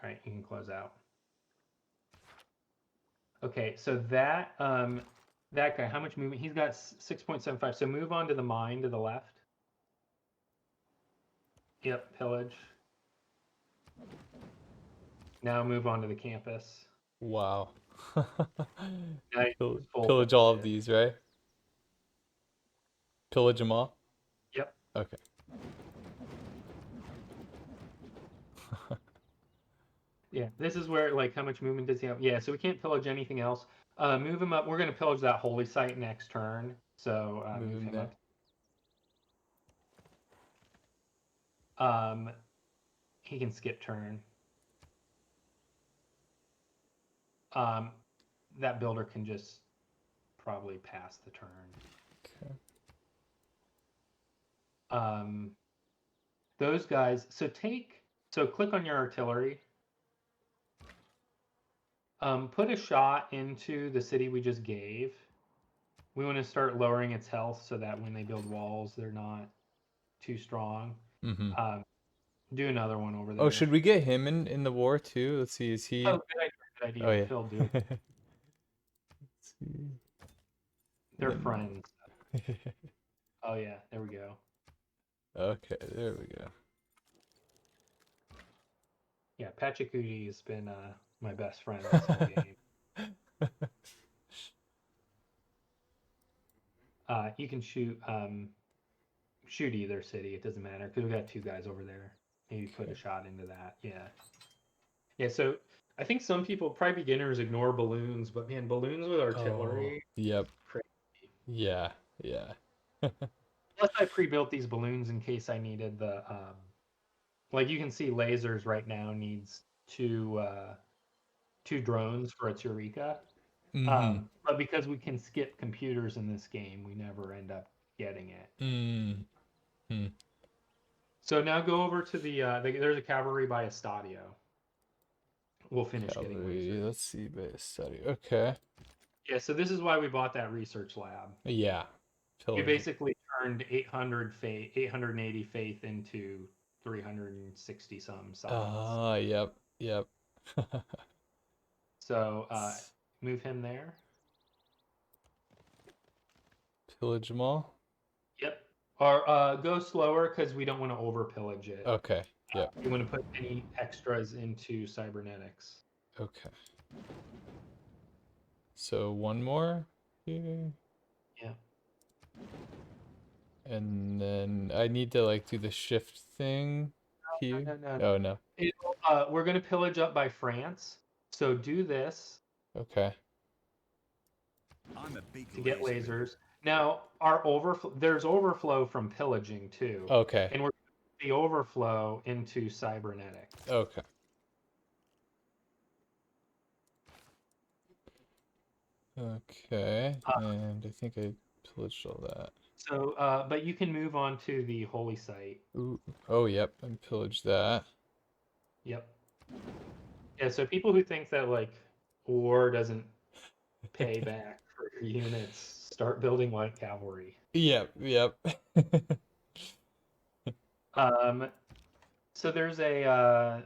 All right, you can close out. Okay, so that guy, how much movement? He's got 6.75. So move on to the mine to the left. Yep, pillage. Now move on to the campus. Wow. Nice. Pillage all of these, right? Pillage them all? Yep. Okay. Yeah, this is where, like, how much movement does he have? Yeah, so we can't pillage anything else. Move him up. We're going to pillage that holy site next turn. So move him up. He can skip turn. that builder can just probably pass the turn. Okay. Those guys. So click on your artillery. Put a shot into the city we just gave. We want to start lowering its health so that when they build walls, they're not too strong. Mm-hmm. Do another one over there. Oh, should we get him in the war too? Let's see. Is he? Oh, good idea. Oh yeah. Phil, do it. Let's see. They're friends. Oh yeah, there we go. Okay, there we go. Yeah, Pachacuti has been my best friend this whole game. You can shoot either city. It doesn't matter because we got two guys over there. Maybe put a shot into that. Yeah. Yeah. So I think some people, probably beginners, ignore balloons, but man, balloons with artillery. Oh, yep. Crazy. Yeah. Yeah. Plus, I pre-built these balloons in case I needed the like you can see lasers right now needs two drones for its Eureka. Mm-hmm. But because we can skip computers in this game, we never end up getting it. Mm-hmm. So now go over to there's a cavalry by Estadio. We'll finish getting lasers. Let's see, base study. Okay. Yeah, so this is why we bought that research lab. Yeah. We basically turned 880 faith into 360 some science. Yep. So move him there. Pillage them all. Yep. Or go slower because we don't want to over pillage it. Okay. Yep. You want to put any extras into cybernetics. Okay. So one more here. Yeah. And then I need to like do the shift thing here. No. Oh no. We're gonna pillage up by France. So do this. Okay. I'm a big to get laser. lasers. Now there's overflow from pillaging too. Okay. And we're the overflow into cybernetic. Okay. Okay. And I think I pillaged all that. So, but you can move on to the holy site. Ooh. Oh, yep. I pillaged that. Yep. Yeah. So people who think that like war doesn't pay back for your units, start building light cavalry. Yep. So there's a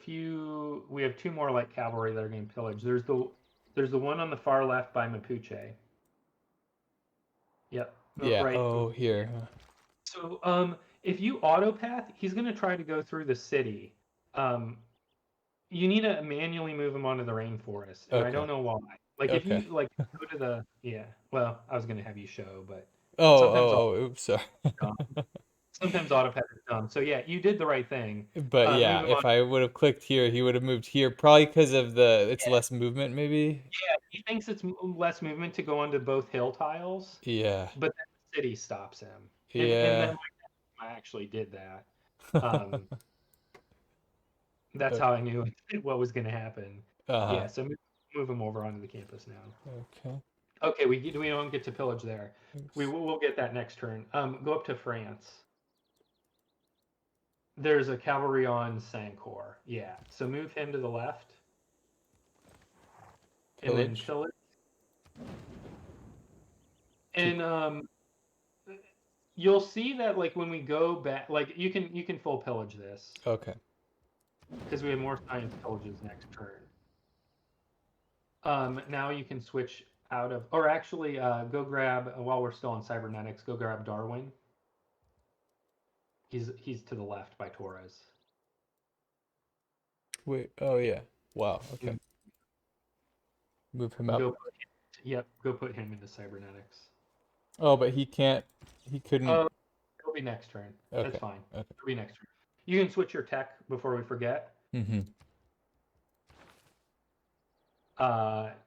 few. We have two more light cavalry that are getting pillaged. There's the one on the far left by Mapuche. Yep. Yeah. Right. Oh, here. So if you autopath, he's gonna try to go through the city. You need to manually move him onto the rainforest, and I don't know why. Like if you like go to the well, I was gonna have you show, but oops, sorry. sometimes autopath is dumb. So yeah, you did the right thing. But yeah, if I would have clicked here, he would have moved here, probably because of it's less movement, maybe. Yeah, he thinks it's less movement to go onto both hill tiles. Yeah. But then the city stops him. Yeah. And then I actually did that. That's how I knew what was going to happen. Yeah, so move him over onto the campus now. Okay. Okay, we don't get to pillage there. We'll get that next turn. Go up to France. There's a cavalry on Sancor. Yeah, so move him to the left. And then pillage. And you'll see that like when we go back, like you can full pillage this. Okay. Because we have more science pillages next turn. Now you can switch out of, or actually, go grab while we're still on cybernetics. Go grab Darwin. He's to the left by Torres. Wait. Oh yeah. Wow. Okay. Move him up. Go put him into cybernetics. Oh, but he can't. He couldn't. It'll be next turn. Okay. That's fine. Okay. It'll be next turn. You can switch your tech before we forget. Mm-hmm.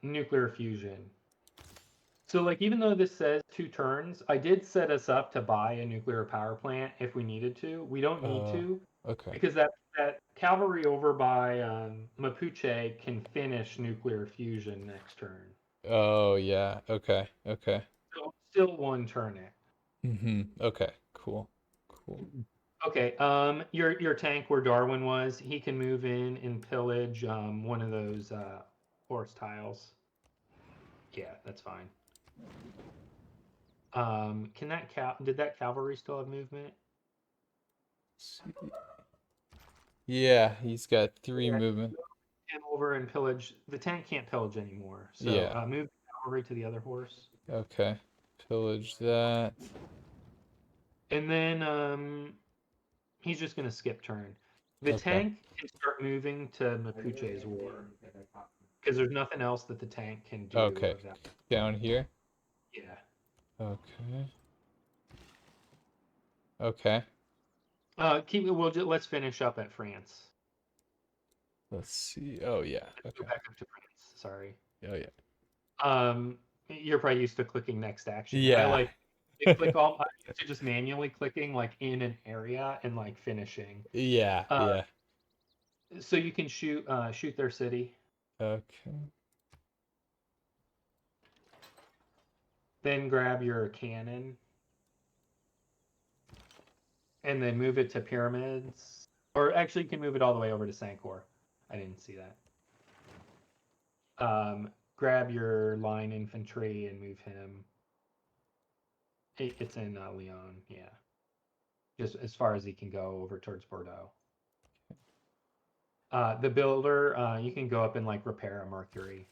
Nuclear fusion. So like even though this says 2 turns, I did set us up to buy a nuclear power plant if we needed to. We don't need to. Okay. Because that that cavalry over by Mapuche can finish nuclear fusion next turn. Oh yeah. Okay. Okay. So still one turn it. Okay. Cool. Cool. Okay. Your tank where Darwin was, he can move in and pillage one of those horse tiles. Yeah, that's fine. Can that did that cavalry still have movement? Yeah, he's got 3 Yeah. movement. And over and pillage. The tank can't pillage anymore. So Yeah. move the cavalry to the other horse. Okay. Pillage that. And then he's just gonna skip turn. The Okay. tank can start moving to Mapuche's war. Because there's nothing else that the tank can do Okay. of that. Down here. Yeah. Okay. Okay. Let's finish up at France. Let's see. Oh yeah. Let's go Okay. back up to France. Sorry. Oh yeah. You're probably used to clicking next action. Yeah. I'm used to just manually clicking like in an area and like finishing. Yeah. Uh, Yeah. so you can shoot their city. Okay. Then grab your cannon. And then move it to pyramids. Or actually, you can move it all the way over to Sankor. I didn't see that. Grab your line infantry and move him. It's in Lyon, yeah. Just as far as he can go over towards Bordeaux. The builder, you can go up and like repair a Mercury.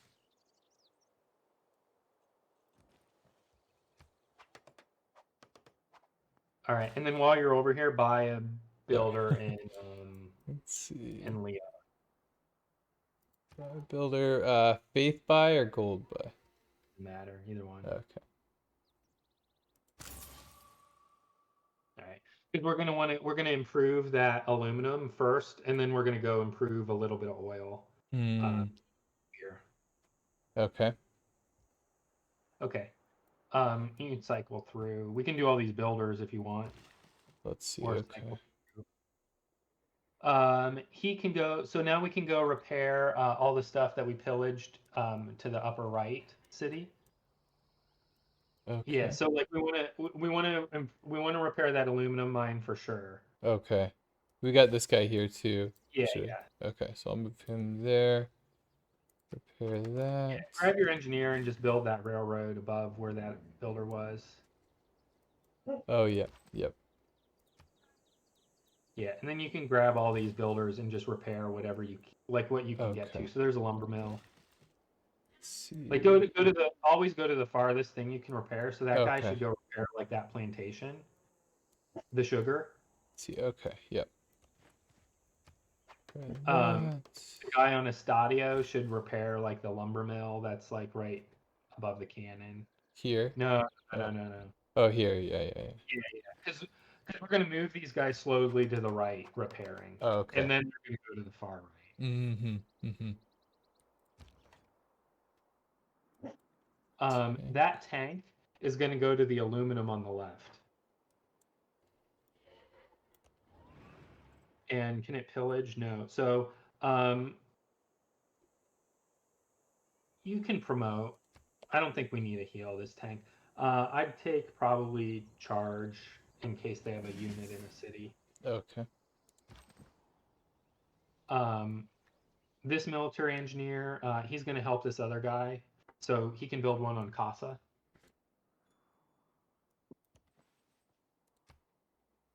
All right, and then while you're over here, buy a builder Let's see. in Leo. Builder, faith buy or gold buy? Doesn't matter, either one. Okay. All right, because we're gonna improve that aluminum first, and then we're gonna go improve a little bit of oil here. Okay. Okay. You can cycle through. We can do all these builders if you want. Let's see. Or Okay. cycle he can go. So now we can go repair all the stuff that we pillaged to the upper right city. Okay. Yeah. So like we want to repair that aluminum mine for sure. Okay. We got this guy here too. Yeah. Should- Yeah. Okay, so I'll move him there. Repair Yeah. that. Grab your engineer and just build that railroad above where that builder was. Oh yeah. Yep. Yeah, and then you can grab all these builders and just repair whatever what you can get Okay. to. So there's a lumber mill. Let's see. Like always go to the farthest thing you can repair. So that guy Okay. should go repair like that plantation, the sugar. Let's see. Okay. Yep. Repair Um, that. The guy on Estadio should repair like the lumber mill that's like right above the cannon. Here. No. Oh, here. Yeah. Yeah. Because we're gonna move these guys slowly to the right, repairing, Oh, okay. and then they're gonna go to the far right. That tank is going to go to the aluminum on the left. And can it pillage? No. So you can promote. I don't think we need to heal this tank. I'd take probably charge in case they have a unit in a city. Okay. This military engineer, he's going to help this other guy. So he can build one on Casa.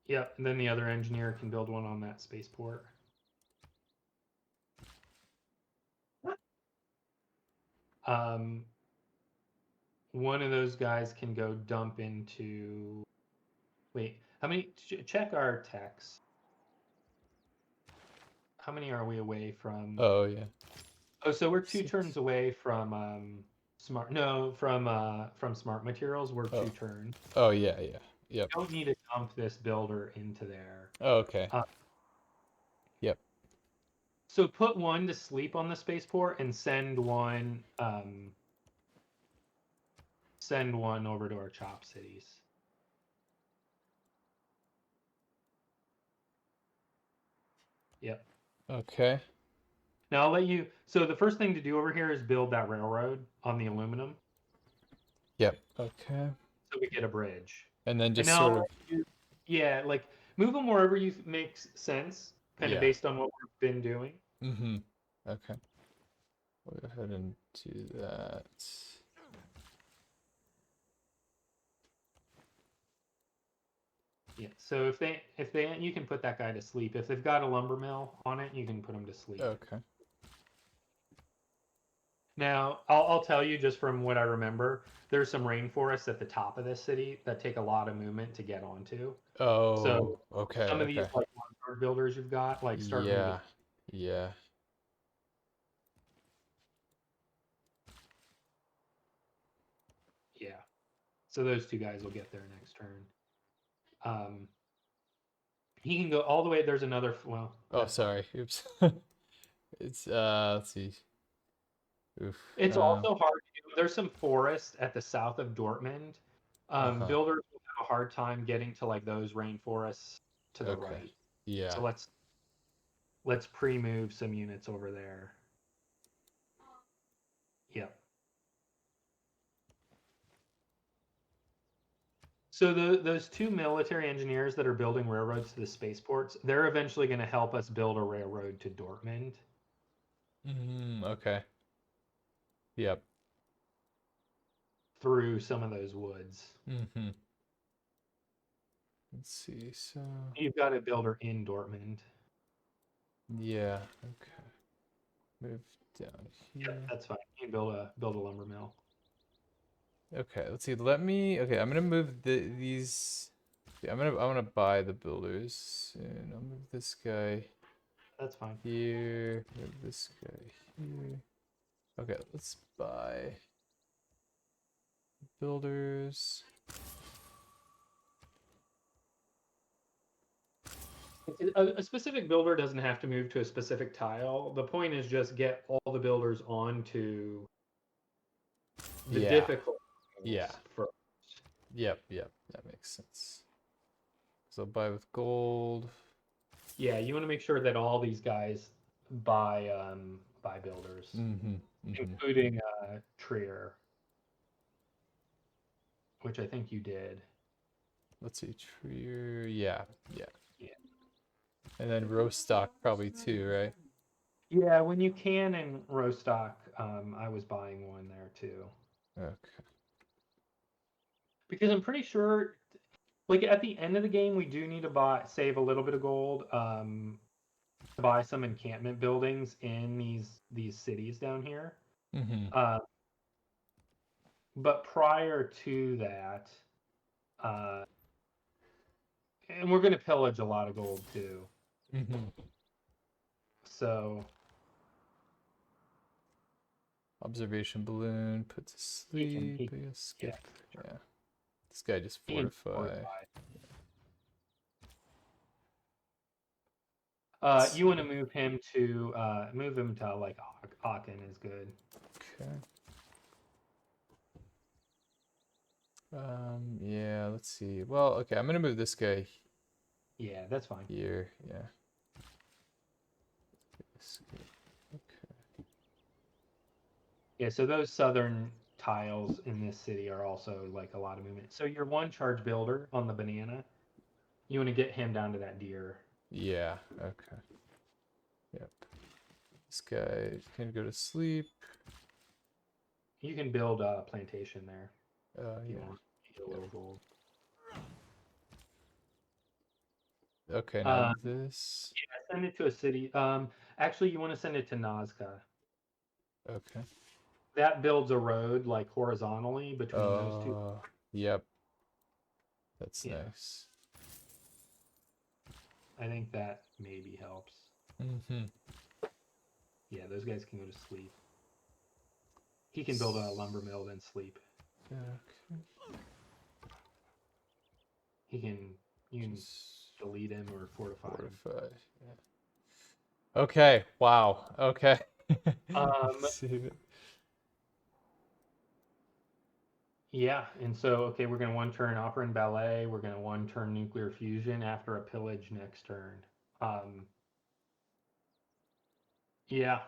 Yep, and then the other engineer can build one on that spaceport. One of those guys can go dump into... Wait, how many... Check our techs. How many are we away from... Oh, yeah. Oh, so we're 2 turns away from smart... No, from smart materials, we're 2 turns. Oh, yeah, yeah. Yep. You don't need to dump this builder into there. Oh, okay. Yep. So put one to sleep on the spaceport and send one over to our chop cities. Yep. Okay. Now I'll let you. So the first thing to do over here is build that railroad on the aluminum, Yep. Okay. so we get a bridge. And then And just now, sort of, yeah, like move them wherever you makes sense, kind of yeah. based on what we've been doing. Mm-hmm. Okay. We'll go ahead and do that. Yeah. So if they you can put that guy to sleep. If they've got a lumber mill on it, you can put them to sleep. Okay. Now I'll tell you just from what I remember. There's some rainforests at the top of this city that take a lot of movement to get onto. Oh, So okay, some of these okay. like one builders you've got like start moving. Yeah. Yeah. Yeah. So those two guys will get there next turn. Um, he can go all the way. There's another. Well, Oh, that's fine. sorry. Oops. It's let's see. Oof. It's also hard to do. There's some forest at the south of Dortmund. Uh-huh. Builders will have a hard time getting to like those rainforests to the Okay. right. Yeah. So let's pre-move some units over there. Yep. So those two military engineers that are building railroads to the spaceports, they're eventually going to help us build a railroad to Dortmund. Okay. Yep. Through some of those woods. Mm-hmm. Let's see. So, You've got a builder in Dortmund. yeah. Okay. Move down Yep, here. that's fine. You can build a lumber mill. Okay, let's see. Okay, I'm gonna move these. Yeah, I'm gonna buy the builders soon. I'll move this guy That's fine. here. Move this guy here. Okay, let's buy builders. A specific builder doesn't have to move to a specific tile. The point is just get all the builders onto the Yeah. difficult Yeah. first. Yep. That makes sense. So buy with gold. Yeah, you want to make sure that all these guys buy builders, Mm-hmm. including Trier, which I think you did. Let's see, Trier. Yeah. Yeah. And then Rostock probably too, right? Yeah, when you can in Rostock, I was buying one there too. Okay. Because I'm pretty sure, like at the end of the game, we do need to save a little bit of gold, to buy some encampment buildings in these cities down here. Mm-hmm. But prior to that, uh, and we're going to pillage a lot of gold too. Mm-hmm. So Observation balloon, put to sleep. I guess skip. Yeah. This guy just fortify. You want to move him to like Aachen is good. Okay. Yeah, let's see. Well, okay, I'm gonna move this guy Yeah, that's fine. here. Yeah. Okay. Yeah, so those southern tiles in this city are also like a lot of movement. So your one charge builder on the banana, you want to get him down to that deer. Yeah, okay. Yep. This guy can go to sleep. You can build a plantation there. Yeah. Get a little gold. Okay, now this. Yeah, send it to a city. Actually, you want to send it to Nazca. Okay. That builds a road like horizontally between those two. Yep. That's Yeah. nice. I think that maybe helps. Mm-hmm. Yeah, those guys can go to sleep. He can build a lumber mill then sleep. Okay. You can delete him or fortify him. Yeah. Okay. Wow. Okay. Save it. Yeah, and so okay, we're gonna one turn opera and ballet. We're gonna one turn nuclear fusion after a pillage next turn. Yeah.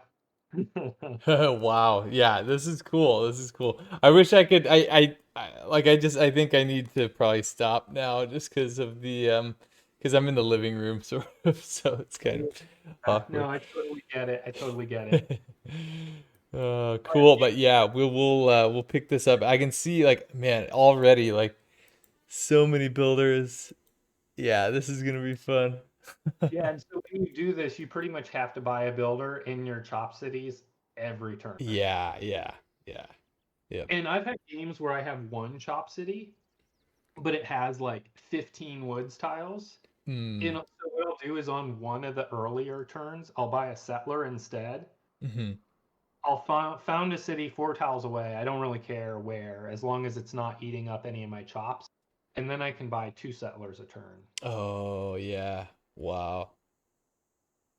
Wow. Yeah, this is cool. This is cool. I wish I could I think I need to probably stop now just because of the because I'm in the living room sort of, so it's kind Yeah. of awkward. No, I totally get it. I totally get it. But Cool, but yeah, we'll pick this up. I can see like man, already like so many builders. Yeah, this is gonna be fun. yeah, and so when you do this, you pretty much have to buy a builder in your chop cities every turn. Yeah, yeah, yeah. Yep. And I've had games where I have one chop city, but it has like 15 woods tiles. Mm. You know, so what I'll do is on one of the earlier turns, I'll buy a settler instead. Hmm. I'll found a city 4 tiles away. I don't really care where, as long as it's not eating up any of my chops. And then I can buy 2 settlers a turn. Oh, yeah. Wow.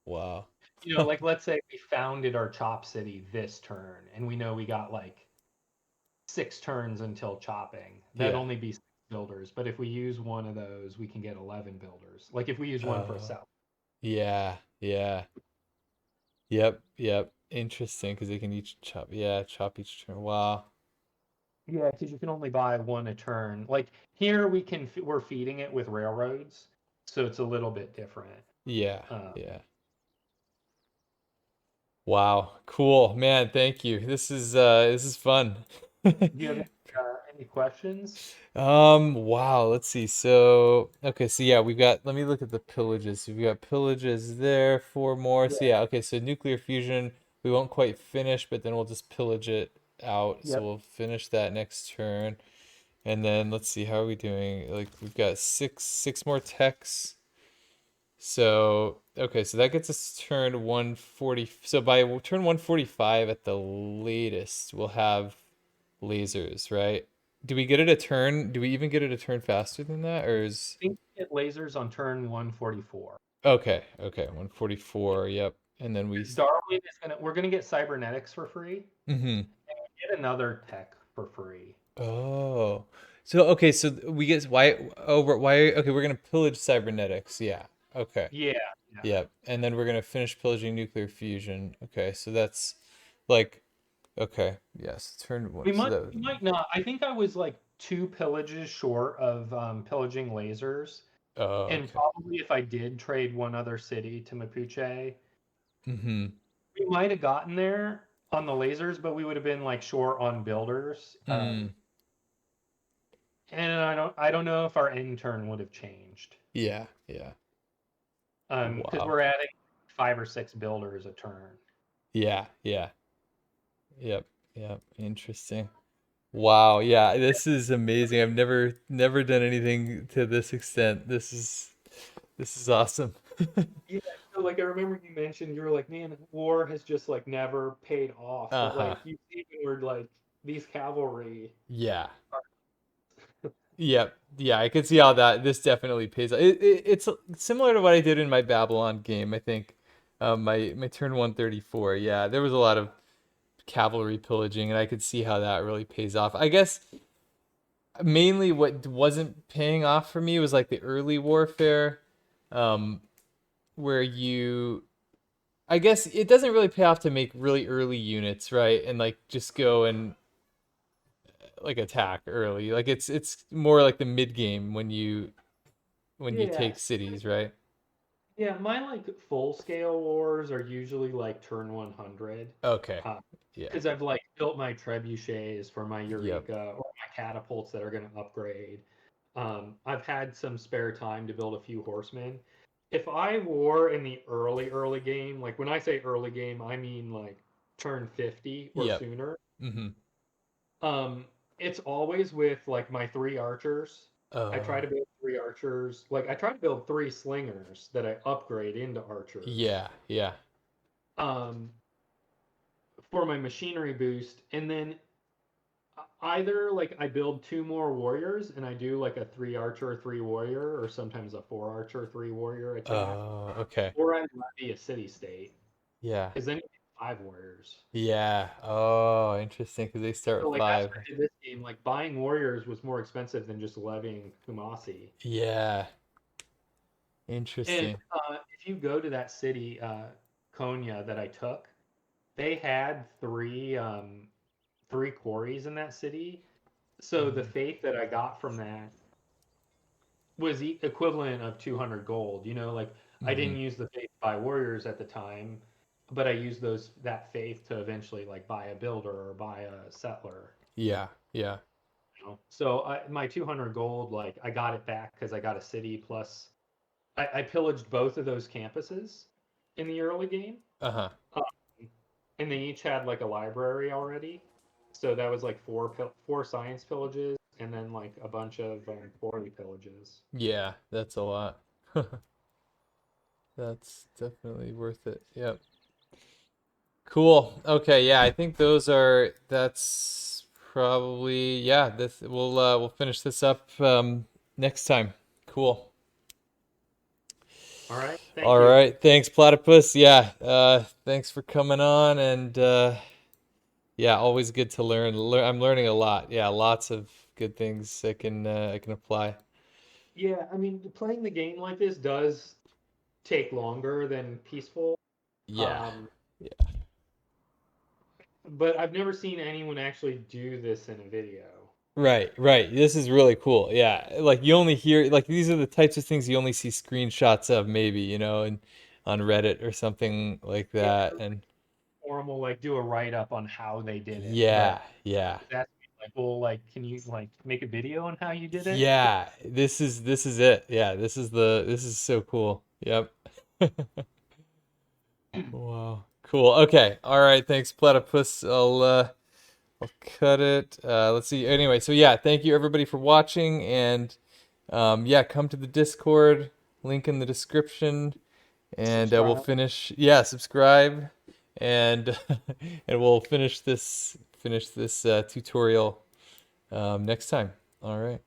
Wow. You know, like let's say we founded our chop city this turn, and we know we got like 6 turns until chopping. That'd Yeah. only be 6 builders. But if we use one of those, we can get 11 builders. Like if we use one for a Oh, settler. yeah, yeah. Yep, yep. Interesting because they can each chop. Yeah, chop each turn. Wow. Yeah, because you can only buy one a turn. Like here, we're feeding it with railroads, so it's a little bit different. Yeah, Uh, yeah. Wow. Cool. Man, thank you. This is fun. do you have any questions? Wow, let's see. So, okay, so yeah, we've got, let me look at the pillages. So we've got pillages there, 4 more. Yeah. So yeah, okay, so nuclear fusion, we won't quite finish, but then we'll just pillage it out. So Yep. we'll finish that next turn. And then let's see, how are we doing? Like we've got six more techs. So, okay, so that gets us turn 140. So by turn 145 at the latest, we'll have lasers, right? Do we get it a turn? Do we even get it a turn faster than that? Or is I think you get lasers on turn 144. okay, okay, 144, yep. And then we Darwin is we're gonna get cybernetics for free. mm-hmm. Get another tech for free. Oh. So okay, so we get why over why okay, we're gonna pillage cybernetics, yeah. Okay. Yeah, yeah. Yep. And then we're gonna finish pillaging nuclear fusion. Okay, so that's like okay, yes, turn one. So that We might not. I think I was like 2 pillages short of pillaging lasers. oh, And okay. probably if I did trade one other city to Mapuche, Mm-hmm. we might have gotten there on the lasers, but we would have been like short on builders. Mm. And I don't know if our end turn would have changed. Yeah, yeah. Because Wow. we're adding 5 or 6 builders a turn. Yeah, yeah. Yep, yep. Interesting. Wow, yeah, this is amazing. I've never done anything to this extent. This is awesome. Yeah, so like I remember you mentioned you were like, man, war has just like never paid off. But Uh-huh. like you even were like these cavalry. Yeah. Yep. Yeah, I could see how that this definitely pays off. It's similar to what I did in my Babylon game, I think. My turn 134. Yeah, there was a lot of cavalry pillaging and I could see how that really pays off. I guess mainly what wasn't paying off for me was like the early warfare, um, where you I guess it doesn't really pay off to make really early units, right? And like just go and like attack early. Like it's more like the mid game when you take Yes. cities, right? Yeah, my like full scale wars are usually like turn 100. Okay. Yeah. Because I've like built my trebuchets for my Yep. Eureka or my catapults that are going to upgrade. I've had some spare time to build a few horsemen. If I war in the early game, like when I say early game, I mean like turn 50 or Yep. sooner. Mm-hmm. Um, it's always with like my 3 archers. I try Uh, to build 3 archers. Like I try to build 3 slingers that I upgrade into archers. yeah, yeah. Um, for my machinery boost, and then either like I build 2 more warriors and I do like a 3 archer, 3 warrior, or sometimes a 4 archer, 3 warrior attack, Okay. or I levy a city state Yeah. because then you get 5 warriors. Yeah. Oh, interesting because they start So with like that's five. what I did this game. Like buying warriors was more expensive than just levying Kumasi. Yeah. And Interesting. if you go to that city, Konya, that I took, they had three quarries in that city. So the faith that I got from that was equivalent of 200 gold. Like I Mm-hmm. didn't use the faith to buy warriors at the time, but I used that faith to eventually like buy a builder or buy a settler. Yeah, yeah. So my 200 gold, like I got it back because I got a city plus I pillaged both of those campuses in the early game. Uh-huh. Um, and they each had like a library already. So that was like four science pillages and then like a bunch of quarry pillages. Yeah, that's a lot. That's definitely worth it. Yep. Cool. Okay, yeah, I think that's probably yeah, this we'll finish this up next time. Cool. All right. Thank All you. right. Thanks, Platypus. Yeah. Thanks for coming on and yeah, always good to learn. I'm learning a lot. Yeah, lots of good things I can apply. Yeah, I mean, playing the game like this does take longer than peaceful. Yeah. Um, Yeah. but I've never seen anyone actually do this in a video. Right, right. This is really cool. Yeah. Like you only hear like these are the types of things you only see screenshots of maybe, and on Reddit or something like Yeah, that. And forum will like do a write up on how they did it, but yeah, yeah. it's asking me, like, well, like, can you like make a video on how you did it? Yeah, this is it. Yeah, this is so cool. Yep. Wow. Cool. Okay. All right. Thanks, Platypus. I'll cut it. Let's see. Anyway, so yeah, thank you everybody for watching, and yeah, come to the Discord. Link in the description, and we'll Subscribe. finish. Yeah, subscribe, and and we'll finish this tutorial next time. All right.